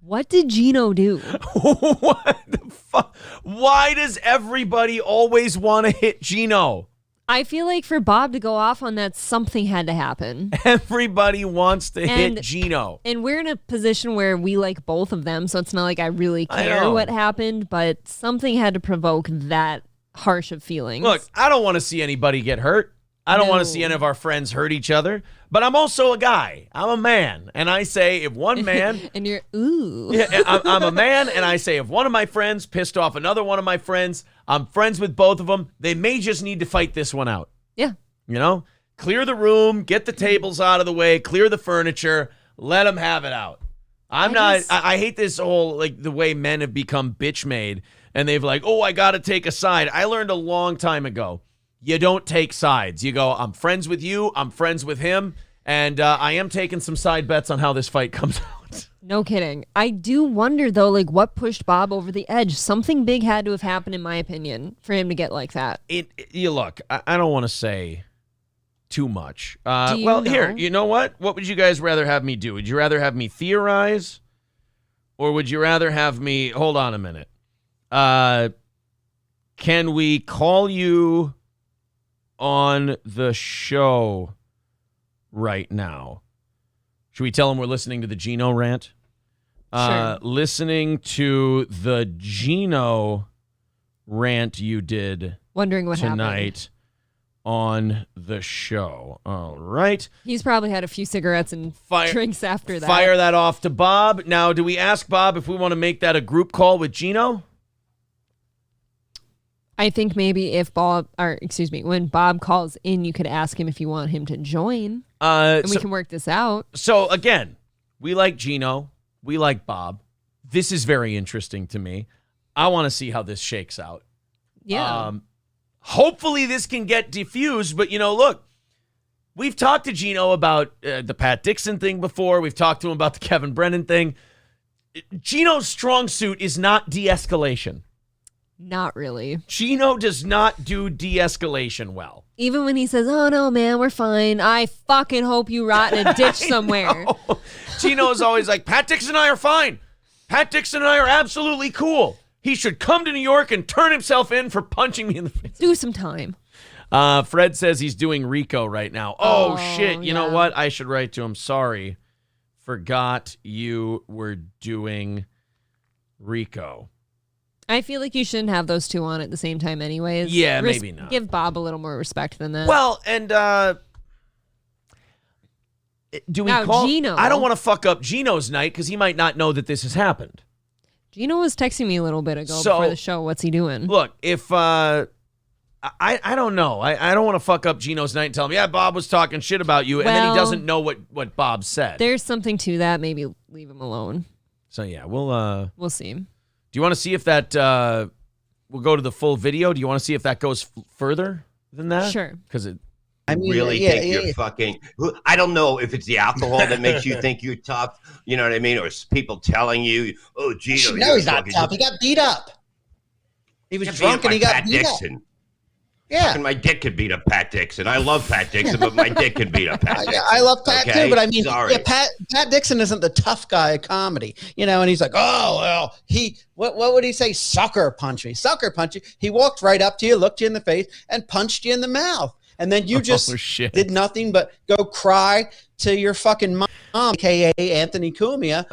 What did Gino do? What the fuck? Why does everybody always want to hit Gino? I feel like for Bob to go off on that, something had to happen. Everybody wants to hit Gino. And we're in a position where we like both of them, so it's not like I really care what happened, but something had to provoke that harsh of feelings. Look, I don't want to see anybody get hurt. I don't want to see any of our friends hurt each other. But I'm also a guy. I'm a man. And I say if one man... and you're, ooh. Yeah, I'm a man, and I say if one of my friends pissed off another one of my friends, I'm friends with both of them. They may just need to fight this one out. Yeah. You know? Clear the room, get the tables out of the way, clear the furniture, let them have it out. I hate this whole, like, the way men have become bitch made, and they've like, oh, I got to take a side. I learned a long time ago. You don't take sides. You go, I'm friends with you, I'm friends with him, and I am taking some side bets on how this fight comes out. No kidding. I do wonder, though, like, what pushed Bob over the edge? Something big had to have happened, in my opinion, for him to get like that. You look, I don't want to say too much. Here, you know what? What would you guys rather have me do? Would you rather have me theorize, or would you rather have me... Hold on a minute. Can we call you on the show right now? Should we tell him we're listening to the Gino rant? Sure. Listening to the Gino rant you did Wondering what tonight on the show. All right. He's probably had a few cigarettes and drinks after that. Fire that off to Bob. Now, do we ask Bob if we want to make that a group call with Gino? I think maybe when Bob calls in, you could ask him if you want him to join. And we can work this out. So, again, we like Gino. We like Bob. This is very interesting to me. I want to see how this shakes out. Yeah. Hopefully this can get diffused, but, look, we've talked to Gino about the Pat Dixon thing before. We've talked to him about the Kevin Brennan thing. Gino's strong suit is not de-escalation. Not really. Gino does not do de-escalation well. Even when he says, oh, no, man, we're fine. I fucking hope you rot in a ditch somewhere. Gino's always like, Pat Dixon and I are fine. Pat Dixon and I are absolutely cool. He should come to New York and turn himself in for punching me in the face. Do some time. Fred says he's doing Rico right now. Oh shit. You know what? I should write to him. Sorry. Forgot you were doing Rico. I feel like you shouldn't have those two on at the same time anyways. Yeah, maybe not. Give Bob a little more respect than that. Well, and do we now, call Gino? I don't want to fuck up Gino's night because he might not know that this has happened. Gino was texting me a little bit ago before the show. What's he doing? Look, if I don't know. I don't want to fuck up Gino's night and tell him, yeah, Bob was talking shit about you, and then he doesn't know what Bob said. There's something to that. Maybe leave him alone. So yeah, we'll see. Do you want to see if that we'll go to the full video? Do you want to see if that goes further than that? Sure. Because I really think you're fucking... I don't know if it's the alcohol that makes you think you're tough, you know what I mean? Or people telling you, oh, Gino... No, he's not tough. He got beat up. He was drunk and he got beat up. Yeah. And my dick could beat up Pat Dixon. I love Pat Dixon, but my dick could beat up Pat Dixon. I love Pat too, but I mean, sorry. Yeah, Pat Dixon isn't the tough guy of comedy, and he's like, oh, well, what would he say? Sucker punch me. Sucker punch you. He walked right up to you, looked you in the face, and punched you in the mouth. And then you just did nothing but go cry to your fucking mom, a.k.a. Anthony Cumia,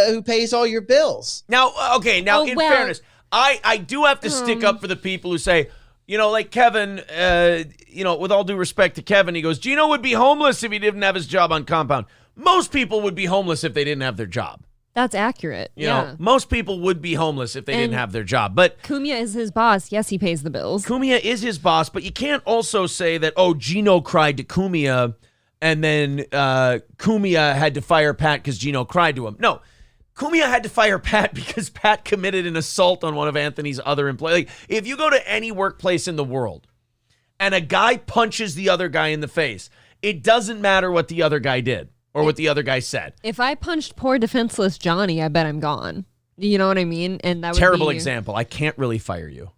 who pays all your bills. Now, in fairness, I do have to stick up for the people who say, like Kevin, with all due respect to Kevin, he goes, Gino would be homeless if he didn't have his job on Compound. most people would be homeless if they didn't have their job. That's accurate. You know, most people would be homeless if they didn't have their job. But Cumia is his boss. Yes, he pays the bills. Cumia is his boss, but you can't also say that, oh, Gino cried to Cumia and then Cumia had to fire Pat because Gino cried to him. No, Cumia had to fire Pat because Pat committed an assault on one of Anthony's other employees. Like, if you go to any workplace in the world and a guy punches the other guy in the face, it doesn't matter what the other guy did. Or what the other guy said. If I punched poor defenseless Johnny, I bet I'm gone. You know what I mean? And that would terrible be example. I can't really fire you.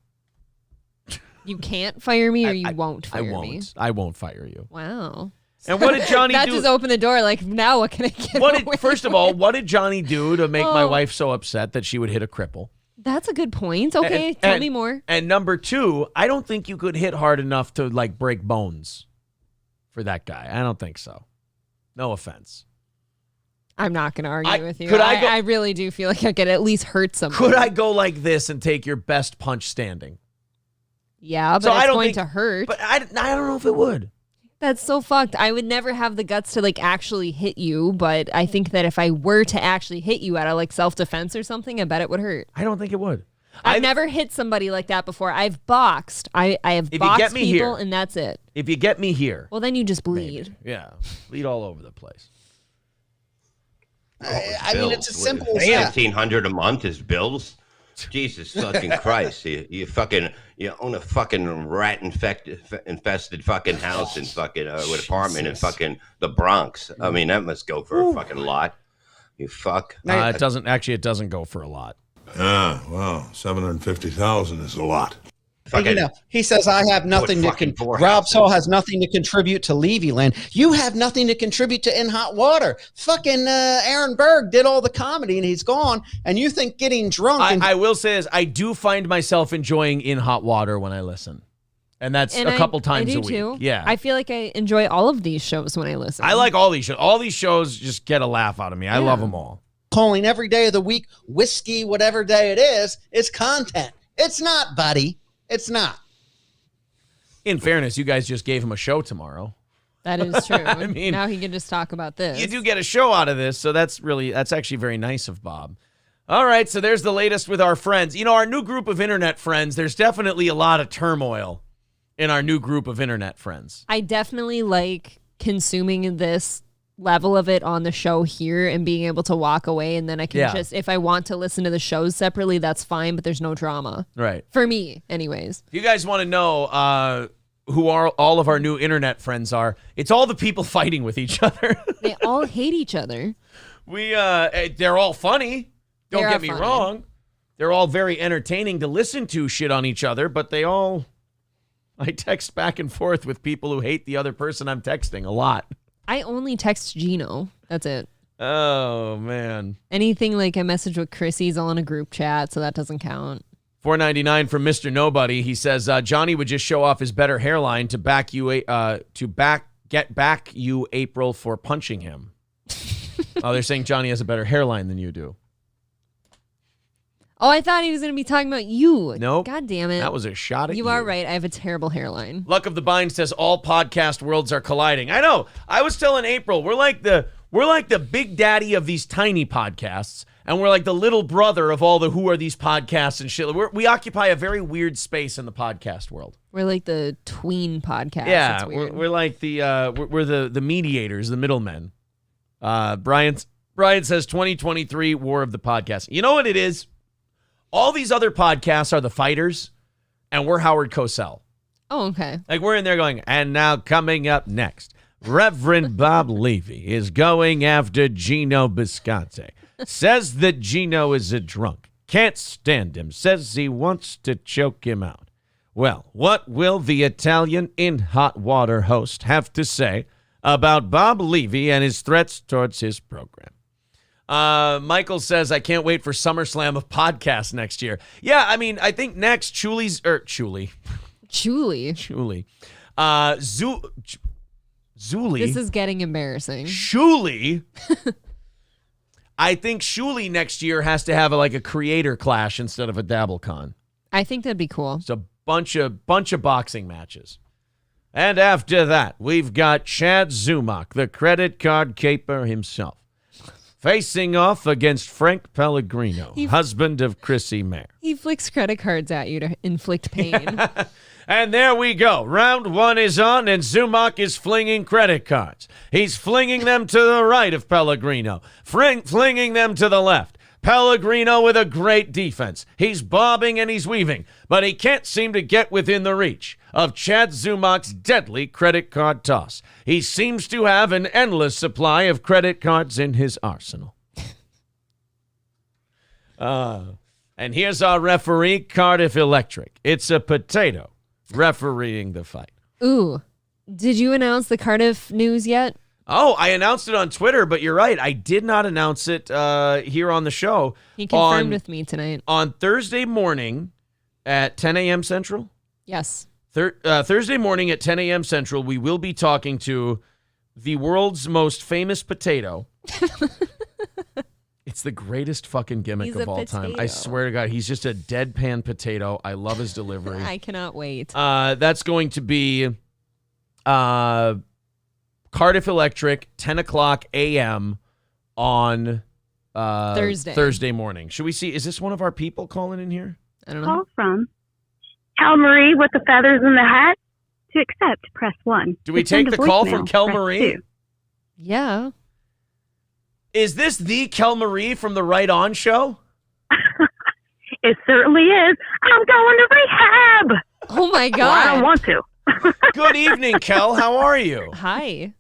You can't fire me, or you won't fire me. I won't fire you. Wow. And what did Johnny do? That just opened the door. Like, now what can I get? First of all, what did Johnny do to make my wife so upset that she would hit a cripple? That's a good point. Okay, tell me more. And number two, I don't think you could hit hard enough to like break bones for that guy. I don't think so. No offense. I'm not going to argue with you. I really do feel like I could at least hurt somebody. Could I go like this and take your best punch standing? Yeah, but it's going to hurt. But I don't know if it would. That's so fucked. I would never have the guts to like actually hit you, but I think that if I were to actually hit you out of like self-defense or something, I bet it would hurt. I don't think it would. I've never hit somebody like that before. I've boxed. I have boxed people, and that's it. If you get me here. Well, then you just bleed. Maybe. Yeah, bleed all over the place. I mean, it's as simple as that. $1,500 a month is bills. Jesus fucking Christ! You own a fucking rat infested fucking house in fucking with apartment in fucking the Bronx. I mean, that must go for a fucking lot. You fuck. It doesn't go for a lot. Well, 750,000 is a lot. And, he says, I have nothing to Rob Saul has nothing to contribute to Levy land. You have nothing to contribute to In Hot Water. Fucking Aaron Berg did all the comedy and he's gone. And you think getting drunk. I will say this. I do find myself enjoying In Hot Water when I listen. And that's a couple times a week. Too. Yeah. I feel like I enjoy all of these shows when I listen. I like all these shows. All these shows just get a laugh out of me. I love them all. Calling every day of the week, whiskey, whatever day it is content. It's not, buddy. It's not. In fairness, you guys just gave him a show tomorrow. That is true. I mean, now he can just talk about this. You do get a show out of this, so that's actually very nice of Bob. All right, so there's the latest with our friends. You know, our new group of internet friends, there's definitely a lot of turmoil in our new group of internet friends. I definitely like consuming this level of it on the show here and being able to walk away, and then I can just, if I want to listen to the shows separately, that's fine, but there's no drama. Right. For me, anyways. If you guys want to know who all of our new internet friends are, it's all the people fighting with each other. They all hate each other. They're all funny. Don't get me wrong. They're all very entertaining to listen to shit on each other, but I text back and forth with people who hate the other person I'm texting a lot. I only text Gino. That's it. Oh, man. Anything like a message with Chrissy's all in a group chat, so that doesn't count. $4.99 from Mr. Nobody. He says Johnny would just show off his better hairline to get back you April for punching him. Oh, they're saying Johnny has a better hairline than you do. Oh, I thought he was going to be talking about you. Nope. God damn it. That was a shot at you. You are right. I have a terrible hairline. Luck of the Bind says all podcast worlds are colliding. I know. I was telling April, we're like the big daddy of these tiny podcasts, and we're like the little brother of all the who are these podcasts and shit. We occupy a very weird space in the podcast world. We're like the tween podcast. Yeah, we're like we're the mediators, the middlemen. Brian says 2023 War of the Podcast. You know what it is? All these other podcasts are the fighters, and we're Howard Cosell. Oh, okay. Like, we're in there going, and now coming up next, Reverend Bob Levy is going after Gino Bisconte. Says that Gino is a drunk. Can't stand him. Says he wants to choke him out. Well, what will the Italian In Hot Water host have to say about Bob Levy and his threats towards his program? Michael says, I can't wait for SummerSlam of podcasts next year. Yeah, I mean, I think next Chuli. Zuli. This is getting embarrassing. Shuli. I think Shuli next year has to have a creator clash instead of a DabbleCon. I think that'd be cool. It's a bunch of boxing matches. And after that, we've got Chad Zumock, the credit card caper himself, facing off against Frank Pellegrino, husband of Chrissy Mayer. He flicks credit cards at you to inflict pain. And there we go. Round one is on, and Zumock is flinging credit cards. He's flinging them to the right of Pellegrino, flinging them to the left. Pellegrino with a great defense. He's bobbing and he's weaving, but he can't seem to get within the reach of Chad Zumock's deadly credit card toss. He seems to have an endless supply of credit cards in his arsenal. And here's our referee, Cardiff Electric. It's a potato refereeing the fight. Ooh, did you announce the Cardiff news yet? Oh, I announced it on Twitter, but you're right. I did not announce it here on the show. He confirmed with me tonight. On Thursday morning at 10 a.m. Central? Yes. Thursday morning at 10 a.m. Central, we will be talking to the world's most famous potato. It's the greatest fucking gimmick of all time. I swear to God, he's just a deadpan potato. I love his delivery. I cannot wait. That's going to be Cardiff Electric, 10 o'clock a.m. on Thursday morning. Should we see? Is this one of our people calling in here? I don't know. Call from Cal Marie with the feathers in the hat. To accept, press 1. Do we take the call from Kel Marie? 2. Yeah. Is this the Kel Marie from the Right On show? It certainly is. I'm going to rehab. Oh, my God. Well, I don't want to. Good evening, Kel. How are you? Hi.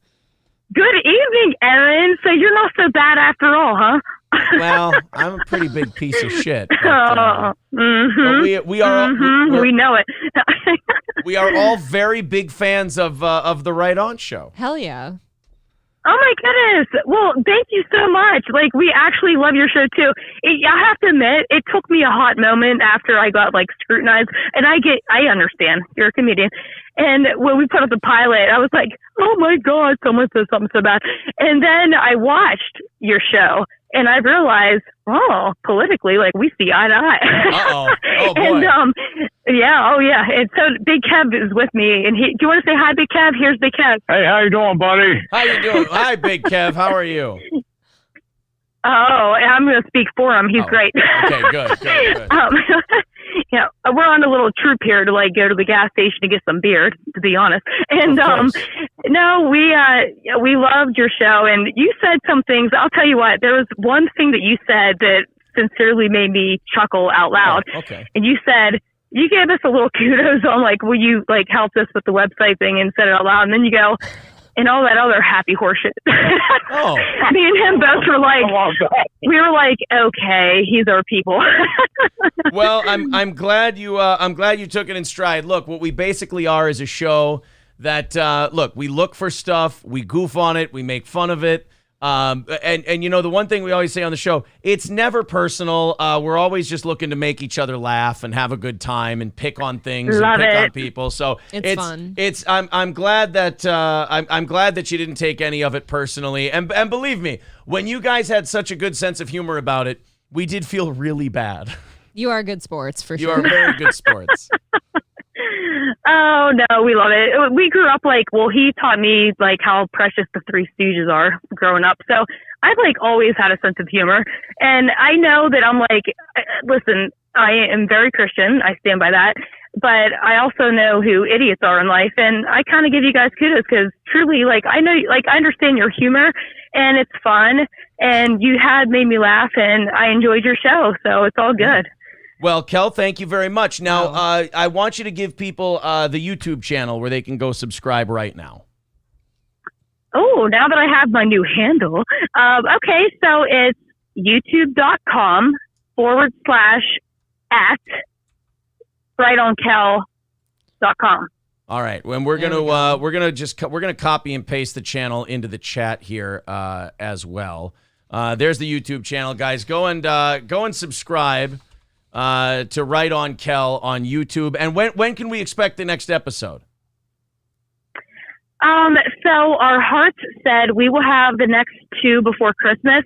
Good evening, Erin. So you're not so bad after all, huh? Well, I'm a pretty big piece of shit. But, but we are. We know it. We are all very big fans of the Right On show. Hell yeah. Oh my goodness. Well, thank you so much. Like, we actually love your show too. I have to admit, it took me a hot moment after I got scrutinized, and I understand you're a comedian. And when we put up the pilot, I was like, oh my God, someone said something so bad. And then I watched your show and I realized, oh, politically, we see eye to eye. Uh-oh. Oh boy. And yeah. And so Big Kev is with me, and do you want to say hi, Big Kev? Here's Big Kev. Hey, how you doing, buddy? How you doing? Hi, Big Kev. How are you? Oh, I'm going to speak for him. He's great. Okay, good. Yeah, we're on a little troop here to go to the gas station to get some beer, to be honest. And no, we loved your show, and you said some things. I'll tell you what. There was one thing that you said that sincerely made me chuckle out loud. Oh, okay. And you said you gave us a little kudos on will you help us with the website thing, and said it out loud, and then you go, and all that other happy horseshit. Oh. Me and him both were we were like, okay, he's our people. Well, I'm glad you took it in stride. Look, what we basically are is a show that we look for stuff, we goof on it, we make fun of it. And the one thing we always say on the show, it's never personal. We're always just looking to make each other laugh and have a good time and pick on things and pick on people. So it's fun. I'm glad that I'm glad that you didn't take any of it personally. And believe me, when you guys had such a good sense of humor about it, we did feel really bad. You are good sports for sure. You are very good sports. Oh, no, we love it. We grew up he taught me how precious the Three Stooges are growing up. So I've always had a sense of humor. And I know that I'm listen, I am very Christian. I stand by that. But I also know who idiots are in life. And I kind of give you guys kudos because truly, I know, I understand your humor and it's fun. And you had made me laugh and I enjoyed your show. So it's all good. Well, Kel, thank you very much. Now, I want you to give people the YouTube channel where they can go subscribe right now. Oh, now that I have my new handle. Okay, so it's youtube.com/@rightonkel.com. All right. When we're gonna copy and paste the channel into the chat here as well. There's the YouTube channel, guys. Go and subscribe to Right On Kel on YouTube. And when can we expect the next episode? So our hearts said we will have the next 2 before Christmas.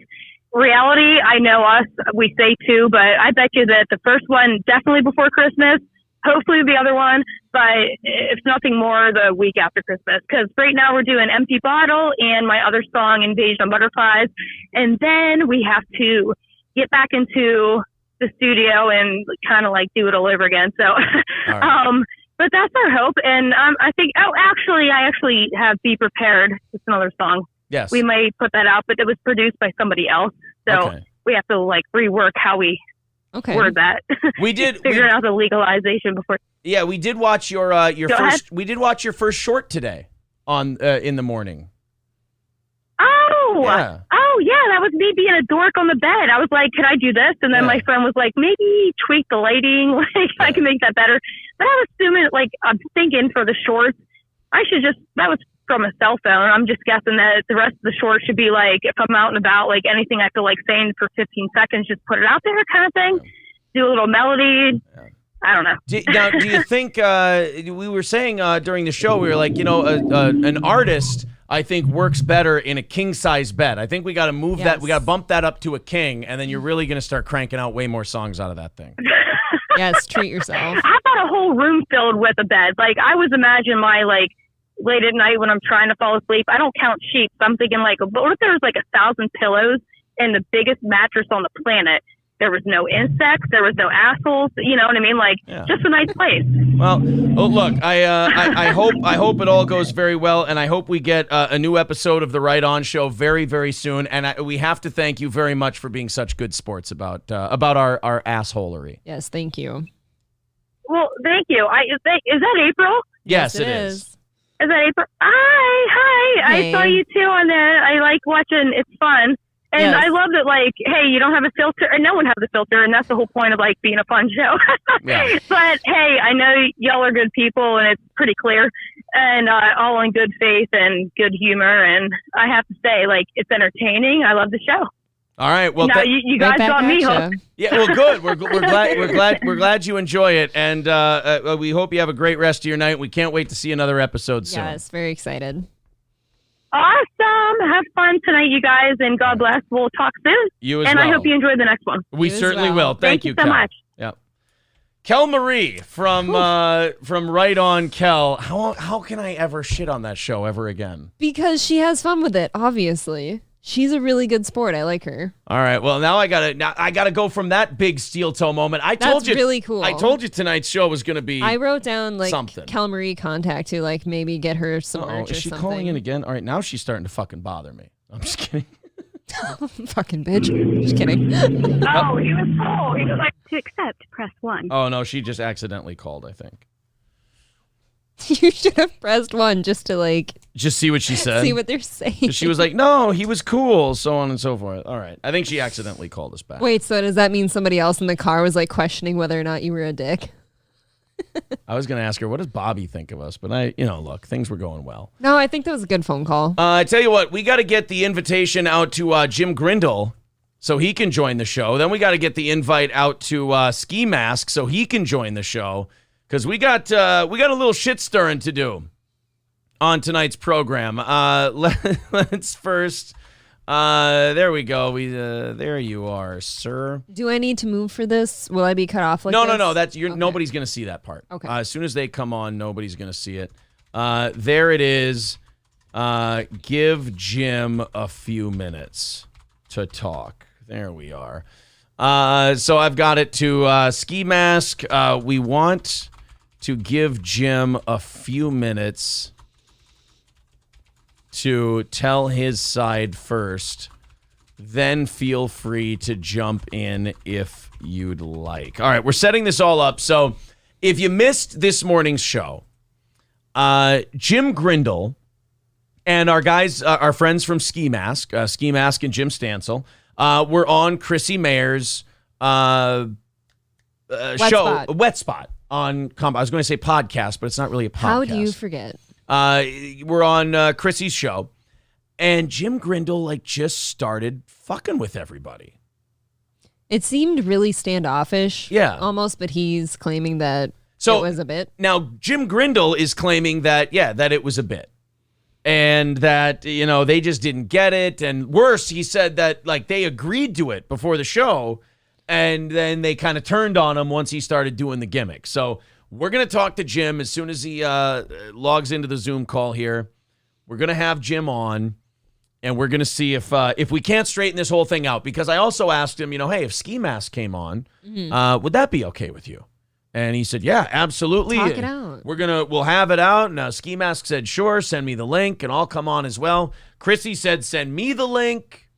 Reality, I know us, we say 2, but I bet you that the first one definitely before Christmas, hopefully the other one, but if nothing more, the week after Christmas. Because right now we're doing Empty Bottle and my other song, Invasion of Butterflies. And then we have to get back into the studio and kind of like do it all over again. So, right. But that's our hope. And I think, I actually have Be Prepared. It's another song. Yes. We might put that out, but it was produced by somebody else. So we have to like rework how we word that. We did figure out the legalization before. Yeah, we did watch your Go ahead. we did watch your first short today on in the morning. Oh, Yeah. oh yeah, that was me being a dork on the bed. I was like, could I do this? And then my friend was like, maybe tweak the lighting, like I can make that better. But I was assuming, like, I'm thinking for the shorts, that was from a cell phone. I'm just guessing that the rest of the short should be like, if I'm out and about, like anything I feel like saying for 15 seconds, just put it out there kind of thing. Do a little melody. I don't know. Do you think, we were saying during the show, we were like, an artist, I think, works better in a king-size bed. I think we got to move that. We got to bump that up to a king, and then you're really going to start cranking out way more songs out of that thing. Yes, treat yourself. How about a whole room filled with a bed? Like, I was imagining my, like, late at night when I'm trying to fall asleep, I don't count sheets. I'm thinking, like, what if there was, like, 1,000 pillows and the biggest mattress on the planet? There was no insects. There was no assholes. You know what I mean? Like, just a nice place. Well, look, I hope it all goes very well, and I hope we get a new episode of the Right On Show very, very soon. And we have to thank you very much for being such good sports about our assholery. Yes, thank you. Well, thank you. Is that April? Yes, it is. Is that April? Hi. Hey. I saw you too on there. I like watching. It's fun. And Yes. I love that, like, hey, you don't have a filter, and no one has a filter, and that's the whole point of, like, being a fun show. Yeah. But, hey, I know y'all are good people, and it's pretty clear, and all in good faith and good humor, and I have to say, like, it's entertaining. I love the show. All right. Well, now, you guys got me hooked. Yeah. Well, good. We're glad you enjoy it, and we hope you have a great rest of your night. We can't wait to see another episode soon. Yes, very excited. Awesome. Have fun tonight, you guys, and God bless. We'll talk soon. You as and well. I hope you enjoy the next one. We certainly will. Thank you, so Kel. much. Yeah. Kel Marie from Right On Kel. How can I ever shit on that show ever again? Because she has fun with it, obviously. She's a really good sport. I like her. All right. Well, now I gotta go from that big steel toe moment. That's really cool. I told you tonight's show was gonna be. I wrote down like something. Cal Marie contact to like maybe get her some merch or is she something. calling in again? All right. Now she's starting to fucking bother me. I'm just kidding. Fucking bitch. Just kidding. Oh, he was full. He was like, to accept, press 1. Oh no, she just accidentally called, I think. You should have pressed 1 just to like just see what she said. See what they're saying. She was like, "No, he was cool," so on and so forth. All right, I think she accidentally called us back. Wait, so does that mean somebody else in the car was like questioning whether or not you were a dick? I was gonna ask her, what does Bobby think of us? But look, things were going well. No, I think that was a good phone call. I tell you what, we got to get the invitation out to Jim Grindel so he can join the show. Then we got to get the invite out to Ski Mask so he can join the show. Because we got a little shit stirring to do on tonight's program. Let's first. There we go. There you are, sir. Do I need to move for this? Will I be cut off like No. this? Nobody's gonna see that part. Okay. As soon as they come on, nobody's gonna see it. There it is. Give Jim a few minutes to talk. There we are. So I've got it to Ski Mask. We want to give Jim a few minutes to tell his side first, then feel free to jump in if you'd like. All right, we're setting this all up. So if you missed this morning's show, Jim Grindel and our guys, our friends from Ski Mask and Jim Stansel, were on Chrissy Mayer's show, Wet Spot. I was going to say podcast, but it's not really a podcast. How do you forget? We're on Chrissy's show, and Jim Grindel just started fucking with everybody. It seemed really standoffish. Yeah. Almost, but he's claiming that it was a bit. Now, Jim Grindel is claiming that it was a bit. And that, they just didn't get it. And worse, he said that they agreed to it before the show. And then they kind of turned on him once he started doing the gimmick. So we're going to talk to Jim as soon as he logs into the Zoom call here. We're going to have Jim on, and we're going to see if we can't straighten this whole thing out. Because I also asked him, hey, if Ski Mask came on, would that be okay with you? And he said, yeah, absolutely. Talk it out. We'll have it out. And Ski Mask said, sure, send me the link, and I'll come on as well. Chrissy said, send me the link.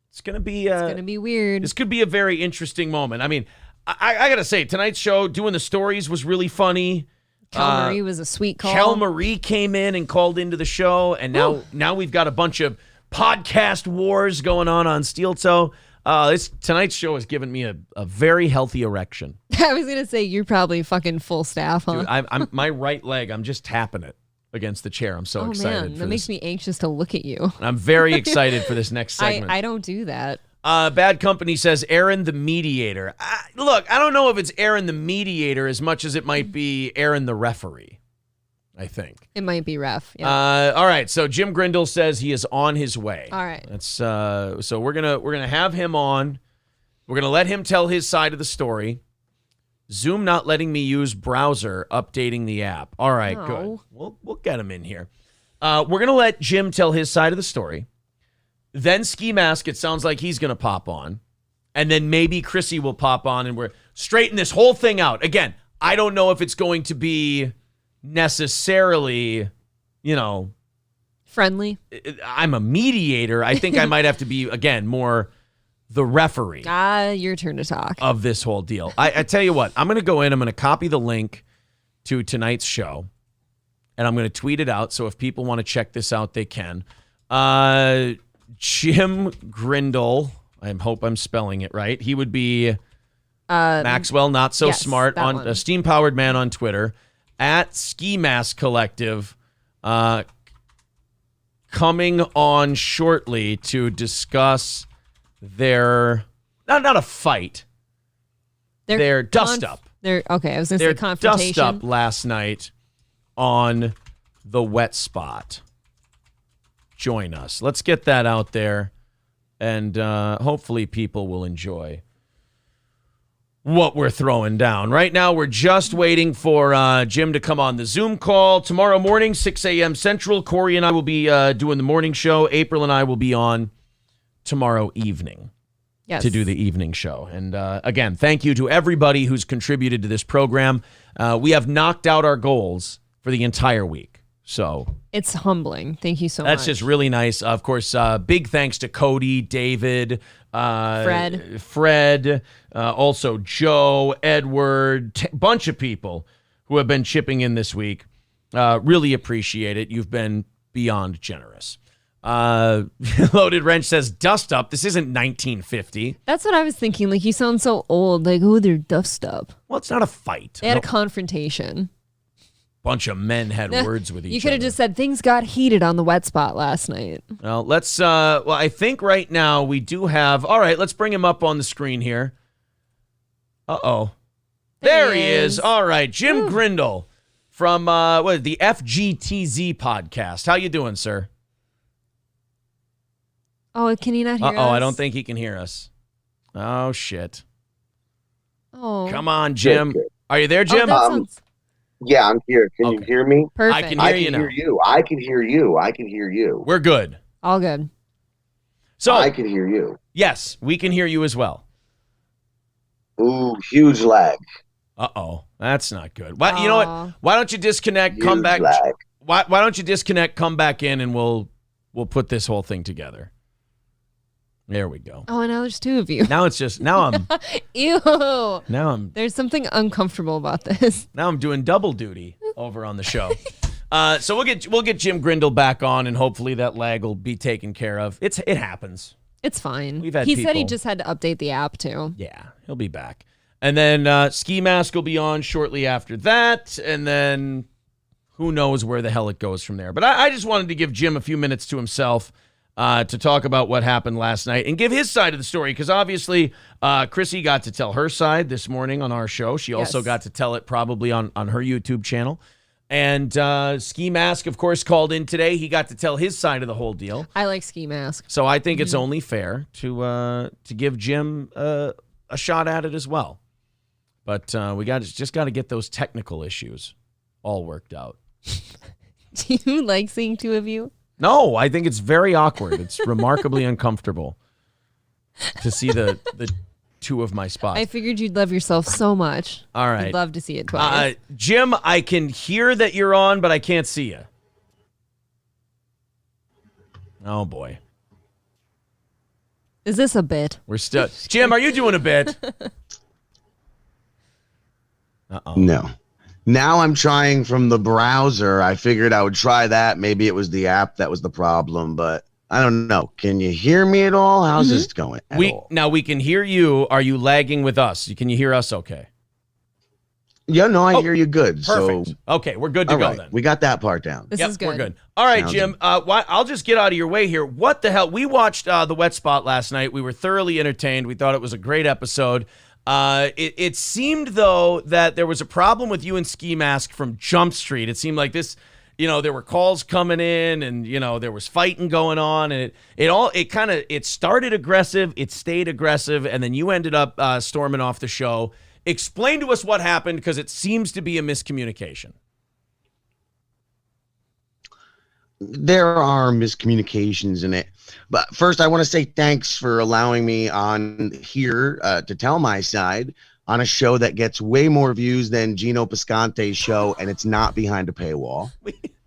It's going to be weird. This could be a very interesting moment. I mean, I got to say, tonight's show, doing the stories was really funny. Kel Marie was a sweet call. Kel Marie came in and called into the show, and now we've got a bunch of podcast wars going on Steel Toe. Tonight's show has given me a very healthy erection. I was going to say, you're probably fucking full staff, huh? Dude, I'm my right leg, I'm just tapping it against the chair. I'm so excited. Man, that makes me anxious to look at you. I'm very excited for this next segment. I don't do that. Bad Company says Aaron the Mediator. Look, I don't know if it's Aaron the Mediator as much as it might be Aaron the Referee. I think it might be ref. Yeah. All right. So Jim Grindel says he is on his way. All right. That's so we're gonna have him on. We're gonna let him tell his side of the story. Zoom not letting me use browser, updating the app. All right, good. We'll get him in here. We're gonna let Jim tell his side of the story. Then Ski Mask, it sounds like he's gonna pop on, and then maybe Chrissy will pop on, and we're straightening this whole thing out. Again, I don't know if it's going to be necessarily, friendly. I'm a mediator. I think I might have to be, again, more the referee. Your turn to talk. Of this whole deal. I tell you what, I'm going to go in, I'm going to copy the link to tonight's show, and I'm going to tweet it out, so if people want to check this out, they can. Jim Grindel, I hope I'm spelling it right. He would be Maxwell Not So Smart, on a steam-powered man on Twitter, at Ski Mask Collective, coming on shortly to discuss their not a fight, their dust up. I was going to say confrontation. Dust up last night on the wet spot. Join us. Let's get that out there, and hopefully people will enjoy what we're throwing down. Right now, we're just waiting for Jim to come on the Zoom call. Tomorrow morning, 6 a.m. Central, Corey and I will be doing the morning show. April and I will be on tomorrow evening to do the evening show. And again, thank you to everybody who's contributed to this program. We have knocked out our goals for the entire week. So it's humbling. Thank you so much. That's just really nice. Of course, big thanks to Cody, David, Fred, also Joe, Edward, bunch of people who have been chipping in this week. Really appreciate it. You've been beyond generous. Loaded Wrench says, dust up. This isn't 1950. That's what I was thinking. Like, you sound so old. Like, they're dust up. Well, it's not a fight. They had a confrontation. Bunch of men had words with each other. You could have just said things got heated on the wet spot last night. Well, let's, I think right now we do have, all right, let's bring him up on the screen here. Uh-oh. There he is. All right, Jim Grindel from, the FGTZ Podcast. How you doing, sir? Oh, can he not hear us? I don't think he can hear us. Oh, shit. Oh. Come on, Jim. Are you there, Jim? Yeah, I'm here. Can you hear me? Perfect. I can hear you now. I can hear you. I can hear you. We're good. All good. So I can hear you. Yes, we can hear you as well. Ooh, huge lag. Uh-oh. That's not good. You know what? Why don't you disconnect, come back? Why don't you disconnect, come back in, and we'll put this whole thing together. There we go. Oh, and now there's two of you. Now I'm Ew. Now there's something uncomfortable about this. Now I'm doing double duty over on the show. So we'll get Jim Grindel back on, and hopefully that lag will be taken care of. It happens. It's fine. He said he just had to update the app too. Yeah, he'll be back. And then Ski Mask will be on shortly after that, and then who knows where the hell it goes from there. But I just wanted to give Jim a few minutes to himself to talk about what happened last night and give his side of the story, because obviously Chrissy got to tell her side this morning on our show. She also got to tell it probably on her YouTube channel. And Ski Mask, of course, called in today. He got to tell his side of the whole deal. I like Ski Mask. So I think it's only fair to give Jim a shot at it as well. But we just got to get those technical issues all worked out. Do you like seeing two of you? No, I think it's very awkward. It's remarkably uncomfortable to see the two of my spots. I figured you'd love yourself so much. All right. You'd love to see it twice. Jim, I can hear that you're on, but I can't see you. Oh, boy. Is this a bit? We're still... Jim, are you doing a bit? Uh-oh. No. Now I'm trying from the browser. I figured I would try that. Maybe it was the app that was the problem, but I don't know. Can you hear me at all? How's this going? Now we can hear you. Are you lagging with us? Can you hear us okay? Yeah, no, I hear you good. Perfect. So, okay, we're good to go then. We got that part down. This is good. We're good. All right, Sounds Jim. I'll just get out of your way here. What the hell? We watched The Wet Spot last night. We were thoroughly entertained. We thought it was a great episode. It seemed, though, that there was a problem with you and Ski Mask from Jump Street. It seemed like this, there were calls coming in and, there was fighting going on. And it started aggressive, it stayed aggressive, and then you ended up storming off the show. Explain to us what happened, because it seems to be a miscommunication. There are miscommunications in it. But first, I want to say thanks for allowing me on here to tell my side on a show that gets way more views than Gino Bisconte's show, and it's not behind a paywall.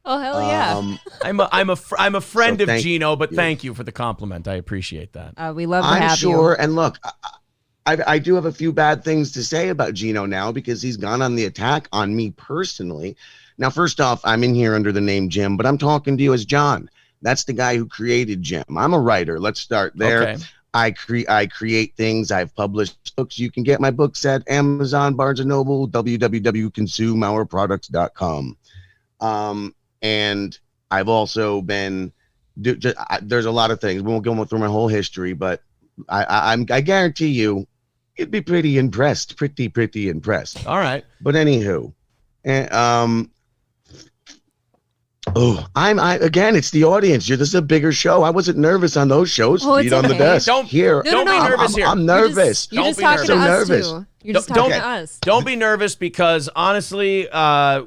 Oh, hell yeah. I'm a friend So of Gino, but thank you for the compliment. I appreciate that. We love to I'm have sure, you. and look, I do have a few bad things to say about Gino now because he's gone on the attack on me personally. Now, first off, I'm in here under the name Jim, but I'm talking to you as John. That's the guy who created Jim. I'm a writer. Let's start there. Okay. I create things. I've published books. You can get my books at Amazon, Barnes & Noble, www.consumeourproducts.com. And I've also been, there's a lot of things. We won't go through my whole history, but I guarantee you, you'd be pretty impressed. Pretty impressed. All right. But anywho, again, it's the audience. This is a bigger show. I wasn't nervous on those shows. Oh, Feet on the desk. Don't be nervous here. I'm nervous. You're just talking to us, too. You're just talking to us. Don't be nervous, because honestly,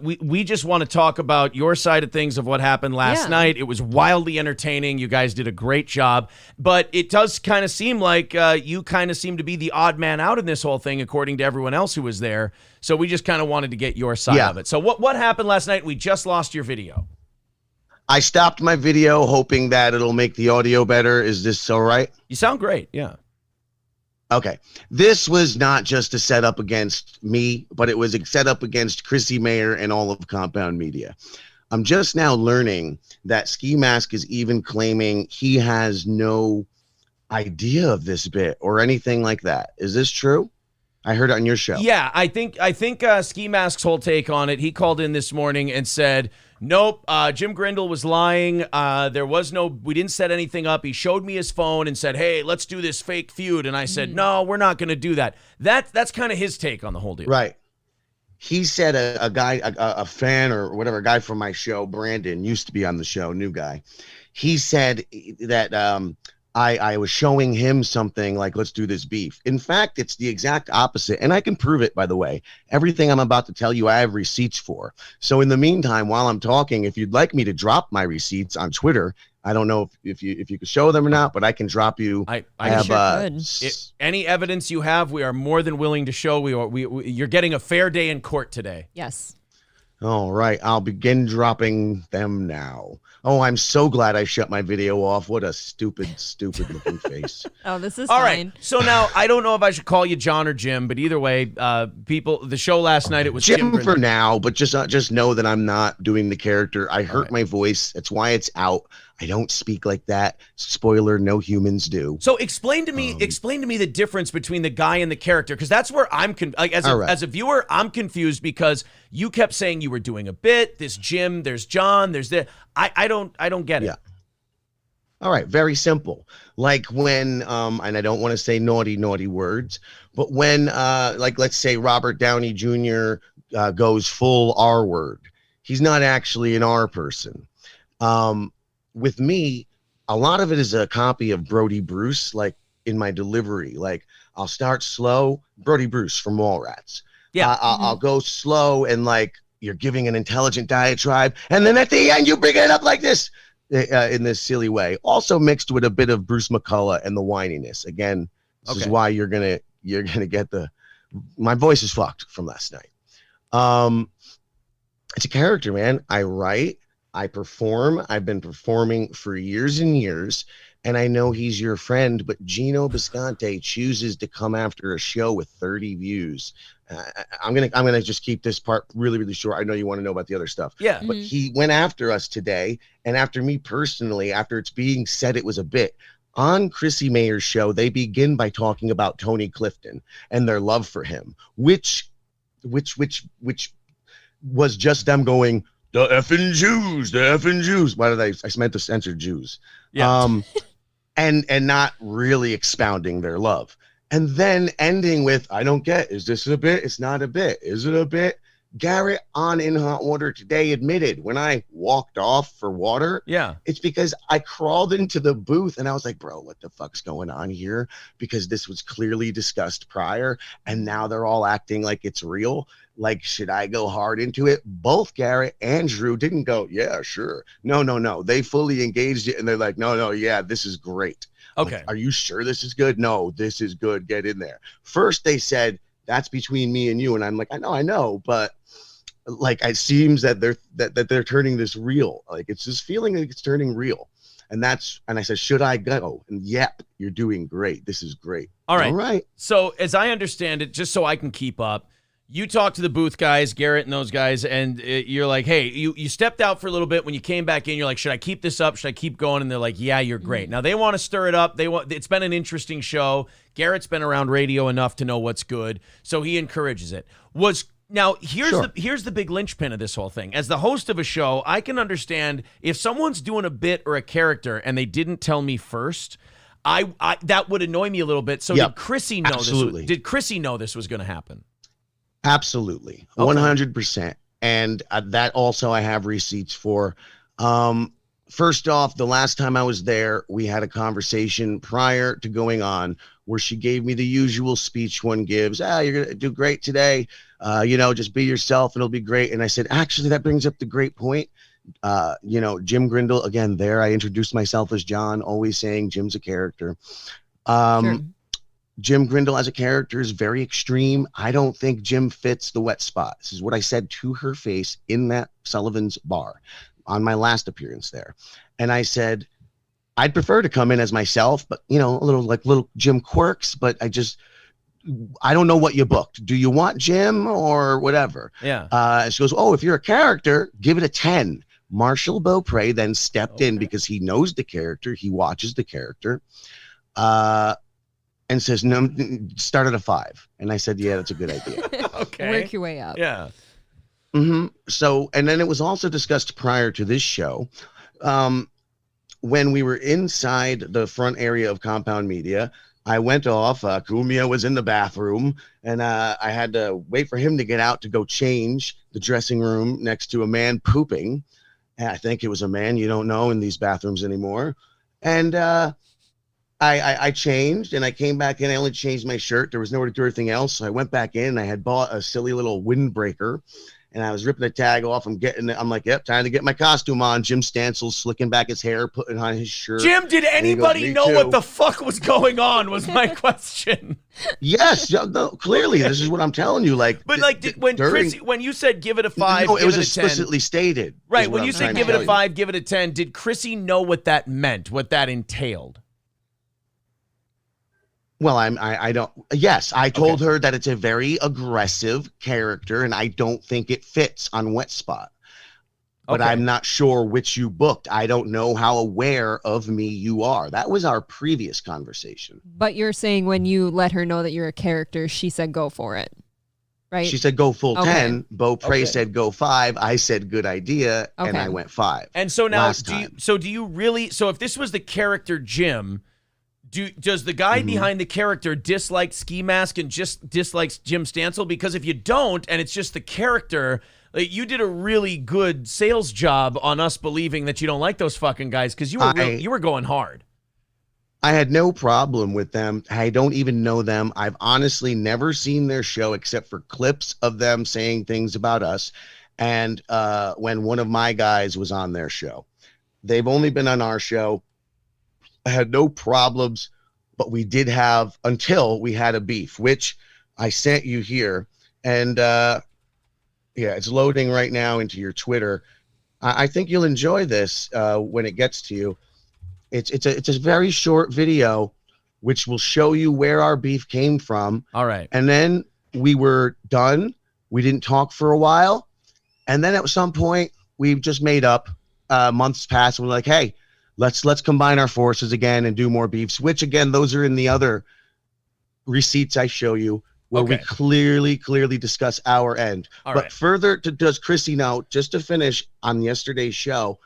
we just want to talk about your side of things of what happened last night. It was wildly entertaining. You guys did a great job, but it does kind of seem like you kind of seem to be the odd man out in this whole thing, according to everyone else who was there. So we just kind of wanted to get your side of it. So what happened last night? We just lost your video. I stopped my video hoping that it'll make the audio better. Is this all right? You sound great. Yeah. Okay. This was not just a setup against me, but it was a setup against Chrissy Mayer and all of Compound Media. I'm just now learning that Ski Mask is even claiming he has no idea of this bit or anything like that. Is this true? I heard it on your show. Yeah, I think Ski Mask's whole take on it, he called in this morning and said, nope, Jim Grindel was lying. We didn't set anything up. He showed me his phone and said, hey, let's do this fake feud. And I said, no, we're not going to do that. That's kind of his take on the whole deal. Right. He said a fan or whatever, a guy from my show, Brandon, used to be on the show, new guy. He said that I was showing him something like, let's do this beef. In fact, it's the exact opposite. And I can prove it, by the way. Everything I'm about to tell you, I have receipts for. So in the meantime, while I'm talking, if you'd like me to drop my receipts on Twitter, I don't know if you could show them or not, but I can drop you. I sure could. Any evidence you have, we are more than willing to show. You're getting a fair day in court today. Yes. All right. I'll begin dropping them now. Oh, I'm so glad I shut my video off. What a stupid looking face. Oh, this is all fine. Right. So now I don't know if I should call you John or Jim, but either way, the show last night, it was Jim for now, but just know that I'm not doing the character. I hurt my voice. That's why it's out. I don't speak like that. Spoiler, no humans do. So explain to me the difference between the guy and the character, because that's where I'm as a viewer, I'm confused, because you kept saying you were doing a bit. This Jim, there's John, there's this. I don't get it. Yeah. All right, very simple. Like when and I don't want to say naughty words, but when like let's say Robert Downey Jr. Goes full R word. He's not actually an R person. With me, a lot of it is a copy of Brody Bruce, like in my delivery. Like I'll start slow, Brody Bruce from Mallrats. Yeah. I'll go slow and like you're giving an intelligent diatribe, and then at the end you bring it up like this in this silly way, also mixed with a bit of Bruce McCullough and the whininess. Again, this is why you're gonna get my voice is fucked from last night. It's a character, man. I write, I perform. I've been performing for years and years, and I know he's your friend, but Gino Bisconte chooses to come after a show with 30 views. I'm gonna just keep this part really, really short. I know you want to know about the other stuff. Yeah. But he went after us today, and after me personally, after it's being said it was a bit. On Chrissy Mayer's show, they begin by talking about Tony Clifton and their love for him, which was just them going, the effing Jews, the effing Jews. Why did I meant to censor Jews. Yeah. And not really expounding their love. And then ending with, I don't get, is this a bit? It's not a bit. Is it a bit? Garrett on In Hot Water today admitted when I walked off for water, it's because I crawled into the booth and I was like, bro, what the fuck's going on here? Because this was clearly discussed prior and now they're all acting like it's real. Like, should I go hard into it? Both Garrett and Drew didn't go, yeah, sure. No. They fully engaged it and they're like, no, yeah, this is great. Okay. Like, are you sure this is good? No, this is good. Get in there. First they said, that's between me and you. And I'm like, I know, but like, it seems that they're turning this real. Like, it's this feeling like it's turning real. And I said, should I go? And yep, you're doing great. This is great. All right. All right. So as I understand it, just so I can keep up, you talked to the booth guys, Garrett and those guys, and you're like, hey, you stepped out for a little bit. When you came back in, you're like, should I keep this up? Should I keep going? And they're like, yeah, you're great. Now they want to stir it up. It's been an interesting show. Garrett's been around radio enough to know what's good, so he encourages it. Now, here's the big linchpin of this whole thing. As the host of a show, I can understand if someone's doing a bit or a character and they didn't tell me first, I that would annoy me a little bit. So did Chrissy know this? Did Chrissy know this was going to happen? Absolutely. 100%. And that also I have receipts for. First off, the last time I was there, we had a conversation prior to going on where she gave me the usual speech one gives. You're going to do great today. Just be yourself and it'll be great. And I said, actually, that brings up the great point. Jim Grindel, again, there I introduced myself as John, always saying Jim's a character. Sure. Jim Grindel as a character is very extreme. I don't think Jim fits the wet spot. This is what I said to her face in that Sullivan's bar on my last appearance there. And I said, I'd prefer to come in as myself, but a little Jim quirks, but I don't know what you booked. Do you want Jim or whatever? Yeah. And she goes, oh, if you're a character, give it a 10. Marshall Beaupre then stepped in because he knows the character. He watches the character. And says, no, start at a 5. And I said, yeah, that's a good idea. Okay. Work your way up. Yeah. Mm-hmm. So, and then it was also discussed prior to this show, when we were inside the front area of Compound Media, I went off, Kumia was in the bathroom, and I had to wait for him to get out to go change the dressing room next to a man pooping. And I think it was a man, you don't know in these bathrooms anymore. And, I changed and I came back in. I only changed my shirt. There was nowhere to do anything else. So I went back in. I had bought a silly little windbreaker and I was ripping the tag off. I'm like, yep, time to get my costume on. Jim Stansel's slicking back his hair, putting on his shirt. Jim, did anybody know what the fuck was going on? Was my question. Yes, no, clearly this is what I'm telling you. When you said give it a 5, no, it was give it a 10, explicitly stated. Right, when you said give it a 5, give it a 10, did Chrissy know what that meant, what that entailed? Well, I don't. Yes, I told her that it's a very aggressive character, and I don't think it fits on Wet Spot. But I'm not sure which you booked. I don't know how aware of me you are. That was our previous conversation. But you're saying when you let her know that you're a character, she said go for it, right? She said go full 10. Beaupre said go 5. I said good idea, and I went 5. And so now, do you really? So if this was the character Jim. Does the guy behind the character dislike Ski Mask and just dislikes Jim Stansel? Because if you don't, and it's just the character, you did a really good sales job on us believing that you don't like those fucking guys because you were going hard. I had no problem with them. I don't even know them. I've honestly never seen their show except for clips of them saying things about us. And when one of my guys was on their show, they've only been on our show. I had no problems, but we did have until we had a beef, which I sent you here. And yeah, it's loading right now into your Twitter. I think you'll enjoy this when it gets to you. It's a very short video, which will show you where our beef came from. All right. And then we were done. We didn't talk for a while. And then at some point, we just made up. Months passed. And we're like, hey, let's combine our forces again and do more beefs, which again, those are in the other receipts I show you where we clearly discuss our end. But further to does Chrissy know, just to finish on yesterday's show,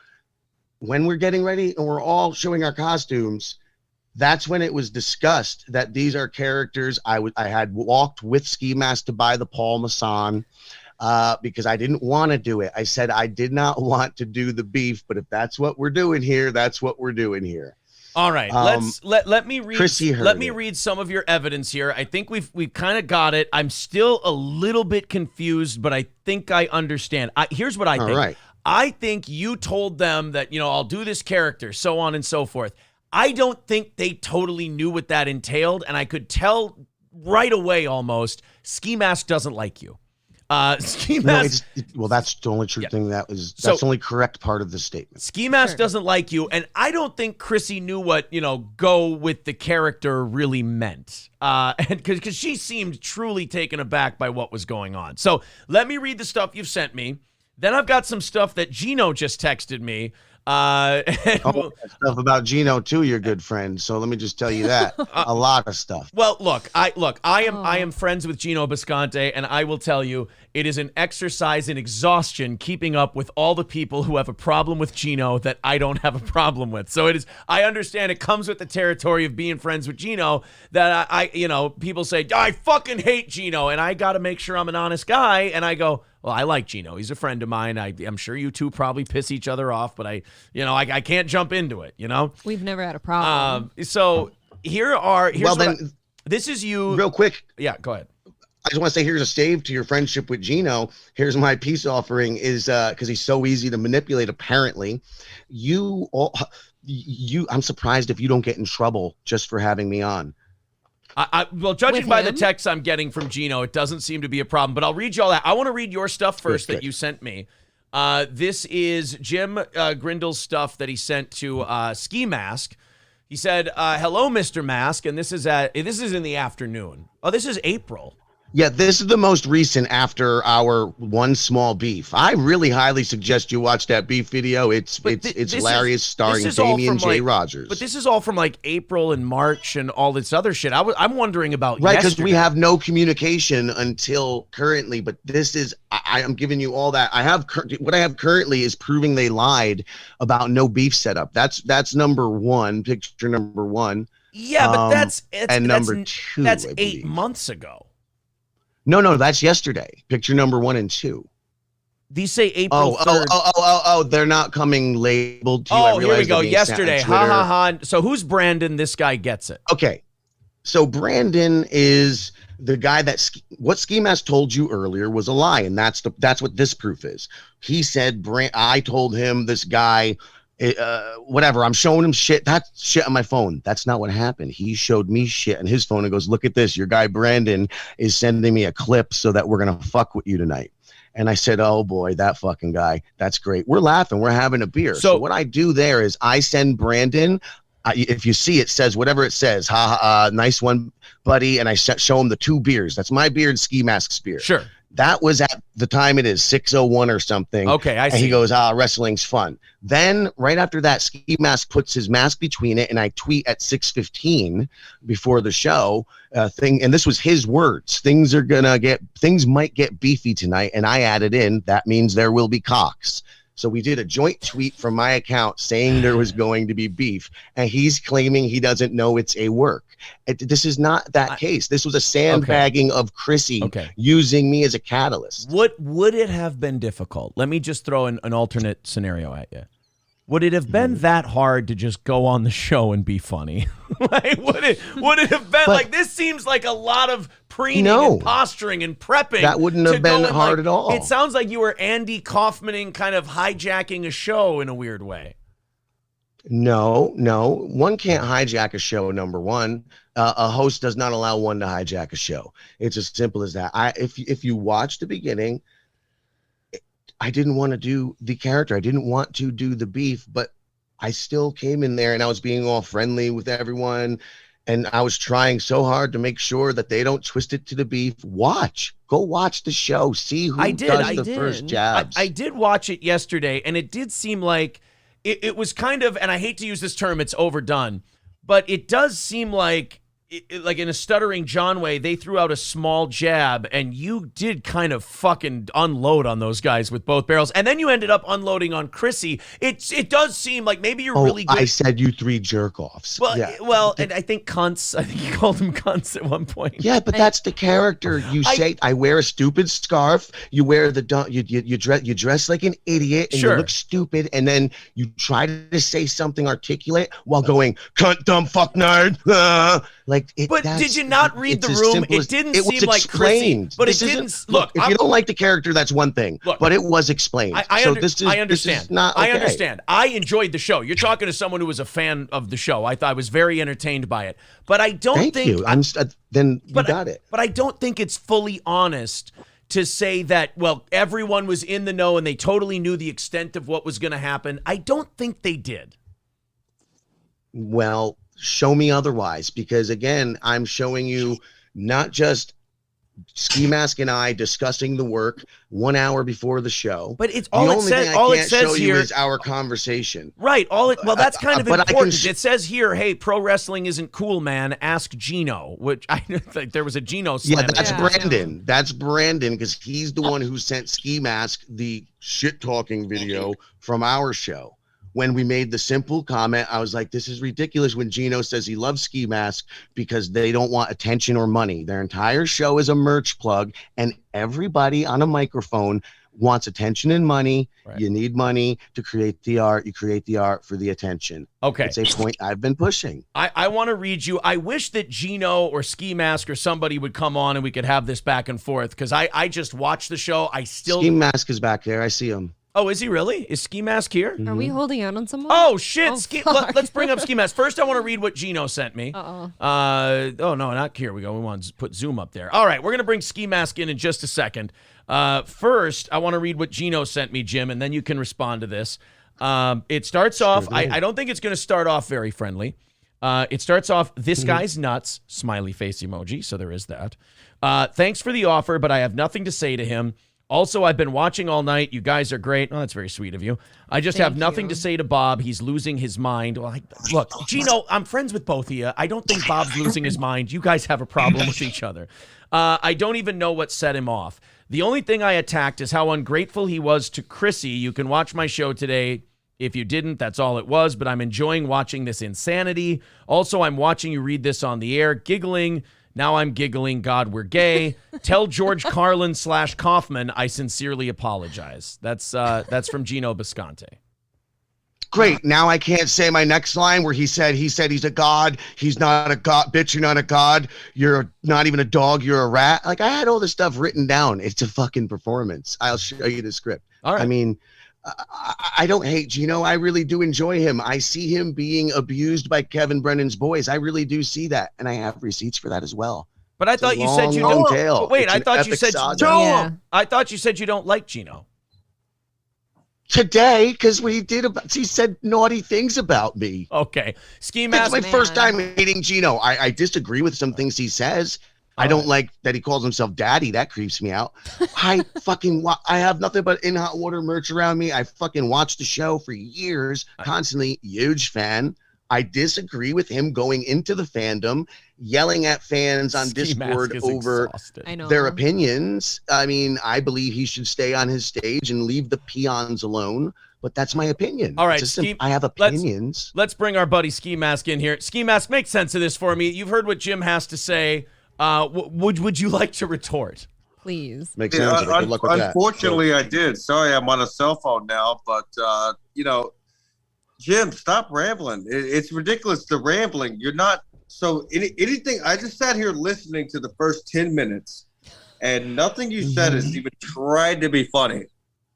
when we're getting ready and we're all showing our costumes, that's when it was discussed that these are characters I had walked with Ski Mask to buy the Paul Masson because I didn't want to do it. I said I did not want to do the beef, but if that's what we're doing here, that's what we're doing here. All right, let me read some of your evidence here. I think we've kind of got it. I'm still a little bit confused, but I think I understand. Here's what I think. Right. I think you told them that, I'll do this character, so on and so forth. I don't think they totally knew what that entailed, and I could tell right away almost, Ski Mask doesn't like you. Ski Mask. Well, that's the only true thing that's the only correct part of the statement. Ski Mask doesn't like you, and I don't think Chrissy knew what, go with the character really meant. And because she seemed truly taken aback by what was going on. So let me read the stuff you've sent me. Then I've got some stuff that Gino just texted me. Stuff about Gino too, your good friend. So let me just tell you that a lot of stuff. Well, I am friends with Gino Bisconte, and I will tell you, it is an exercise in exhaustion keeping up with all the people who have a problem with Gino that I don't have a problem with. So it is. I understand it comes with the territory of being friends with Gino. That I people say I fucking hate Gino, and I got to make sure I'm an honest guy, and I go, well, I like Gino. He's a friend of mine. I'm sure you two probably piss each other off, but I can't jump into it, We've never had a problem. So this is you. Real quick. Yeah, go ahead. I just want to say here's a stave to your friendship with Gino. Here's my peace offering is because he's so easy to manipulate, apparently. I'm surprised if you don't get in trouble just for having me on. Well, judging by the texts I'm getting from Gino, it doesn't seem to be a problem, but I'll read you all that. I want to read your stuff first that you sent me. This is Jim Grindel's stuff that he sent to Ski Mask. He said, hello, Mr. Mask, and this is in the afternoon. Oh, this is April. Yeah, this is the most recent after our one small beef. I really highly suggest you watch that beef video. It's hilarious, starring Damian J. Rogers. But this is all from like April and March and all this other shit. I'm wondering about because we have no communication until currently. But this is I am giving you all that. What I have currently is proving they lied about no beef setup. That's number one. Picture number one. Yeah, but that's number two. That's 8 months ago. No, that's yesterday. Picture number 1 and 2. These say April 3rd. Oh, they're not coming labeled to you. Oh, here we go. Yesterday. Ha. So who's Brandon? This guy gets it. Okay. So Brandon is the guy what Ski Mask told you earlier was a lie, and that's what this proof is. He said I told him this guy whatever, I'm showing him shit. That's shit on my phone. That's not what happened. He showed me shit on his phone and goes, look at this. Your guy Brandon is sending me a clip so that we're going to fuck with you tonight. And I said, oh boy, that fucking guy. That's great. We're laughing. We're having a beer. So what I do there is I send Brandon, if you see it says whatever it says, nice one, buddy. And I show him the 2 beers. That's my beer and Ski Mask's beer. Sure. That was at the time it is 6:01 or something. Okay, I see. And he goes, wrestling's fun. Then right after that, Ski Mask puts his mask between it, and I tweet at 6:15 before the show and this was his words. Things might get beefy tonight, and I added in that means there will be cocks. So we did a joint tweet from my account saying there was going to be beef, and he's claiming he doesn't know it's a work. This is not that case. This was a sandbagging of Chrissy using me as a catalyst. Would it have been difficult? Let me just throw an alternate scenario at you. Would it have been that hard to just go on the show and be funny? Like, would it have been like, this seems like a lot of preening and posturing and prepping. That wouldn't have been hard at all. It sounds like you were Andy Kaufmaning, kind of hijacking a show in a weird way. No, one can't hijack a show. Number one, a host does not allow one to hijack a show. It's as simple as that. If you watch the beginning, I didn't want to do the character. I didn't want to do the beef, but I still came in there and I was being all friendly with everyone. And I was trying so hard to make sure that they don't twist it to the beef. Go watch the show. See who does the first jabs. I did watch it yesterday, and it did seem like it was kind of, and I hate to use this term, it's overdone, but it does seem like in a Stuttering John way, they threw out a small jab, and you did kind of fucking unload on those guys with both barrels, and then you ended up unloading on Chrissy. It does seem like maybe you're really good. I said you 3 jerk-offs. Well, and I think cunts. I think you called them cunts at one point. Yeah, but that's the character. You say, I wear a stupid scarf. You wear you dress like an idiot, and you look stupid, and then you try to say something articulate while going, cunt, dumb, fuck, nerd. But did you not read the room? It didn't seem like Chrissy, but it didn't. Look, if you don't like the character, that's one thing. But it was explained. I understand. This is not okay. I understand. I enjoyed the show. You're talking to someone who was a fan of the show. I thought I was very entertained by it. But I don't think. Thank you. Then you got it. But I don't think it's fully honest to say that, well, everyone was in the know and they totally knew the extent of what was going to happen. I don't think they did. Well, show me otherwise, because again, I'm showing you not just Ski Mask and I discussing the work 1 hour before the show. But it's all it says. All it says here is our conversation. Right. That's kind of important. It says here, "Hey, pro wrestling isn't cool, man. Ask Gino." Which I think there was a Gino slam. Yeah, that's Brandon. That's Brandon, because he's the one who sent Ski Mask the shit talking video from our show. When we made the simple comment, I was like, this is ridiculous when Gino says he loves Ski Mask because they don't want attention or money. Their entire show is a merch plug, and everybody on a microphone wants attention and money. Right. You need money to create the art. You create the art for the attention. Okay. It's a point I've been pushing. I want to read you. I wish that Gino or Ski Mask or somebody would come on and we could have this back and forth, because I just watched the show. Ski Mask is back there. I see him. Oh, is he really? Is Ski Mask here? Are we holding out on someone? Oh, shit. Let's bring up Ski Mask. First, I want to read what Gino sent me. Uh-oh. Oh, no, not here we go. We want to put Zoom up there. All right, we're going to bring Ski Mask in just a second. First, I want to read what Gino sent me, Jim, and then you can respond to this. It starts off, I don't think it's going to start off very friendly. It starts off, this guy's nuts, smiley face emoji, so there is that. Thanks for the offer, but I have nothing to say to him. Also, I've been watching all night. You guys are great. Oh, that's very sweet of you. I just have nothing to say to Bob. He's losing his mind. Well, look, Gino, I'm friends with both of you. I don't think Bob's losing his mind. You guys have a problem with each other. I don't even know what set him off. The only thing I attacked is how ungrateful he was to Chrissy. You can watch my show today. If you didn't, that's all it was. But I'm enjoying watching this insanity. Also, I'm watching you read this on the air, giggling. Now I'm giggling. God, we're gay. Tell George Carlin / Kaufman I sincerely apologize. That's from Gino Bisconte. Great. Now I can't say my next line where he said he's a god. He's not a god. Bitch, you're not a god. You're not even a dog. You're a rat. Like, I had all this stuff written down. It's a fucking performance. I'll show you the script. All right. I mean, I don't hate Gino. I really do enjoy him. I see him being abused by Kevin Brennan's boys. I really do see that. And I have receipts for that as well. But I thought you said you don't. Wait, I thought you said I thought you said you don't like Gino. Today, because he said naughty things about me. Okay. Ski Mask. It's my first time meeting Gino. I disagree with some things he says. I don't like that he calls himself daddy. That creeps me out. I have nothing but In Hot Water merch around me. I fucking watched the show for years, constantly. Huge fan. I disagree with him going into the fandom, yelling at fans on Discord over their opinions. I mean, I believe he should stay on his stage and leave the peons alone. But that's my opinion. All right, I have opinions. Let's bring our buddy Ski Mask in here. Ski Mask, make sense of this for me. You've heard what Jim has to say. Would you like to retort? Please. Makes sense. Good luck with unfortunately, that. I did. Sorry, I'm on a cell phone now, but Jim, stop rambling. It's ridiculous, the rambling. You're not. So anything, I just sat here listening to the first 10 minutes, and nothing you said is even tried to be funny.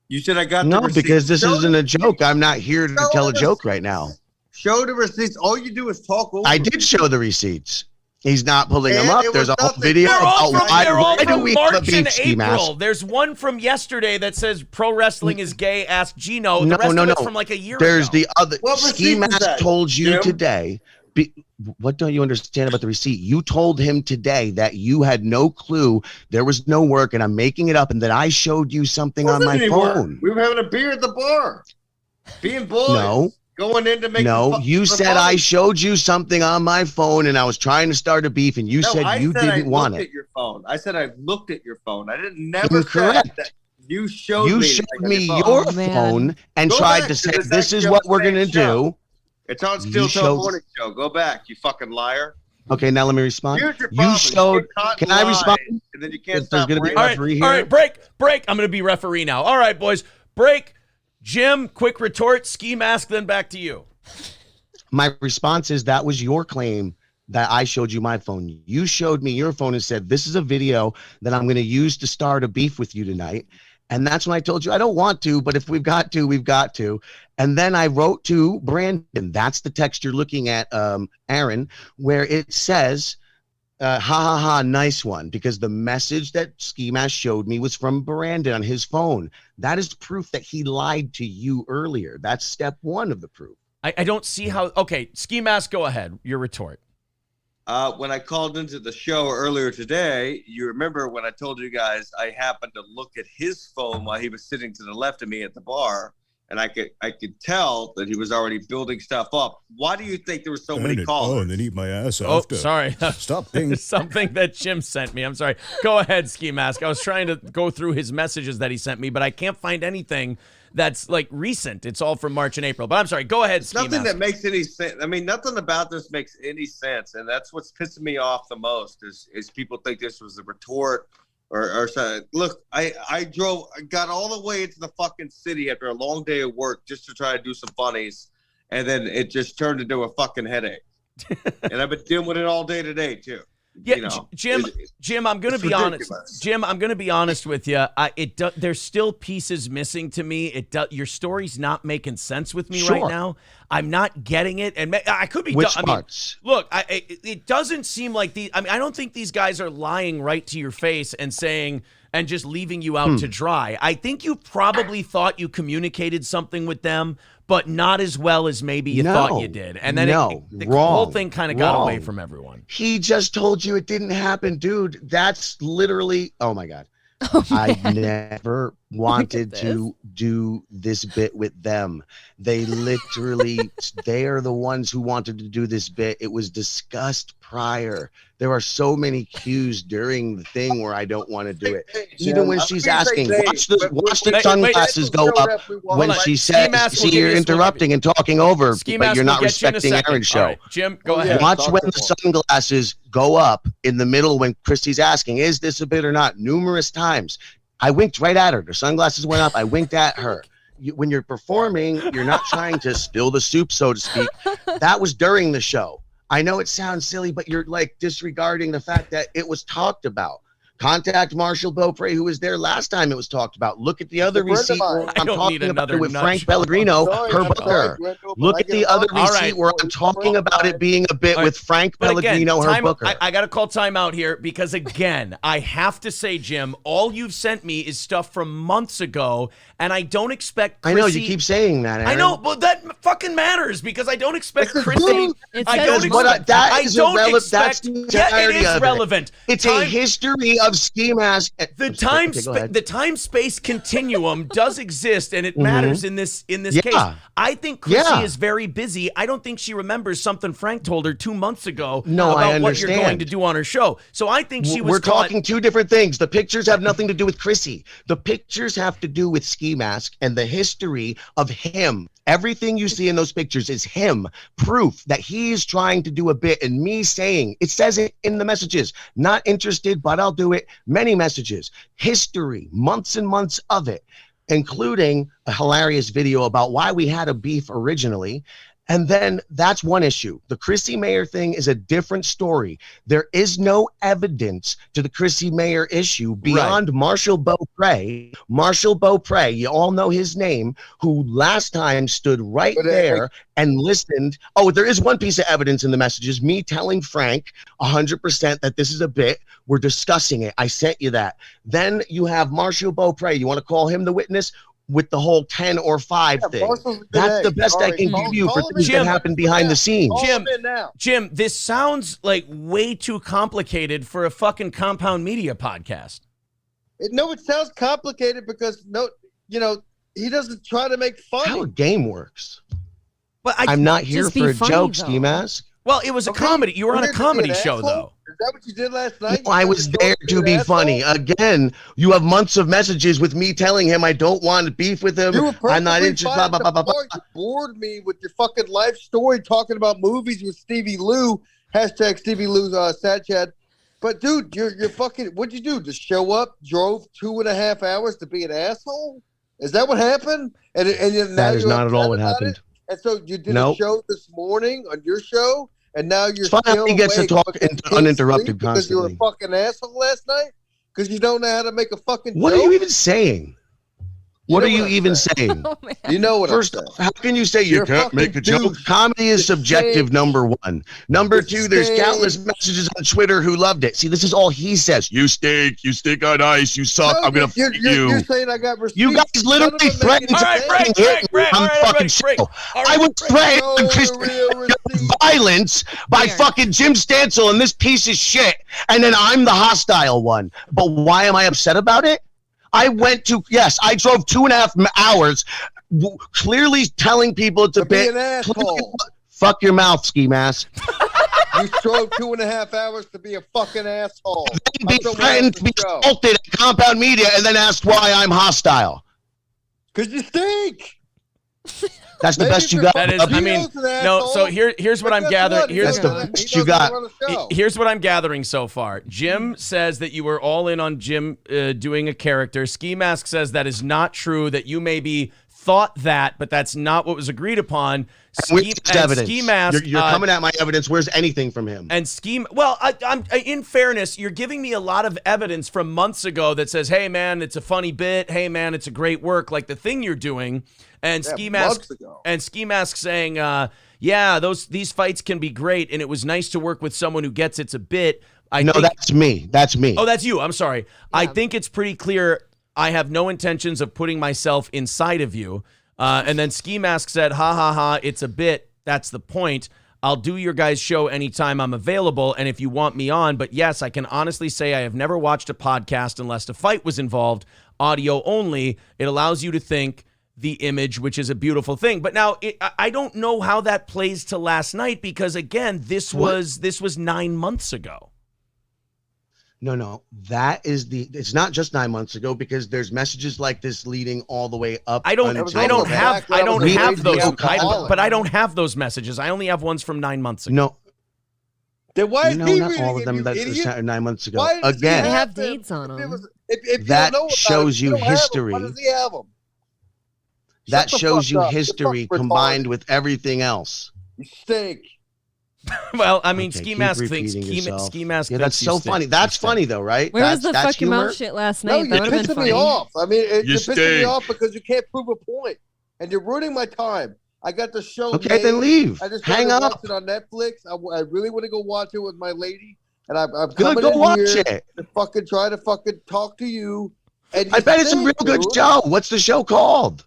You said I got no, the receipts. Because this isn't a joke. I'm not here to tell a joke right now. Show the receipts. All you do is talk over. I did show the receipts. He's not pulling them up. it There's was a whole nothing. video They're all about from, why do we have a March beef and ski April. mask. There's one from yesterday that says pro wrestling is gay. Ask Gino. The No, rest no, of it's no. from like a year There's ago. the other. What Ski receipt is Mask that, told you Jim? today. What don't you understand about the receipt? You told him today that you had no clue there was no work, and I'm making it up, and that I showed you something on my phone. We were having a beer at the bar. Being boys. No. Going in to make You said I showed you something on my phone, and I was trying to start a beef, and you said you didn't want I it. looked at your phone. I said I looked at your phone. I didn't never Incorrect. said that you showed You me. showed anything me on your phone. phone and Go tried back to say, the this is exact what we're same going to show. do. It's on You Steel Toe showed- Morning Show. Go back, you fucking liar. Okay, now let me respond. Here's your You problem. showed. get caught Can in I lies, respond? And then you can't If there's stop gonna be a ranting. referee here. All right, break. I'm going to be referee now. All right, boys, break. Jim, quick retort. Ski Mask, then back to you. My response is that was your claim that I showed you my phone. You showed me your phone and said, this is a video that I'm going to use to start a beef with you tonight. And that's when I told you I don't want to, but if we've got to, we've got to. And then I wrote to Brandon. That's the text you're looking at, Aaron, where it says, ha ha ha, nice one, because the message that Ski Mask showed me was from Brandon on his phone. That is proof that he lied to you earlier. That's step one of the proof. I don't see how. Okay, Ski Mask, go ahead. Your retort. When I called into the show earlier today, you remember when I told you guys I happened to look at his phone while he was sitting to the left of me at the bar, and I could tell that he was already building stuff up. Why do you think there were so many calls? Oh, and then eat my ass Oh, after. sorry. Stop being Something that Jim sent me. I'm sorry. Go ahead, Ski Mask. I was trying to go through his messages that he sent me, but I can't find anything that's like recent. It's all from March and April. But I'm sorry. Go ahead, Ski Nothing Mask. that makes any sense. I mean, nothing about this makes any sense, and that's what's pissing me off the most is people think this was a retort or something. Look, I got all the way into the fucking city after a long day of work just to try to do some funnies, and then it just turned into a fucking headache. And I've been dealing with it all day today too. Yeah, You know, Jim, I'm going to it's be honest. ridiculous. Jim, I'm going to be honest with you. There's still pieces missing to me. Your story's not making sense with me right Sure. now. I'm not getting it, and I could be. Which I mean, parts? look, it doesn't seem like I don't think these guys are lying right to your face and saying and just leaving you out to dry. I think you probably thought you communicated something with them, but not as well as maybe you thought you did. And then the whole thing kind of got away from everyone. He just told you it didn't happen, dude. That's literally, oh my God. I never wanted to do this bit with them. They literally, they are the ones who wanted to do this bit. It was discussed prior. There are so many cues during the thing where I don't want to do it. Even when she's asking, watch the sunglasses go up when she says, see, you're interrupting and talking over, but you're not respecting Aaron's show. Right, Jim, go ahead. Watch when the sunglasses go up in the middle when Christy's asking, is this a bit or not? Numerous times. I winked right at her. The sunglasses went up. I winked at her. When you're performing, you're not trying to spill the soup, so to speak. That was during the show. I know it sounds silly, but you're like disregarding the fact that it was talked about. Contact Marshall Beaupre, who was there last time it was talked about. Look at the other receipt where I'm talking about it with Frank Pellegrino, her booker. Look at the other receipt where I'm talking about it being a bit with Frank Pellegrino, her booker. I got to call timeout here because, again, I have to say, Jim, all you've sent me is stuff from months ago, and I don't expect Chrissy... I know, you keep saying that, Aaron. I know, but that fucking matters because I don't expect Chrissy... That's the entirety of it. relevant. It's a history of Ski Mask. The time space continuum does exist, and it matters in this case. I think Chrissy is very busy. I don't think she remembers something Frank told her 2 months ago about what you're going to do on her show. So I think she was. We're talking two different things. The pictures have nothing to do with Chrissy. The pictures have to do with Ski Mask and the history of him. Everything you see in those pictures is him, proof that he is trying to do a bit, and me saying, it says it in the messages, not interested, but I'll do it. Many messages, history, months and months of it. including a hilarious video about why we had a beef originally. And then that's one issue. The Chrissy Mayer thing is a different story. There is no evidence to the Chrissy Mayer issue beyond Marshall Beaupre. Marshall Beaupre, you all know his name, who last time stood right there and listened. Oh, there is one piece of evidence in the messages, me telling Frank 100% that this is a bit. We're discussing it. I sent you that. Then you have Marshall Beaupre. You want to call him the witness? With the whole 10 or 5 thing. That's the best I can give you for things that happen behind the scenes. Jim, this sounds like way too complicated for a fucking Compound Media podcast. No, it sounds complicated because he doesn't try to make fun. How a game works. But I'm not here for a joke, Ski Mask. Well, it was a comedy. You were on a comedy show, though. Is that what you did last night? No, I was there to be funny. Again, you have months of messages with me telling him I don't want to beef with him. I'm not interested. You bored me with your fucking life story talking about movies with Stevie Lou. Hashtag Stevie Lou's sad chat. But dude, you're fucking. What'd you do? Just show up, drove 2.5 hours to be an asshole? Is that what happened? And that is not at all what happened. And so you did a show this morning on your show. And now you're still how he gets to talk uninterrupted constantly. Because you were a fucking asshole last night? Because you don't know how to make a fucking joke? What are you even saying? What are you even saying? You know what First off, how can you say you can't make a joke? Comedy is subjective, number one. Number two, there's countless messages on Twitter who loved it. See, this is all he says. You stink on ice, you suck, I'm going to fuck you. You're saying I got receipts. You guys literally threatened to hit me on the fucking show. I was threatened on Christian violence by fucking Jim Stansel and this piece of shit, and then I'm the hostile one. But why am I upset about it? I drove 2.5 hours clearly telling people it's a bit. Fuck your mouth, Ski Mask. You drove 2.5 hours to be a fucking asshole. Then be threatened to be assaulted at Compound Media and then asked why I'm hostile. Because you stink. That's the best you got. That is, I mean, no. So here's what I'm gathering. Here's the best you got. Here's what I'm gathering so far. Jim says that you were all in on Jim doing a character. Ski Mask says that is not true. That you maybe thought that, but that's not what was agreed upon. Ski Mask, you're coming at my evidence. Where's anything from him? And well, I'm in fairness, you're giving me a lot of evidence from months ago that says, "Hey man, it's a funny bit. Hey man, it's a great work." Like the thing you're doing. And Ski Mask saying, these fights can be great, and it was nice to work with someone who gets it's a bit. That's me. That's me. Oh, that's you. I'm sorry. Yeah. I think it's pretty clear I have no intentions of putting myself inside of you. And then Ski Mask said, ha, ha, ha, it's a bit. That's the point. I'll do your guys' show anytime I'm available, and if you want me on. But yes, I can honestly say I have never watched a podcast unless a fight was involved. Audio only. It allows you to think the image, which is a beautiful thing. But now I don't know how that plays to last night because, again, this was 9 months ago. No, it's not just 9 months ago because there's messages like this leading all the way up. I don't have those messages. I only have ones from 9 months ago. No. Then why is he not all of them that 9 months ago. Again, they have dates on them. That shows you history. Why does he have them? That shows you history combined with everything else. You stink. Well, I mean, Ski Mask thinks Ski Mask. Yeah, that's so funny. That's funny though, right? Where was the fuck your mouth shit last night? No, you're pissing me off. I mean, you're pissing me off because you can't prove a point, and you're ruining my time. I got the show. Okay, then leave. I just hang up. Watch it on Netflix. I really want to go watch it with my lady, and I'm good. Go watch it. To fucking try to fucking talk to you. And I bet it's a real good show. What's the show called?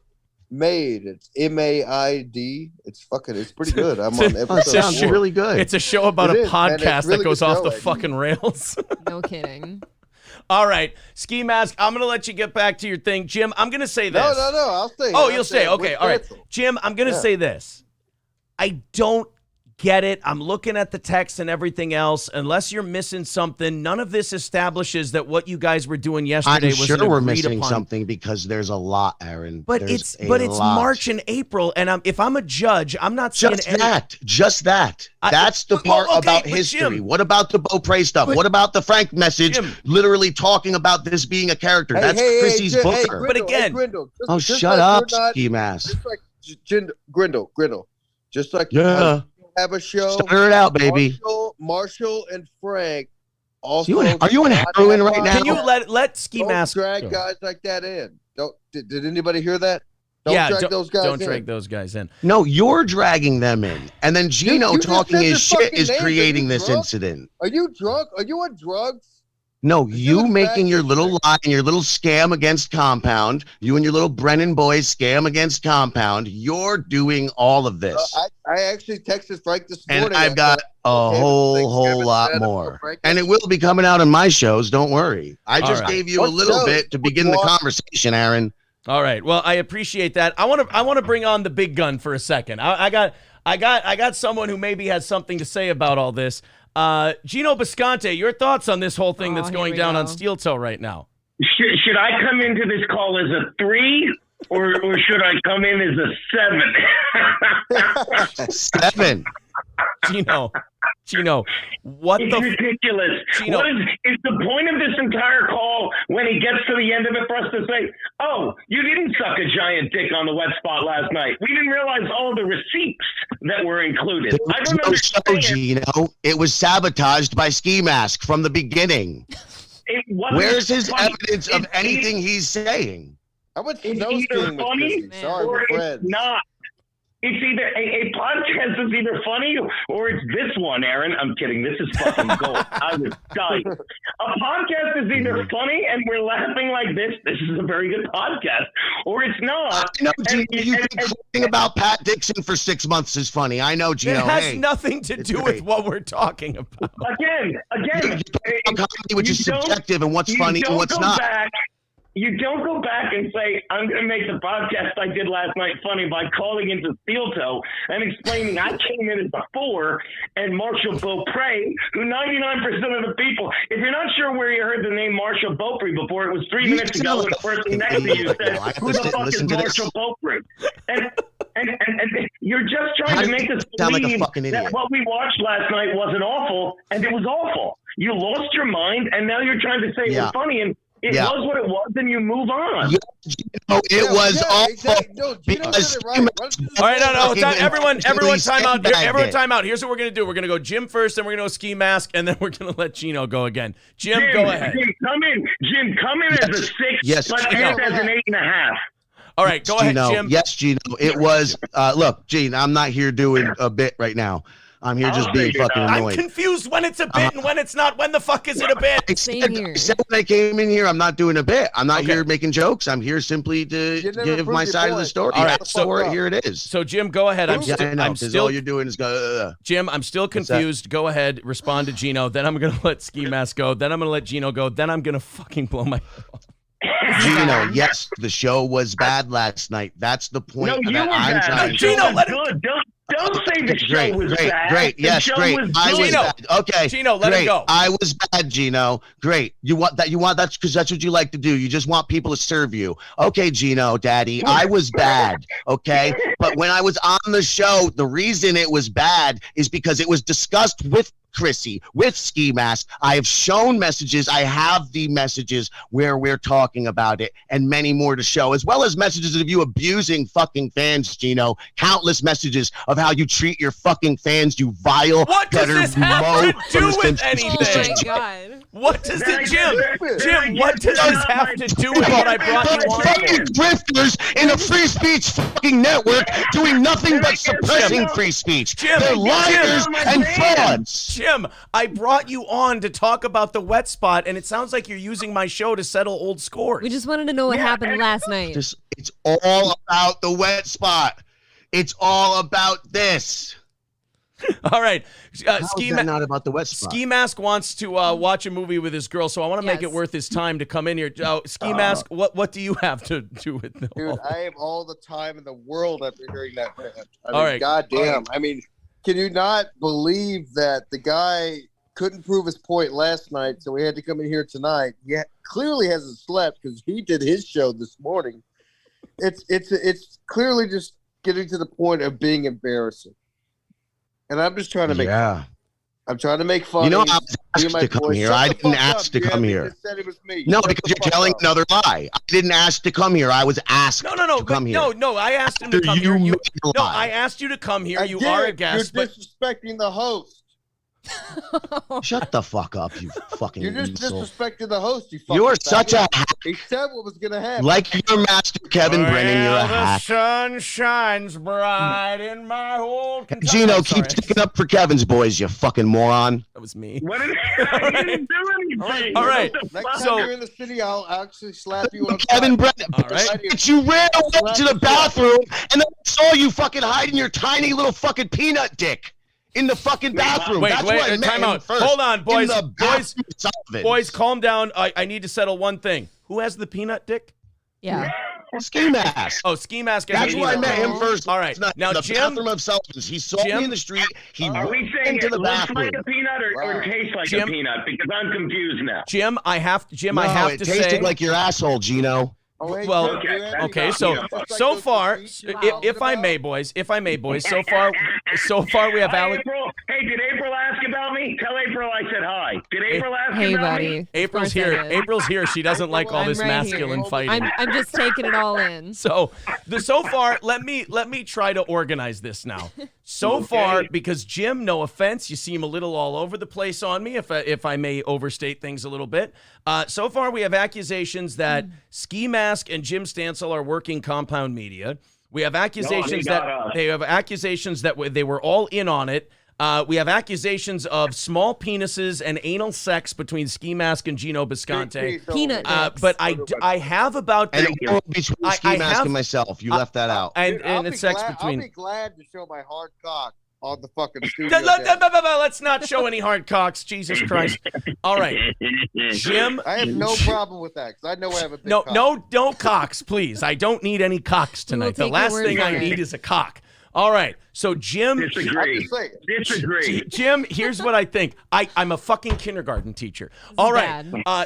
Made. It's MAID. It's pretty good. I'm on episode. Sounds really good. It's a show about a podcast that goes off the fucking rails. No kidding. All right, Ski Mask, I'm going to let you get back to your thing. Jim, I'm going to say this. No, I'll stay. Oh, you'll stay. Okay, all right. Jim, I'm going to say this. I don't get it. I'm looking at the text and everything else. Unless you're missing something, none of this establishes that what you guys were doing yesterday I'm was sure we're missing upon. something because there's a lot, Aaron. But There's it's lot. March and April, and if I'm a judge, I'm not saying just that. That's the part about history. Jim, what about the Beaupre stuff? What about the Frank message? Jim, literally talking about this being a character. That's Chrissy's Booker. But again, Grindle, shut up, Ski Mask. Just like Grindle. Just like yeah. Have a show. Stutter it out, baby. Marshall and Frank. Also, are you on heroin right now? Can you let Ski Mask drag guys like that in? Did anybody hear that? Don't drag those guys in. No, you're dragging them in, and then Gino you talking his shit is names. creating this incident. Are you drunk? Are you on drugs? No, you making your little lie and your little scam against Compound, you and your little Brennan boys scam against Compound, you're doing all of this. I actually texted Frank this morning. And I've got a whole lot more. And it will be coming out on my shows, don't worry. I just gave you a little bit to begin the conversation, Aaron. All right. Well, I appreciate that. I want to bring on the big gun for a second. I got someone who maybe has something to say about all this. Gino Bisconte, your thoughts on this whole thing that's going down on Steel Toe right now? Should I come into this call as a 3 or should I come in as a 7? 7. Gino, what it's the ridiculous. Gino. What is the point of this entire call when he gets to the end of it for us to say, oh, you didn't suck a giant dick on the wet spot last night. We didn't realize all the receipts that were included. I don't understand. Gino. It was sabotaged by Ski Mask from the beginning. Where's his evidence of anything he's saying? I went it's either funny or it's not. It's either a podcast is either funny or it's this one, Aaron. I'm kidding. This is fucking gold. I was dying. A podcast is either funny and we're laughing like this. This is a very good podcast, or it's not. I know, Gino, you think complaining about Pat Dixon for 6 months is funny. I know, Gino. It has nothing to do with what we're talking about. Again, comedy, which is subjective, and what's funny and what's not. You don't go back and say, I'm going to make the podcast I did last night funny by calling into Steel Toe and explaining I came in as a 4 and Marshall Beaupre, who 99% of the people, if you're not sure where you heard the name Marshall Beaupre before, it was 3 minutes ago when the person next to you said, who the fuck is Marshall Beaupre? And you're just trying to make us believe that what we watched last night wasn't awful, and it was awful. You lost your mind, and now you're trying to say it was funny, and it was what it was, and you move on. It was awful. All right, no. Everyone, time out. Everyone, time out. Here's what we're gonna do. We're gonna go Jim first, then we're gonna go Ski Mask, and then we're gonna let Gino go again. Jim, go ahead. Jim, come in as a 6. Yes, but end as an 8.5. All right, go ahead, Jim. Yes, Gino. It was. Look, Gene, I'm not here doing a bit right now. I'm here just being fucking annoyed. I'm confused when it's a bit and when it's not. When the fuck is it a bit? I said when I came in here, I'm not doing a bit. I'm not here making jokes. I'm here simply to give my side of the story. All right, so here it is. So Jim, go ahead. I'm still. All you're doing is go. Jim, I'm still confused. Go ahead, respond to Gino. Then I'm gonna let Ski Mask go. Then I'm gonna let Gino go. Then I'm gonna fucking blow my. Gino, yes, the show was bad last night. That's the point that I'm trying to. Gino, let it. Don't say the show was bad. Great, yes, great. I was bad. Okay, Gino, let it go. I was bad, Gino. Great. You want that because that's what you like to do. You just want people to serve you. Okay, Gino, Daddy, I was bad. Okay, but when I was on the show, the reason it was bad is because it was discussed with Chrissy, with Ski Mask. I have shown messages. I have the messages where we're talking about it, and many more to show, as well as messages of you abusing fucking fans, Gino. Countless messages of how you treat your fucking fans, you vile. What does this have to do with anything? Oh my God. What does this, Jim? What does this have to do with what I brought you on? Fucking drifters in a free speech fucking network doing nothing but suppressing free speech. They're liars and frauds. Jim, I brought you on to talk about the wet spot, and it sounds like you're using my show to settle old scores. We just wanted to know what happened last night. It's all about the wet spot. It's all about this. All right. Not about the wet spot. Ski Mask wants to watch a movie with his girl, so I want to make it worth his time to come in here. Ski Mask, what do you have to do with the Dude, I have all the time in the world after hearing that. All right. Goddamn. I mean, Can you not believe that the guy couldn't prove his point last night, so he had to come in here tonight? He clearly hasn't slept because he did his show this morning. It's clearly just getting to the point of being embarrassing. And I'm just trying to make fun. I'm trying to make fun. You know, I was asked to come here. I didn't ask to come here. No, because you're telling another lie. I didn't ask to come here. I was asked to come here. No, I asked him to come here. No, I asked you to come here. You are a guest. You're disrespecting the host. Shut the fuck up, you fucking You're just weasel. disrespecting the host, you fucking You're such a hack. He said what was going to happen. Like your master, Kevin Brennan, you're a hack. The sun shines bright in my old Kentucky. Gino, keep sticking up for Kevin's boys, you fucking moron. That was me. What did I didn't do anything. All right. Next time you're in the city, I'll actually slap you on Kevin Brennan, you ran away to the bathroom, and then I saw you fucking hiding your tiny little fucking peanut dick in the fucking bathroom. Wait, That's where I met time him out. first. Hold on, boys. In the bathroom, Boys, calm down. I need to settle one thing. Who has the peanut dick? Yeah. Ski Mask. Oh, Ski Mask. That's where I met him first. All right. Now, the Jim, bathroom of Sullivan's. He saw me in the street. He Are went we saying into the it looks bathroom. like a peanut or tastes like a peanut? Because I'm confused now. Jim, I have to it say. tasted like your asshole, Gino. Well, okay. So far, if I may, boys, so far we have Alex. Hey, did April ask about me? Tell April I said hi. Did April ask Hey, about buddy. me? April's here. April's here. She doesn't like all this right masculine here. fighting. I'm just taking it all in. So far, let me try to organize this now. So far, because Jim, no offense, you seem a little all over the place on me, if I may overstate things a little bit. So far, we have accusations that Ski Mask and Jim Stansel are working Compound Media. We have accusations that they were all in on it. We have accusations of small penises and anal sex between Ski Mask and Gino Bisconte. Peanut dicks. But I have about And between Ski Mask and myself, you left that out. And it's sex between. I'll be glad to show my hard cock on the fucking studio. Let's not show any hard cocks. Jesus Christ. All right. Jim. I have no problem with that because I know I have a big cock. No cocks, please. I don't need any cocks tonight. The last thing I need is a cock. All right. So, Jim. Disagree. Jim, here's what I think. I'm a fucking kindergarten teacher. All right.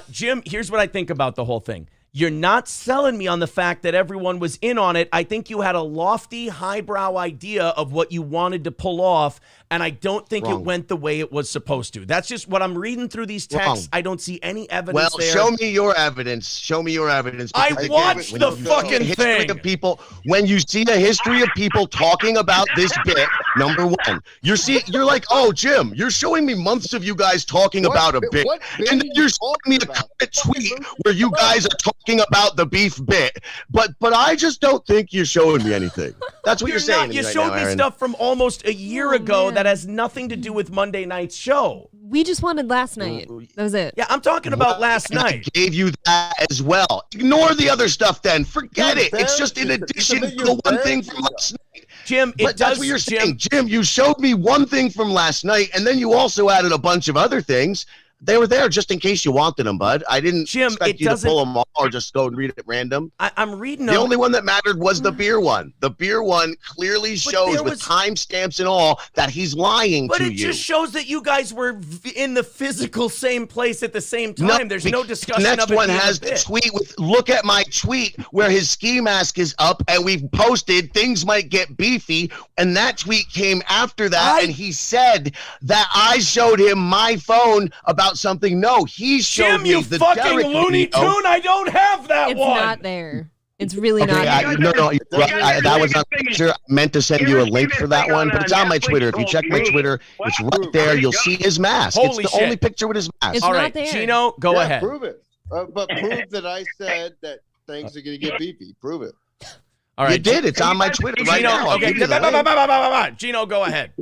Jim, here's what I think about the whole thing. You're not selling me on the fact that everyone was in on it. I think you had a lofty, highbrow idea of what you wanted to pull off, and I don't think it went the way it was supposed to. That's just what I'm reading through these texts. I don't see any evidence there. Show me your evidence. I watched the fucking thing. Of people, when you see a history of people talking about this bit, number one, you're like, oh, Jim, you're showing me months of you guys talking about a bit, and then you're showing me a tweet where you guys are talking about the beef bit, but I just don't think you're showing me anything. That's what you're saying. You showed me stuff from almost a year ago that has nothing to do with Monday night's show. We just wanted last night. That was it. Yeah, I'm talking about last night. I gave you that as well. Ignore the other stuff then. Forget it. It's just in addition to the one thing from last night. Jim, that's what you're saying. Jim, you showed me one thing from last night, and then you also added a bunch of other things. They were there just in case you wanted them, bud. I didn't expect you to pull them all or just go and read it at random. I'm reading them. The only one that mattered was the beer one. The beer one clearly shows with timestamps and all that he's lying to you. But it just shows that you guys were in the physical same place at the same time. There's no discussion of it. The next one has the tweet with, look at my tweet where his ski mask is up and we've posted things might get beefy. And that tweet came after that. And he said that I showed him my phone about something. No, he showed Jim, me you the fucking Derek Looney video. Tune. I don't have that It's one. not there. It's really not. That was not picture. I meant to send you a link for that one, but it's on my Twitter. If you check my Twitter, it's right there. You'll see his mask. It's the only picture with his mask. It's all not right, there. Gino, go ahead. Prove it. But prove that I said that things are going to get beefy. Prove it. All right, you did. It's on my Twitter right now. Okay, Gino, go ahead.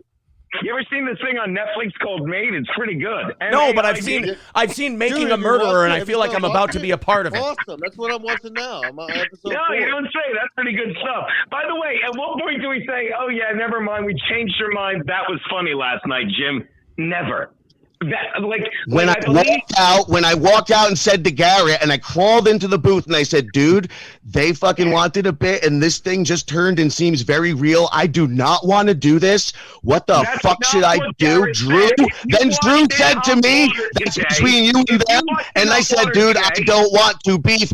You ever seen this thing on Netflix called Made? It's pretty good. No, but I've seen Making a Murderer, and I feel like I'm about to be a part of it. Awesome. That's what I'm watching now. I'm on episode 4. You don't say. That's pretty good stuff. By the way, at what point do we say, oh, yeah, never mind, we changed your mind, that was funny last night, Jim? Never. That, like when I walked out and said to Garrett, and I crawled into the booth and I said, dude, they fucking wanted a bit and this thing just turned and seems very real. I do not want to do this. What the fuck should I do? Drew? Then Drew said to me, that's between you and them. And I said, dude, I don't want to beef.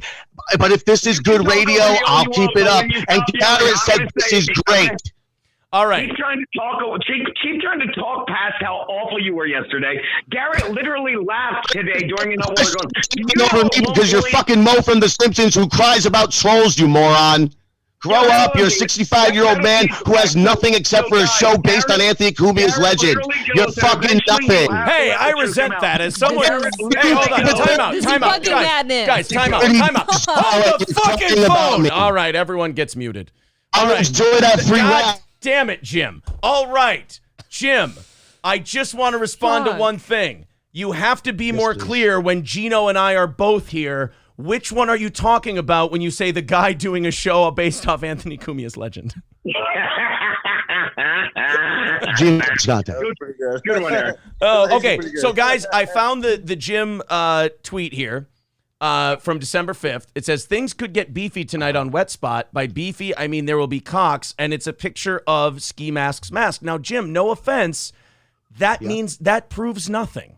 But if this is good radio, I'll keep it up. And Garrett said, this is great. All right. Keep trying to talk past how awful you were yesterday. Garrett literally laughed today during an award. Over me because you're fucking Mo from The Simpsons who cries about trolls, you moron. Grow up. You're a 65-year-old man who has nothing except for a show based on Anthony Cumia's legend. You're fucking nothing. Hey, I resent that. As someone, hey, hold on. Time out. Guys, time out. Hold the fucking phone. All right, everyone gets muted. All right, enjoy that free rap. Damn it, Jim. All right, Jim, I just want to respond to one thing. You have to be more clear when Gino and I are both here. Which one are you talking about when you say the guy doing a show based off Anthony Cumia's legend? Jim Bisconte. Good one, Eric. Oh, okay. So, guys, I found the Jim tweet here. From December 5th. It says, things could get beefy tonight on Wet Spot. By beefy, I mean there will be cocks, and it's a picture of Ski Mask's mask. Now, Jim, no offense, that means that proves nothing.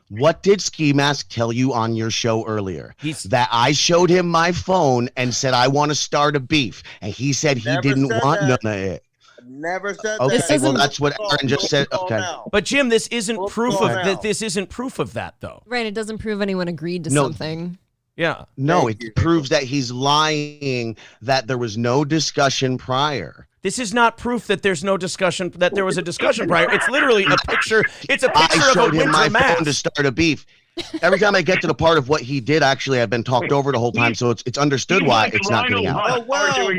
What did Ski Mask tell you on your show earlier? That I showed him my phone and said, I want to start a beef. And he said he didn't want none of it. Never said okay, that. Well, that's what Aaron just said. Okay. But Jim, this isn't proof of that. This isn't proof of that, though. Right. It doesn't prove anyone agreed to something. Yeah. No, it proves that he's lying, that there was no discussion prior. This is not proof that there's no discussion, that there was a discussion prior. It's literally a picture. It's a picture I showed of a him my winter mask. phone to start a beef. Every time I get to the part of what he did, actually, I've been talked over the whole time, so it's understood why it's not getting out. Oh, wow.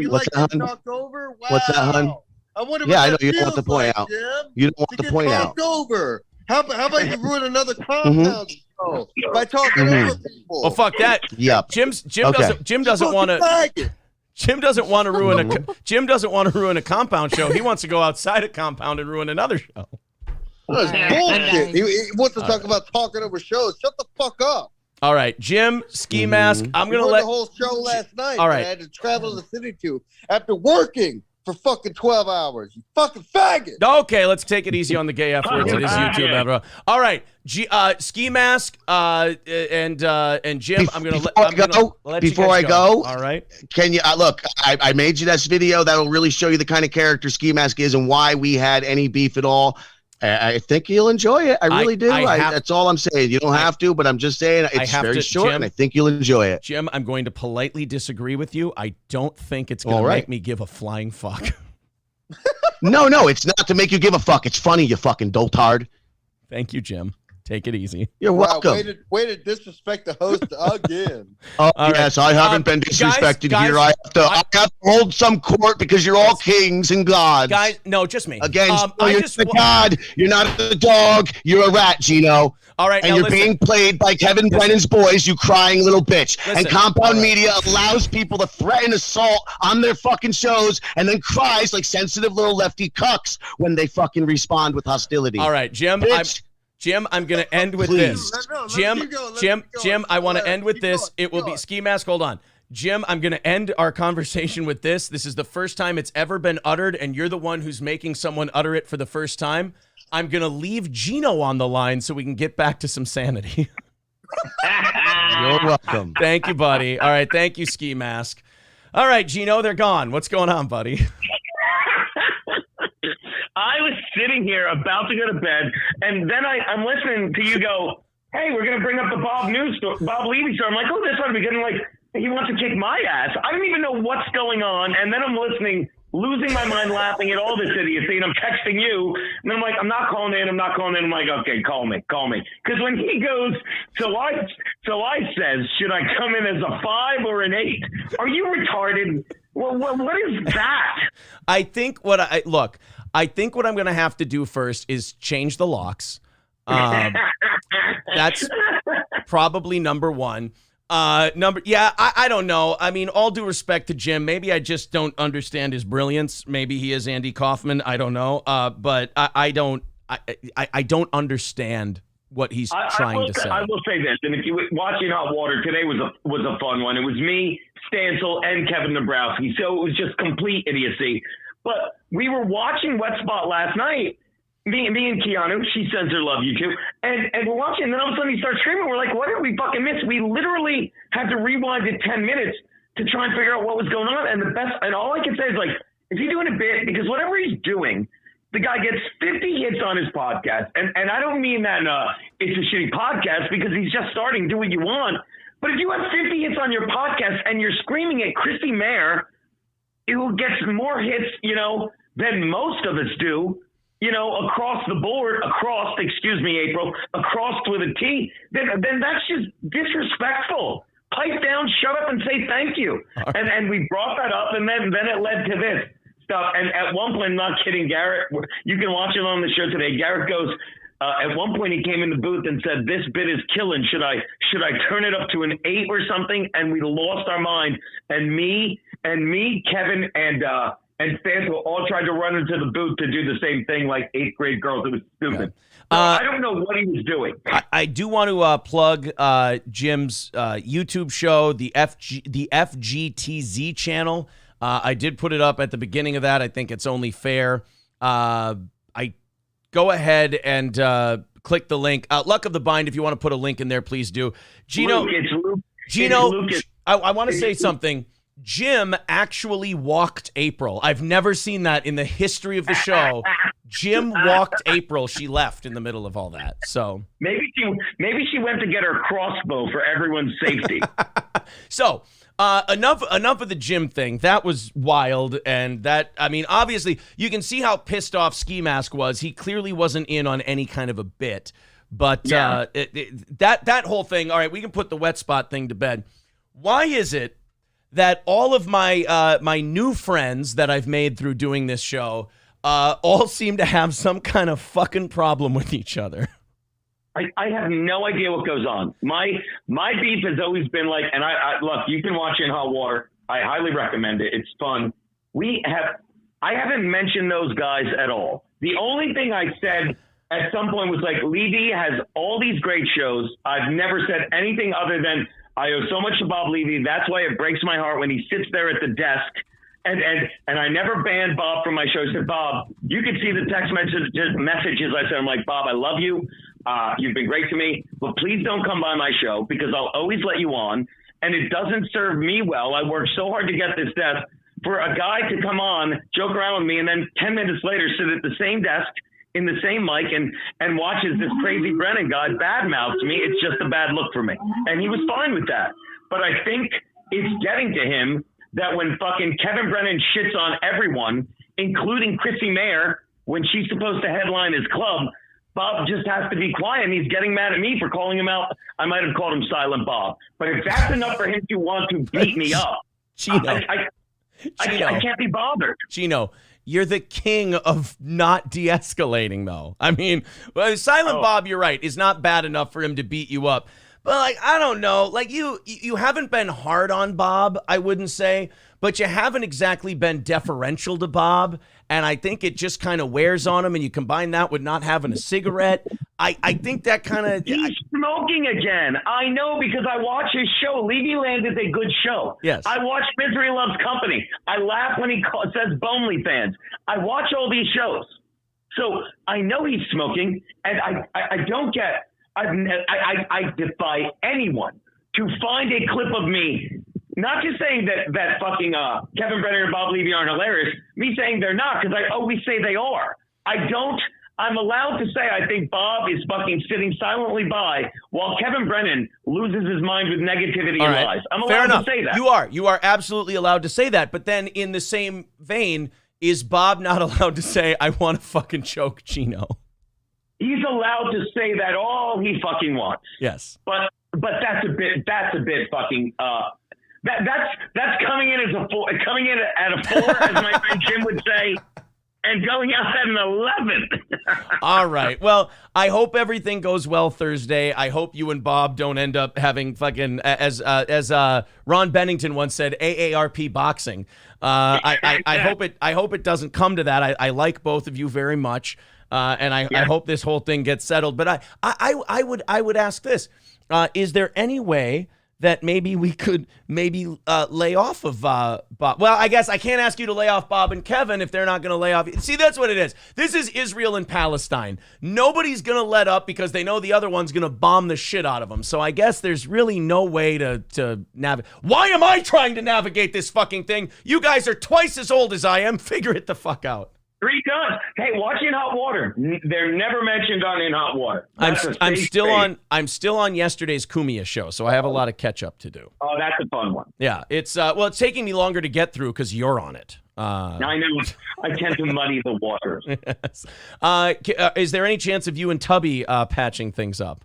What's that, hun? Over? Wow. What's that, hun? I wonder yeah, what I know that you don't want to feels point like, out. Jim, You don't want to point out. Over. How about you ruin another compound show by talking over people? Well, fuck that. Yep. Jim doesn't want to. Jim doesn't want to ruin a compound show. He wants to go outside a compound and ruin another show. That's bullshit. He wants to talk about talking over shows. Shut the fuck up. All right, Jim, Ski Mask. I'm gonna let the whole show last night. All right, I had to travel to the city after working for fucking 12 hours. You fucking faggot. Okay, let's take it easy on the gay F words. It is YouTube, everyone. All right, Ski Mask and Jim. I'm gonna let before you I go. All right. Can you look? I made you this video that'll really show you the kind of character Ski Mask is and why we had any beef at all. I think you'll enjoy it. I really do. That's all I'm saying. You don't have to, but I'm just saying it's very short, Jim, and I think you'll enjoy it. Jim, I'm going to politely disagree with you. I don't think it's going to make me give a flying fuck. No, it's not to make you give a fuck. It's funny, you fucking dotard. Thank you, Jim. Take it easy. You're welcome. Way to disrespect the host again. Oh, yes, I haven't been disrespected here. I have to hold some court because you're all kings and gods. Guys, no, just me. Again, you're not a god. You're not a dog. You're a rat, Gino. All right, and you're being played by Kevin Brennan's boys, you crying little bitch. And Compound Media allows people to threaten assault on their fucking shows and then cries like sensitive little lefty cucks when they fucking respond with hostility. All right, Jim, I'm going to end with this. Jim, I want to end with this. It will be Ski Mask. Hold on. Jim, I'm going to end our conversation with this. This is the first time it's ever been uttered, and you're the one who's making someone utter it for the first time. I'm going to leave Gino on the line so we can get back to some sanity. You're welcome. Thank you, buddy. All right. Thank you, Ski Mask. All right, Gino, they're gone. What's going on, buddy? I was sitting here about to go to bed, and then I'm listening to you go, hey, we're going to bring up the Bob Levy story. I'm like, oh, this ought to be good. And like, he wants to kick my ass. I don't even know what's going on. And then I'm listening, losing my mind, laughing at all this idiocy. And I'm texting you. And I'm like, I'm not calling in. I'm like, okay, call me. Because when he goes, so I says, should I come in as a 5 or an 8? Are you retarded? What is that? I think what I'm going to have to do first is change the locks. That's probably number one. I don't know. I mean, all due respect to Jim, maybe I just don't understand his brilliance. Maybe he is Andy Kaufman. I don't know. But I don't I don't understand what he's trying to say. I will say this, and if you watching Hot Water today was a fun one. It was me, Stancil, and Kevin Dabrowski, so it was just complete idiocy. But we were watching Wet Spot last night. Me and Keanu, she says her love you too, and we're watching, and then all of a sudden he starts screaming. We're like, what did we fucking miss? We literally had to rewind it 10 minutes to try and figure out what was going on. And all I can say is, like, is he doing a bit? Because whatever he's doing, the guy gets 50 hits on his podcast. And I don't mean that it's a shitty podcast, because he's just starting, do what you want. But if you have 50 hits on your podcast and you're screaming at Chrissy Mayer, who gets more hits, than most of us do, across the board, across with a T, then that's just disrespectful. Pipe down, shut up, and say thank you. Right. And we brought that up, and then it led to this stuff. And at one point, I'm not kidding, Garrett, you can watch it on the show today. Garrett goes, at one point he came in the booth and said, "This bit is killing. Should I turn it up to an 8 or something?" And we lost our mind. And me, Kevin, and Stanton all tried to run into the booth to do the same thing like 8th grade girls. It was stupid. So I don't know what he was doing. I do want to plug Jim's YouTube show, the FGTZ channel. I did put it up at the beginning of that. I think it's only fair. I go ahead and click the link. Luck of the Bind, if you want to put a link in there, please do. Gino, I want to say something. Jim actually walked April. I've never seen that in the history of the show. Jim walked April. She left in the middle of all that. So maybe she went to get her crossbow for everyone's safety. So enough of the Jim thing. That was wild, and obviously you can see how pissed off Ski Mask was. He clearly wasn't in on any kind of a bit. But that whole thing. All right, we can put the Wet Spot thing to bed. Why is it that all of my my new friends that I've made through doing this show all seem to have some kind of fucking problem with each other? I have no idea what goes on. My beef has always been like, and I look, you can watch In Hot Water. I highly recommend it. It's fun. I haven't mentioned those guys at all. The only thing I said at some point was like, Levy has all these great shows. I've never said anything other than I owe so much to Bob Levy. That's why it breaks my heart when he sits there at the desk. And I never banned Bob from my show. I said, Bob, you can see the text messages. I said, I'm like, Bob, I love you. You've been great to me, but please don't come by my show, because I'll always let you on. And it doesn't serve me well. I worked so hard to get this desk for a guy to come on, joke around with me, and then 10 minutes later sit at the same desk in the same mic and watches this crazy Brennan guy badmouth me. It's just a bad look for me. And he was fine with that. But I think it's getting to him that when fucking Kevin Brennan shits on everyone, including Chrissy Mayer, when she's supposed to headline his club, Bob just has to be quiet, and he's getting mad at me for calling him out. I might have called him Silent Bob. But if that's enough for him to want to beat me up, Gino, I can't be bothered. Gino, you're the king of not de-escalating, though. I mean, Silent Bob, you're right, is not bad enough for him to beat you up. But, I don't know. You haven't been hard on Bob, I wouldn't say. But you haven't exactly been deferential to Bob. And I think it just kind of wears on him. And you combine that with not having a cigarette. I think that kind of... He's smoking again. I know, because I watch his show. Levy Land is a good show. Yes. I watch Misery Loves Company. I laugh when he says Bonely Fans. I watch all these shows. So I know he's smoking. And I don't get... I defy anyone to find a clip of me, not just saying that fucking Kevin Brennan and Bob Levy aren't hilarious, me saying they're not, because I always say they are. I'm allowed to say I think Bob is fucking sitting silently by while Kevin Brennan loses his mind with negativity and lies. I'm allowed to say that. You are absolutely allowed to say that. But then in the same vein, is Bob not allowed to say, I want to fucking choke Gino? He's allowed to say that all he fucking wants. Yes. But that's a bit fucking that's coming in as coming in at a 4, as my friend Jim would say. and going out at an 11th. All right. Well, I hope everything goes well Thursday. I hope you and Bob don't end up having fucking, as Ron Bennington once said, AARP boxing. I hope it doesn't come to that. I like both of you very much, and I hope this whole thing gets settled. But I would ask this: is there any way that maybe we could lay off of Bob? Well, I guess I can't ask you to lay off Bob and Kevin if they're not going to lay off. See, that's what it is. This is Israel and Palestine. Nobody's going to let up because they know the other one's going to bomb the shit out of them. So I guess there's really no way to navigate. Why am I trying to navigate this fucking thing? You guys are twice as old as I am. Figure it the fuck out. 3 done. Hey, watch In Hot Water. They're never mentioned on In Hot Water. I'm still on yesterday's Kumia show, so I have a lot of catch up to do. Oh, that's a fun one. Yeah, it's it's taking me longer to get through because you're on it. I know. I tend to muddy the waters. Yes. Is there any chance of you and Tubby patching things up?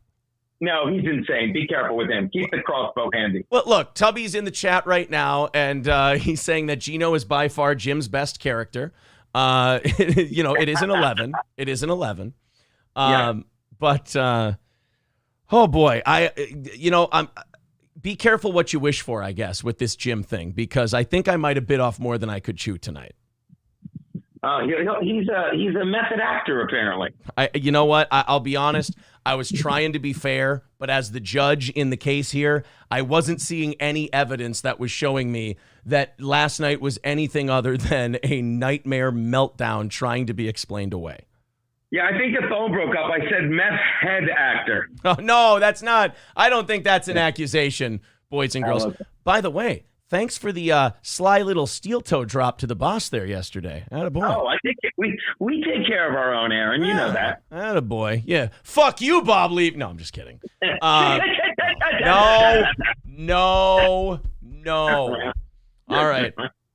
No, he's insane. Be careful with him. Keep the crossbow handy. Well, look, Tubby's in the chat right now, and he's saying that Gino is by far Jim's best character. It is an 11. It is an 11. But oh boy, I'm be careful what you wish for, I guess, with this Jim thing, because I think I might have bit off more than I could chew tonight. He's a method actor, apparently. You know what? I'll be honest. I was trying to be fair, but as the judge in the case here, I wasn't seeing any evidence that was showing me that last night was anything other than a nightmare meltdown trying to be explained away. Yeah, I think the phone broke up. I said meth head actor. Oh, no, that's not. I don't think that's an accusation, boys and girls. By the way, thanks for the sly little steel toe drop to the boss there yesterday. Attaboy. Oh, I think we take care of our own, Aaron. You know that. Attaboy. Yeah. Fuck you, Bob Levy. No, I'm just kidding. No.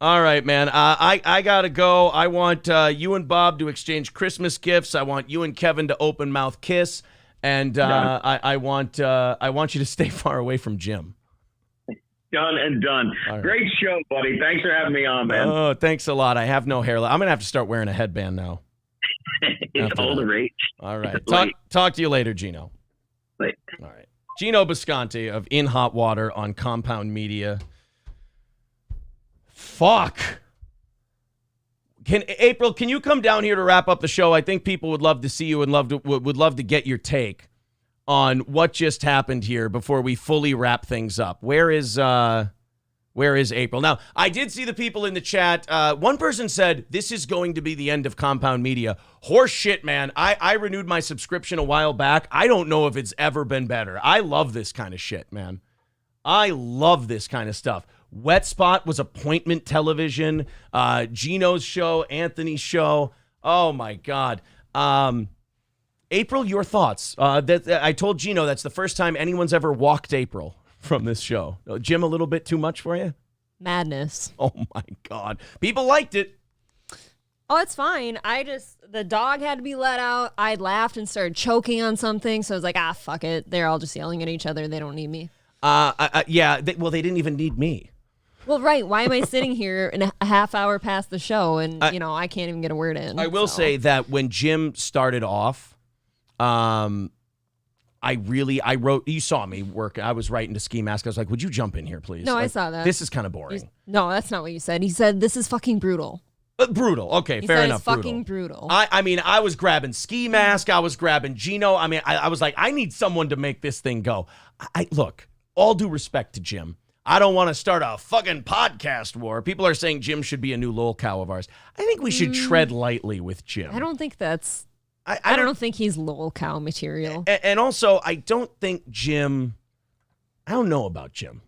All right, man. I gotta go. I want you and Bob to exchange Christmas gifts. I want you and Kevin to open mouth kiss, and I want you to stay far away from Jim. Done and done. Right. Great show, buddy. Thanks for having me on, man. Oh, thanks a lot. I have no hair. I'm gonna have to start wearing a headband now. It's all the rage. All right. Talk to you later, Gino. Late. All right. Gino Bisconte of In Hot Water on Compound Media. Fuck. April, can you come down here to wrap up the show? I think people would love to see you and would love to get your take on what just happened here before we fully wrap things up. Where is April? Now, I did see the people in the chat. One person said, this is going to be the end of Compound Media. Horse shit, man. I renewed my subscription a while back. I don't know if it's ever been better. I love this kind of shit, man. I love this kind of stuff. Wet Spot was appointment television. Gino's show, Anthony's show. Oh, my God. April, your thoughts. I told Gino that's the first time anyone's ever walked April from this show. Jim, a little bit too much for you? Madness. Oh, my God. People liked it. Oh, it's fine. The dog had to be let out. I laughed and started choking on something. So I was like, fuck it. They're all just yelling at each other. They don't need me. They didn't even need me. Well, right. Why am I sitting here in a half hour past the show and, I can't even get a word in. I will say that when Jim started off, I wrote, you saw me work. I was writing to Ski Mask. I was like, would you jump in here, please? No, like, I saw that. This is kind of boring. No, that's not what you said. He said, this is fucking brutal. Brutal. Okay, fair enough. It's fucking brutal. I was grabbing Ski Mask. I was grabbing Gino. I was like, I need someone to make this thing go. Look, all due respect to Jim, I don't want to start a fucking podcast war. People are saying Jim should be a new lol cow of ours. I think we should tread lightly with Jim. I don't think that's... I don't think he's lol cow material. And also, I don't think Jim... I don't know about Jim.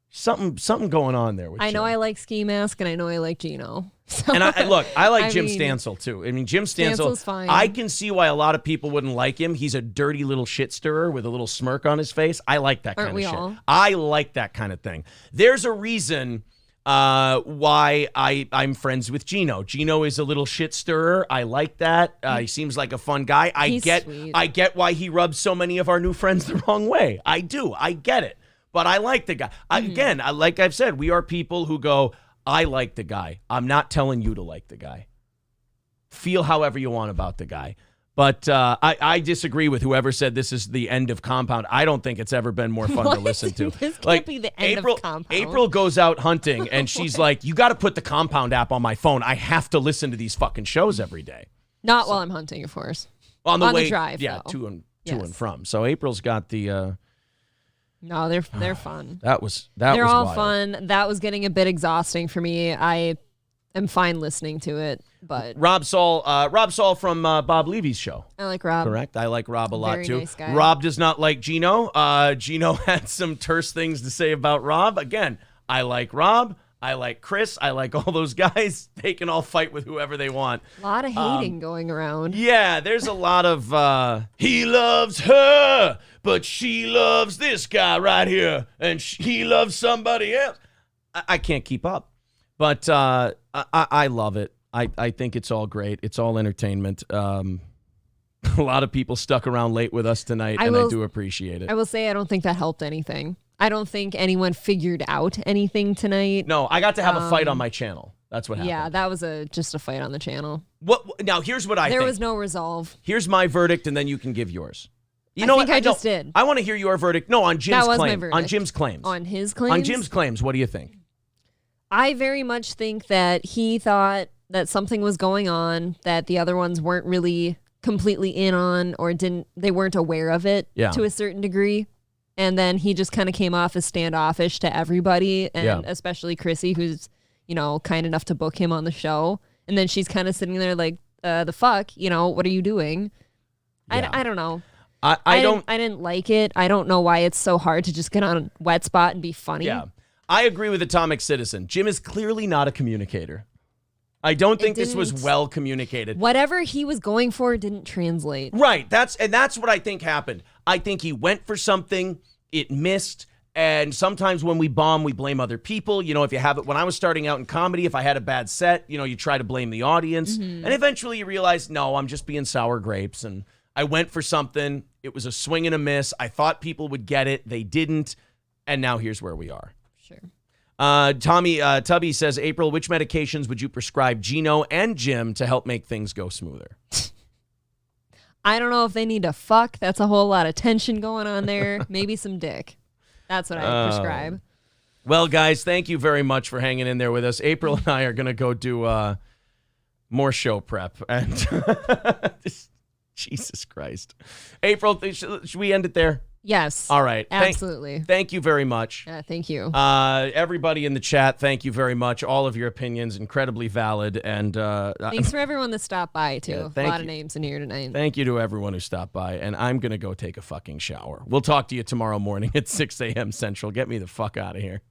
Something going on there with Jim. I know I like Ski Mask, and I know I like Gino. So, and I like Jim Stansel, too. Jim Stansel's fine. I can see why a lot of people wouldn't like him. He's a dirty little shit stirrer with a little smirk on his face. I like that kind of shit. All? I like that kind of thing. There's a reason why I'm friends with Gino. Gino is a little shit stirrer. I like that. He seems like a fun guy. I get why he rubs so many of our new friends the wrong way. I do. I get it. But I like the guy. Again, like I've said, we are people who go, I like the guy. I'm not telling you to like the guy. Feel however you want about the guy. But I disagree with whoever said this is the end of Compound. I don't think it's ever been more fun to listen to. This can't be the end of Compound. April goes out hunting, and she's like, you got to put the Compound app on my phone. I have to listen to these fucking shows every day. Not while I'm hunting, of course. On the way, drive, yeah, though. to and from. So April's got the... No, they're fun. That was They're all wild. fun. That was getting a bit exhausting for me. I am fine listening to it, but Rob Saul from Bob Levy's show. I like Rob. Correct. I like Rob a lot Very too. nice guy. Rob does not like Gino. Gino had some terse things to say about Rob. Again, I like Rob. I like Chris. I like all those guys. They can all fight with whoever they want. A lot of hating going around. Yeah, there's a lot of he loves her, but she loves this guy right here, and he loves somebody else. I can't keep up, but I love it. I think it's all great. It's all entertainment. A lot of people stuck around late with us tonight, I do appreciate it. I will say I don't think that helped anything. I don't think anyone figured out anything tonight. No, I got to have a fight on my channel. That's what happened. Yeah, that was just a fight on the channel. Now, here's what I think. There was no resolve. Here's my verdict, and then you can give yours. You I know think what? I just did. I want to hear your verdict. No, on Jim's That was my claim. verdict. On Jim's claims. On his claims? On Jim's claims, what do you think? I very much think that he thought that something was going on that the other ones weren't really completely in on, or they weren't aware of it to a certain degree. And then he just kind of came off as standoffish to everybody, and especially Chrissy, who's, kind enough to book him on the show. And then she's kind of sitting there like, the fuck, what are you doing? Yeah. I don't know. I didn't like it. I don't know why it's so hard to just get on a wet spot and be funny. Yeah. I agree with Atomic Citizen. Jim is clearly not a communicator. I don't think this was well communicated. Whatever he was going for didn't translate. Right. That's what I think happened. I think he went for something, it missed, and sometimes when we bomb, we blame other people. If you have it, when I was starting out in comedy, if I had a bad set, you try to blame the audience, and eventually you realize, no, I'm just being sour grapes, and I went for something. It was a swing and a miss. I thought people would get it. They didn't, and now here's where we are. Sure. Tubby says, April, which medications would you prescribe Gino and Jim to help make things go smoother? I don't know if they need to fuck. That's a whole lot of tension going on there. Maybe some dick. That's what I prescribe. Well, guys, thank you very much for hanging in there with us. April and I are going to go do more show prep. And Jesus Christ. April, should we end it there? Yes. All right. Absolutely. Thank you very much. Thank you. Everybody in the chat, thank you very much. All of your opinions, incredibly valid. And thanks for everyone that stopped by, too. Yeah, a lot of names in here tonight. Thank you to everyone who stopped by. And I'm going to go take a fucking shower. We'll talk to you tomorrow morning at 6 a.m. Central. Get me the fuck out of here.